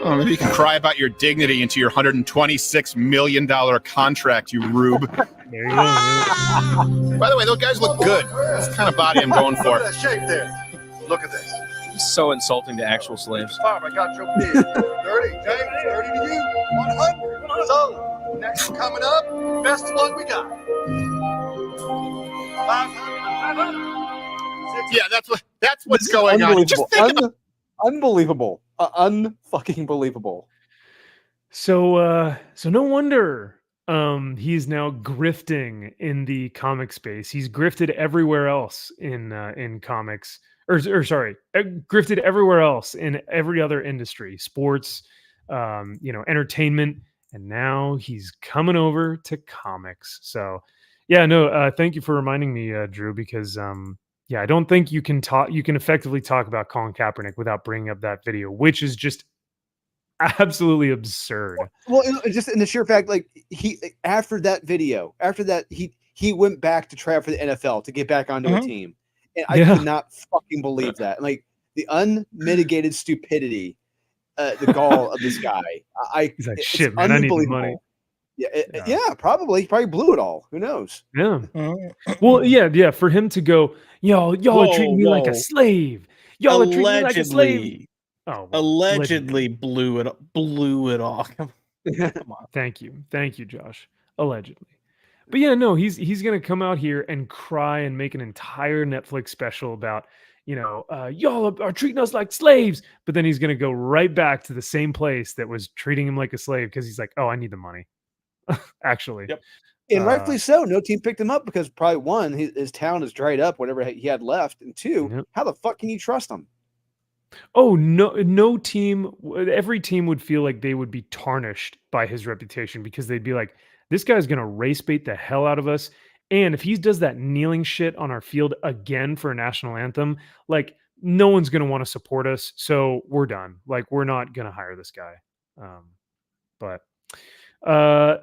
Oh, maybe you can cry about your dignity into your $126 million contract, you rube. There you go. Man. By the way, those guys look good. That's the kind of body I'm going for. Look at that shape there. Look at this. So insulting to actual slaves. Bob, I got your bid. 30, James, 30 to you. 100. So, next coming up, best one we got. 500. Yeah, that's what's going on. Just think about Unbelievable. Unfucking believable. So no wonder he's now grifting in the comic space. He's grifted everywhere else in comics, or sorry, grifted everywhere else in every other industry, sports, entertainment, and now he's coming over to comics. So yeah, no, thank you for reminding me, Drew, because I don't think you can effectively talk about Colin Kaepernick without bringing up that video, which is just absolutely absurd. Well, just in the sheer fact, like after that, he went back to try out for the NFL to get back onto a team, and I could not fucking believe that. Like the unmitigated stupidity, the gall of this guy. He's like, shit, man, I need the money. Yeah, probably. He probably blew it all. Who knows? Yeah. Well, yeah. For him to go, y'all are treating me like a slave. Y'all are treating me like a slave. Oh, well, allegedly blew it all. Come on. Thank you, Josh. Allegedly. But yeah, no, he's gonna come out here and cry and make an entire Netflix special about, y'all are treating us like slaves. But then he's gonna go right back to the same place that was treating him like a slave because he's like, oh, I need the money. Actually. Yep. And rightfully so. No team picked him up because probably one, his town is dried up, whatever he had left, and two, how the fuck can you trust him? Oh, no team. Every team would feel like they would be tarnished by his reputation because they'd be like, this guy's going to race bait the hell out of us. And if he does that kneeling shit on our field again for a national anthem, like no one's going to want to support us. So we're done. Like we're not going to hire this guy. But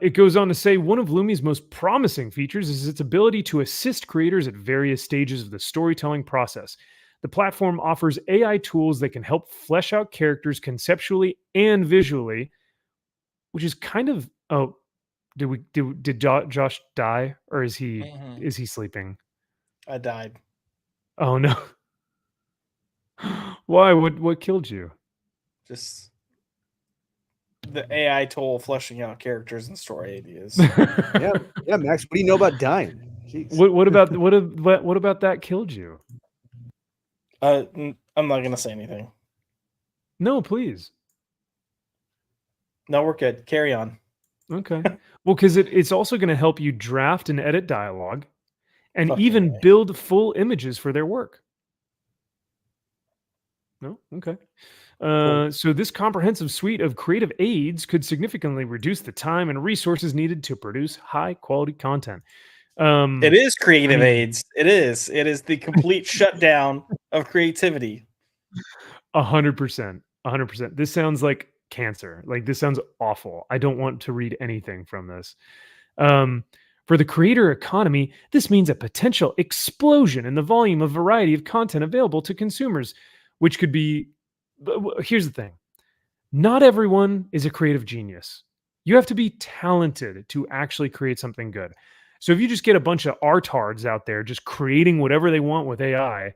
it goes on to say one of Lumi's most promising features is its ability to assist creators at various stages of the storytelling process. The platform offers AI tools that can help flesh out characters conceptually and visually, which is kind of did Josh die, or is he sleeping? I died. Oh no. Why? What killed you? Just the AI tool fleshing out characters and story ideas. Yeah, Max. What do you know about dying? Jeez. What about that killed you? I'm not gonna say anything. No, please. No, we're good. Carry on. Okay. Well, because it's also going to help you draft and edit dialogue, and Fucking even A. build full images for their work. No? Okay. So this comprehensive suite of creative aids could significantly reduce the time and resources needed to produce high quality content. It is creative I mean- aids. It is. It is the complete shutdown of creativity. 100%. 100%. This sounds like cancer. Like, this sounds awful. I don't want to read anything from this. For the creator economy, this means a potential explosion in the volume of variety of content available to consumers, which could be. Here's the thing: not everyone is a creative genius. You have to be talented to actually create something good. So if you just get a bunch of artards out there just creating whatever they want with AI,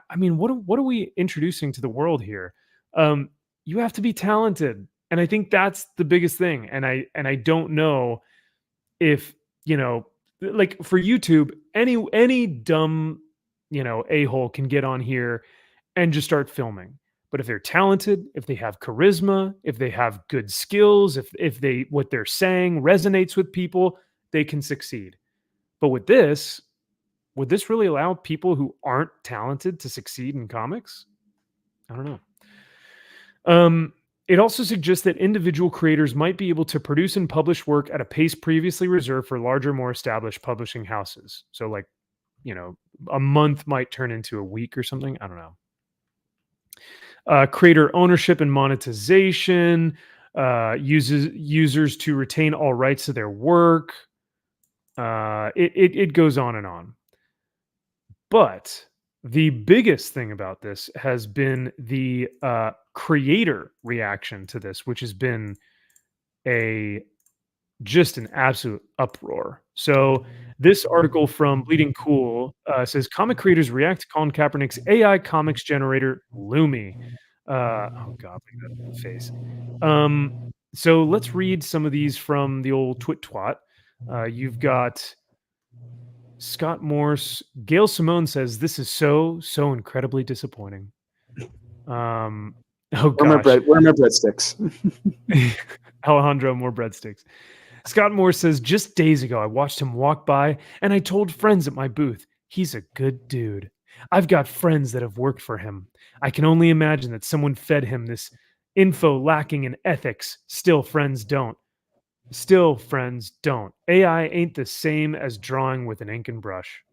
I mean, what are we introducing to the world here? You have to be talented, and I think that's the biggest thing. And I don't know if, like, for YouTube, any dumb, a-hole can get on here and just start filming. But if they're talented, if they have charisma, if they have good skills, if they what they're saying resonates with people, they can succeed. But with this, would this really allow people who aren't talented to succeed in comics? I don't know. It also suggests that individual creators might be able to produce and publish work at a pace previously reserved for larger, more established publishing houses. So, like, a month might turn into a week or something. I don't know. Creator ownership and monetization uses users to retain all rights to their work. It goes on and on. But the biggest thing about this has been the creator reaction to this, which has been just an absolute uproar. So this article from Bleeding Cool says comic creators react to Colin Kaepernick's AI comics generator Lumi. Oh God, look at that face. So let's read some of these from the old Twit Twat. You've got Scott Morse. Gail Simone says this is so incredibly disappointing. Oh gosh. Where are my breadsticks? Alejandro, more breadsticks. Scott Moore says, just days ago, I watched him walk by and I told friends at my booth, he's a good dude. I've got friends that have worked for him. I can only imagine that someone fed him this info lacking in ethics. Still, friends don't. AI ain't the same as drawing with an ink and brush.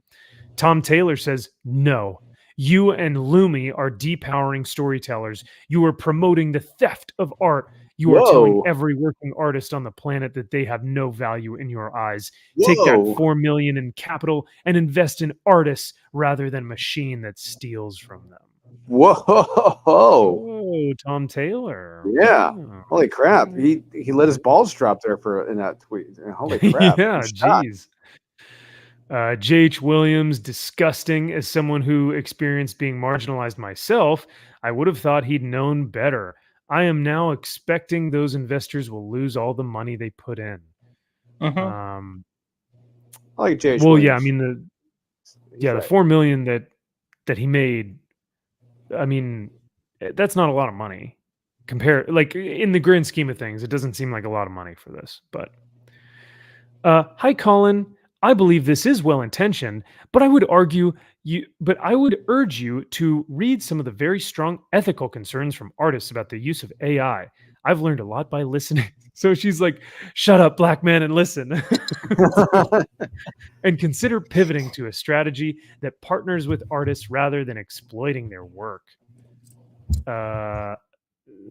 Tom Taylor says, no. You and Lumi are depowering storytellers. You are promoting the theft of art. You are telling every working artist on the planet that they have no value in your eyes. Take that $4 million in capital and invest in artists rather than machine that steals from them. Whoa! Oh, Tom Taylor. Yeah. Wow. Holy crap! He let his balls drop there in that tweet. Holy crap! Yeah, jeez. J.H. Williams, disgusting. As someone who experienced being marginalized myself, I would have thought he'd known better. I am now expecting those investors will lose all the money they put in. I like J.H. Well, Williams. yeah, I mean the 4 million that he made. I mean, that's not a lot of money. Like, in the grand scheme of things, it doesn't seem like a lot of money for this. But hi, Colin. I believe this is well intentioned, but I would urge you to read some of the very strong ethical concerns from artists about the use of AI. I've learned a lot by listening. So she's like, shut up, black man, and listen. And consider pivoting to a strategy that partners with artists rather than exploiting their work.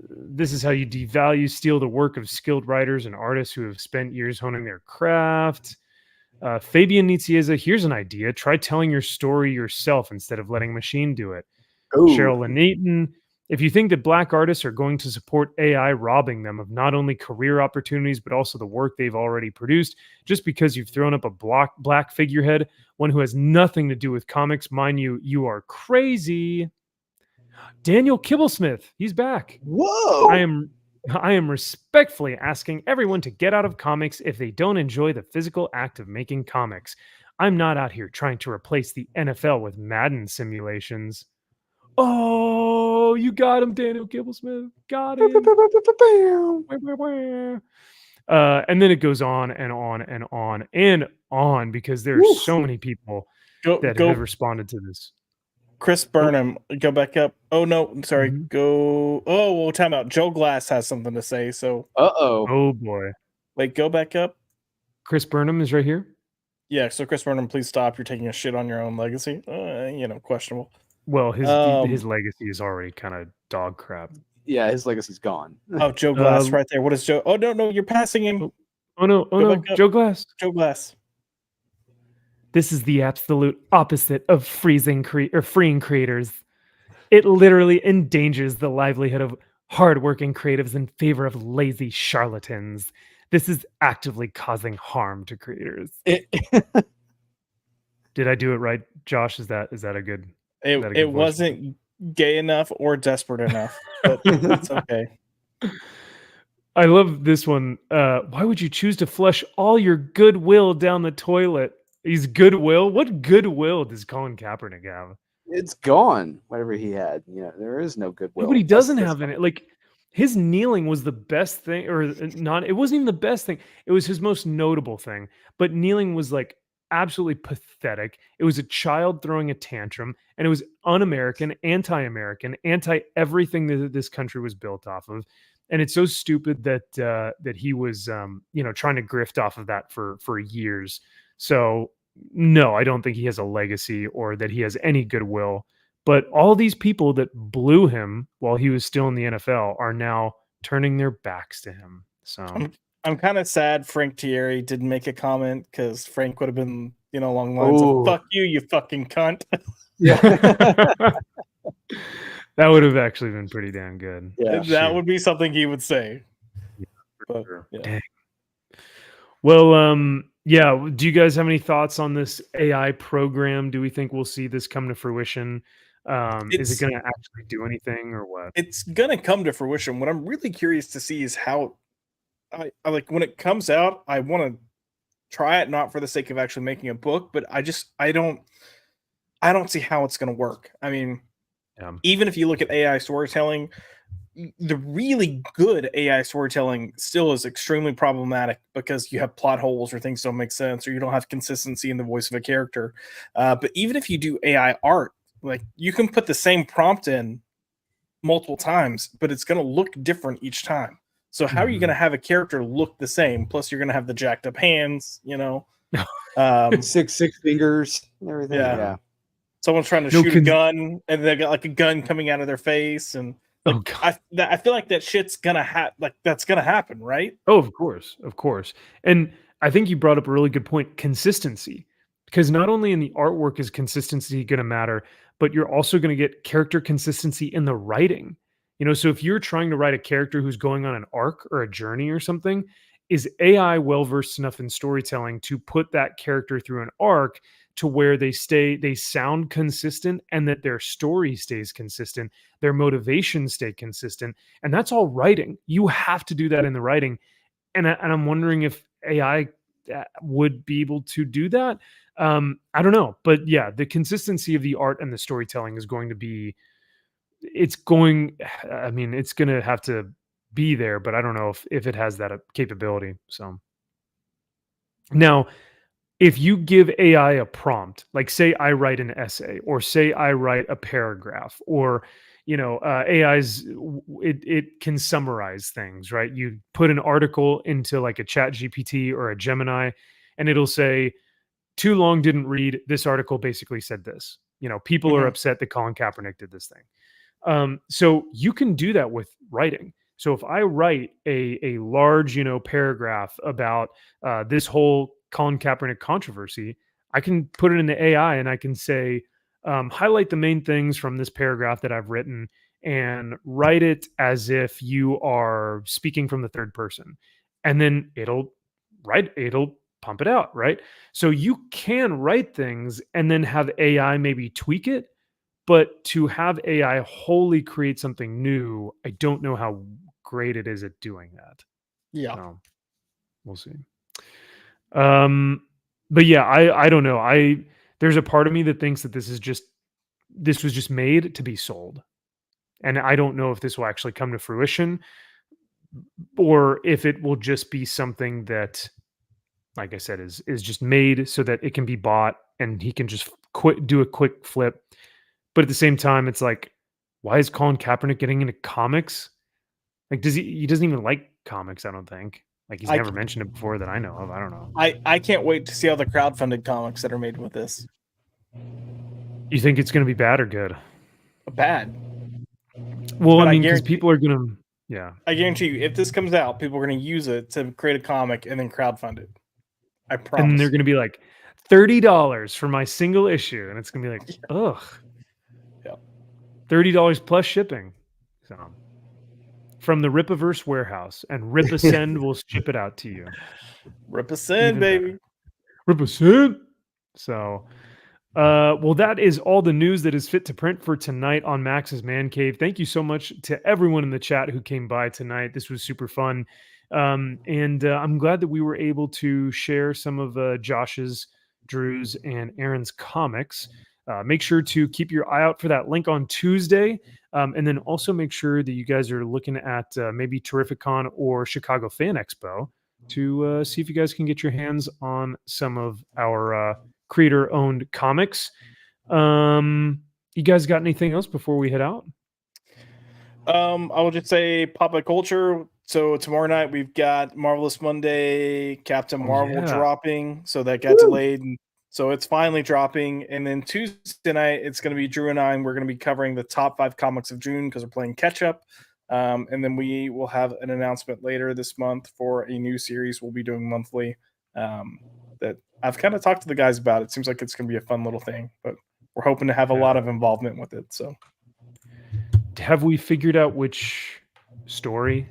This is how you devalue, steal the work of skilled writers and artists who have spent years honing their craft. Fabian Nicieza, here's an idea. Try telling your story yourself instead of letting a machine do it. Ooh. Cheryl Lanaton, If you think that black artists are going to support AI robbing them of not only career opportunities, but also the work they've already produced, just because you've thrown up a black figurehead, one who has nothing to do with comics, mind you, you are crazy. Daniel Kibblesmith, he's back. Whoa! I am respectfully asking everyone to get out of comics if they don't enjoy the physical act of making comics. I'm not out here trying to replace the NFL with Madden simulations. Oh, you got him, Daniel Kibblesmith. Got him. And then it goes on and on and on and on because there are so many people that have responded to this. Chris Burnham, go back up. Oh no, I'm sorry. Mhm. Go. Oh, well, time out. Joe Glass has something to say. So, Oh boy. wait, go back up. Chris Burnham is right here. Yeah. So, Chris Burnham, please stop. You're taking a shit on your own legacy. Questionable. Well, his legacy is already kind of dog crap. Yeah, his legacy's gone. Oh, Joe Glass, right there. What is Joe? Oh no, you're passing him. Oh no, Joe Glass. Joe Glass. This is the absolute opposite of freeing creators. It literally endangers the livelihood of hardworking creatives in favor of lazy charlatans. This is actively causing harm to creators. Did I do it right, Josh? Is that a good? It wasn't gay enough or desperate enough, but it's okay. I love this one. Why would you choose to flush all your goodwill down the toilet? He's goodwill. What goodwill does Colin Kaepernick have? It's gone. Whatever he had, there is no goodwill. No, but he doesn't have in it. Like his kneeling was the best thing, or not. It wasn't even the best thing. It was his most notable thing. But kneeling was like absolutely pathetic. It was a child throwing a tantrum, and it was un-American, anti-American, anti everything that this country was built off of. And it's so stupid that that he was trying to grift off of that for years. So no, I don't think he has a legacy or that he has any goodwill. But all these people that blew him while he was still in the NFL are now turning their backs to him. So I'm kind of sad Frank Thierry didn't make a comment because Frank would have been, along the lines of "fuck you, you fucking cunt." Yeah. That would have actually been pretty damn good. Yeah, that would be something he would say. But, sure. yeah. Dang. Well, yeah. Do you guys have any thoughts on this AI program? Do we think we'll see this come to fruition? Is it going to actually do anything or what? It's going to come to fruition. What I'm really curious to see is how I like when it comes out, I want to try it, not for the sake of actually making a book, but I don't see how it's going to work. I mean, even if you look at AI storytelling, the really good AI storytelling still is extremely problematic because you have plot holes or things don't make sense or you don't have consistency in the voice of a character. But even if you do AI art, like you can put the same prompt in multiple times, but it's going to look different each time. So how are you going to have a character look the same? Plus you're going to have the jacked up hands, six fingers and everything. Yeah. Someone's trying to shoot a gun and they got like a gun coming out of their face. And I feel like that shit's going to that's going to happen, right? Oh, of course. And I think you brought up a really good point, consistency. Because not only in the artwork is consistency going to matter, but you're also going to get character consistency in the writing. So if you're trying to write a character who's going on an arc or a journey or something, is AI well-versed enough in storytelling to put that character through an arc to where they sound consistent and that their story stays consistent, their motivations stay consistent. And that's all writing. You have to do that in the writing. And I'm wondering if AI would be able to do that. I don't know, but yeah, the consistency of the art and the storytelling is going to be, it's going to have to be there, but I don't know if it has that capability. So now, if you give AI a prompt, like say I write an essay or say I write a paragraph or, it can summarize things, right? You put an article into like a Chat GPT or a Gemini and it'll say, too long didn't read. This article basically said this, people are upset that Colin Kaepernick did this thing. So you can do that with writing. So if I write a large, paragraph about this whole Colin Kaepernick controversy, I can put it into AI and I can say, highlight the main things from this paragraph that I've written and write it as if you are speaking from the third person, and then it'll pump it out, right? So you can write things and then have AI maybe tweak it, but to have AI wholly create something new, I don't know how great it is at doing that. Yeah. So we'll see. But yeah, I don't know. There's a part of me that thinks that this was just made to be sold. And I don't know if this will actually come to fruition or if it will just be something that, like I said, is just made so that it can be bought and he can just do a quick flip. But at the same time, it's like, why is Colin Kaepernick getting into comics? Like, he doesn't even like comics, I don't think. Like, he's never mentioned it before that I know of. I don't know. I can't wait to see all the crowdfunded comics that are made with this. You think it's going to be bad or good? Bad. Well, But I I mean, because guarantee- people are going to, yeah. I guarantee you, if this comes out, people are going to use it to create a comic and then crowdfund it. I promise. And they're going to be like, $30 for my single issue. And it's going to be like, ugh. Yeah. $30 plus shipping. So, from the Ripaverse warehouse, and Ripasend will ship it out to you. Represent, baby. Ripasend. So, well, that is all the news that is fit to print for tonight on Max's Man Cave. Thank you so much to everyone in the chat who came by tonight. This was super fun. And I'm glad that we were able to share some of Josh's, Drew's, and Aaron's comics. Make sure to keep your eye out for that link on Tuesday. And then also make sure that you guys are looking at maybe Terrificon or Chicago Fan Expo to see if you guys can get your hands on some of our creator-owned comics. You guys got anything else before we head out? I will just say pop culture. So tomorrow night we've got Marvelous Monday, Captain Marvel dropping. So that got delayed. And so it's finally dropping. And then Tuesday night, it's going to be Drew and I, and we're going to be covering the top 5 comics of June because we're playing catch up. And then we will have an announcement later this month for a new series we'll be doing monthly. That I've kind of talked to the guys about. It seems like it's going to be a fun little thing, but we're hoping to have a lot of involvement with it. So, have we figured out which story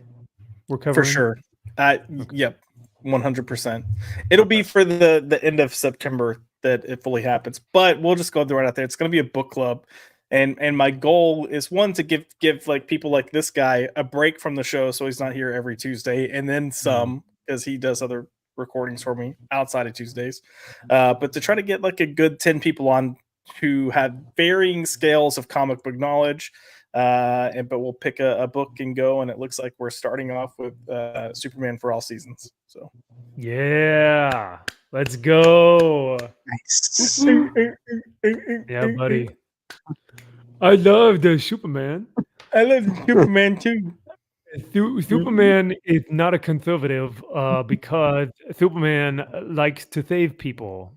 we're covering? For sure. Yep, 100%. It'll be for the end of September that it fully happens, but we'll just go right out there. It's going to be a book club, and my goal is one to give like people like this guy a break from the show, so he's not here every Tuesday, and then some because he does other recordings for me outside of Tuesdays, but to try to get like a good 10 people on who have varying scales of comic book knowledge, but we'll pick a book and go, and it looks like we're starting off with Superman for All Seasons. So yeah, let's go. Nice. Yeah, buddy. I love the Superman. I love Superman too. Superman is not a conservative because Superman likes to save people.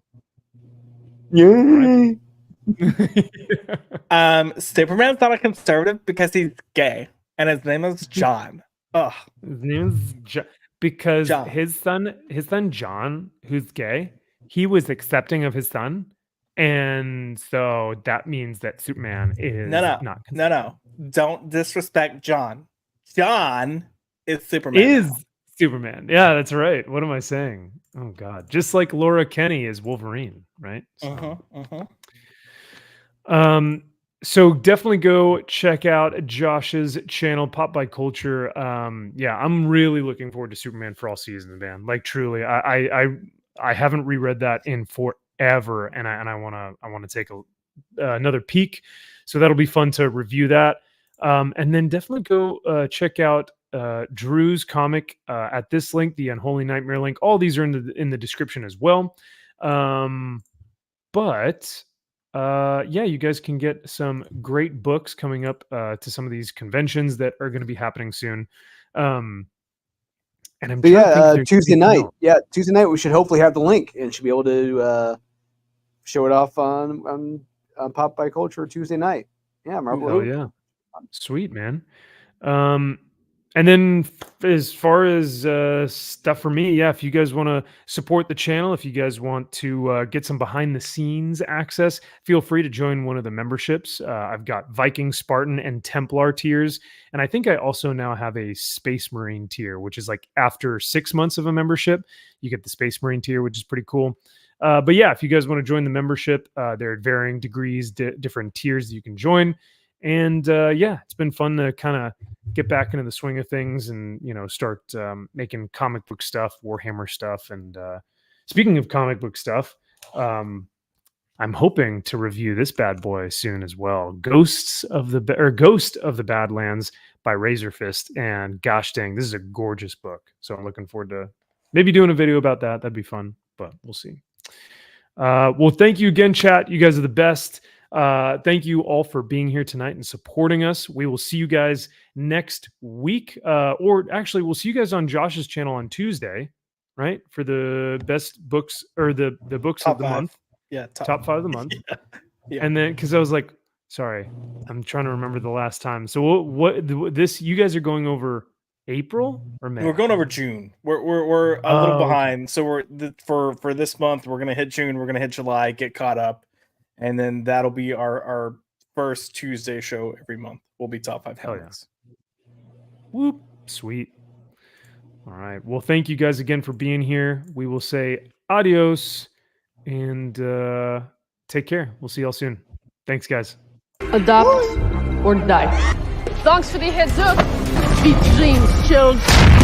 Yeah. Superman's not a conservative because he's gay, and his name is John. Ugh. His name is John because his son John, who's gay, he was accepting of his son, and so that means that Superman is not. No. Don't disrespect John. John is Superman. Is Superman? Yeah, that's right. What am I saying? Oh God! Just like Laura Kenny is Wolverine, right? So definitely go check out Josh's channel, Pop by Culture. Yeah, I'm really looking forward to Superman for All Seasons, man. Like truly, I haven't reread that in forever, and I want to take another peek. So that'll be fun to review that. And then definitely go check out Drew's comic at this link, the Unholy Nightmare link. All these are in the description as well. But yeah, you guys can get some great books coming up to some of these conventions that are going to be happening soon. And I'm Tuesday night. Yeah, Tuesday night we should hopefully have the link and should be able to show it off on Pop by Culture Tuesday night. Yeah, Marvel. Oh yeah, sweet man. And then as far as stuff for me, yeah, if you guys want to support the channel, if you guys want to get some behind the scenes access, feel free to join one of the memberships. I've got Viking, Spartan, and Templar tiers. And I think I also now have a Space Marine tier, which is like after 6 months of a membership, you get the Space Marine tier, which is pretty cool. But yeah, if you guys want to join the membership, there are varying degrees, different tiers that you can join. And yeah, it's been fun to kind of get back into the swing of things and, you know, start making comic book stuff, Warhammer stuff. And speaking of comic book stuff, I'm hoping to review this bad boy soon as well. Ghost of the Badlands by Razor Fist. And gosh dang, this is a gorgeous book. So I'm looking forward to maybe doing a video about that. That'd be fun, but we'll see. Well, thank you again, chat. You guys are the best. Thank you all for being here tonight and supporting us. We will see you guys next week, or actually we'll see you guys on Josh's channel on Tuesday, right? For the best books or the books Top of the five. month. Yeah, Top 5 of the month. Yeah. And then because I was like, sorry, I'm trying to remember the last time. So what this you guys are going over April or May? We're going over June. We're a little okay. behind. So for this month, we're gonna hit June. We're gonna hit July, get caught up, and then that'll be our first Tuesday show every month. Will be top 5 Hell yeah. helmets. Whoop, sweet. All right. Well, thank you guys again for being here. We will say adios and take care. We'll see y'all soon. Thanks, guys. Adopt or die. Thanks for the heads up. Sweet dreams, children.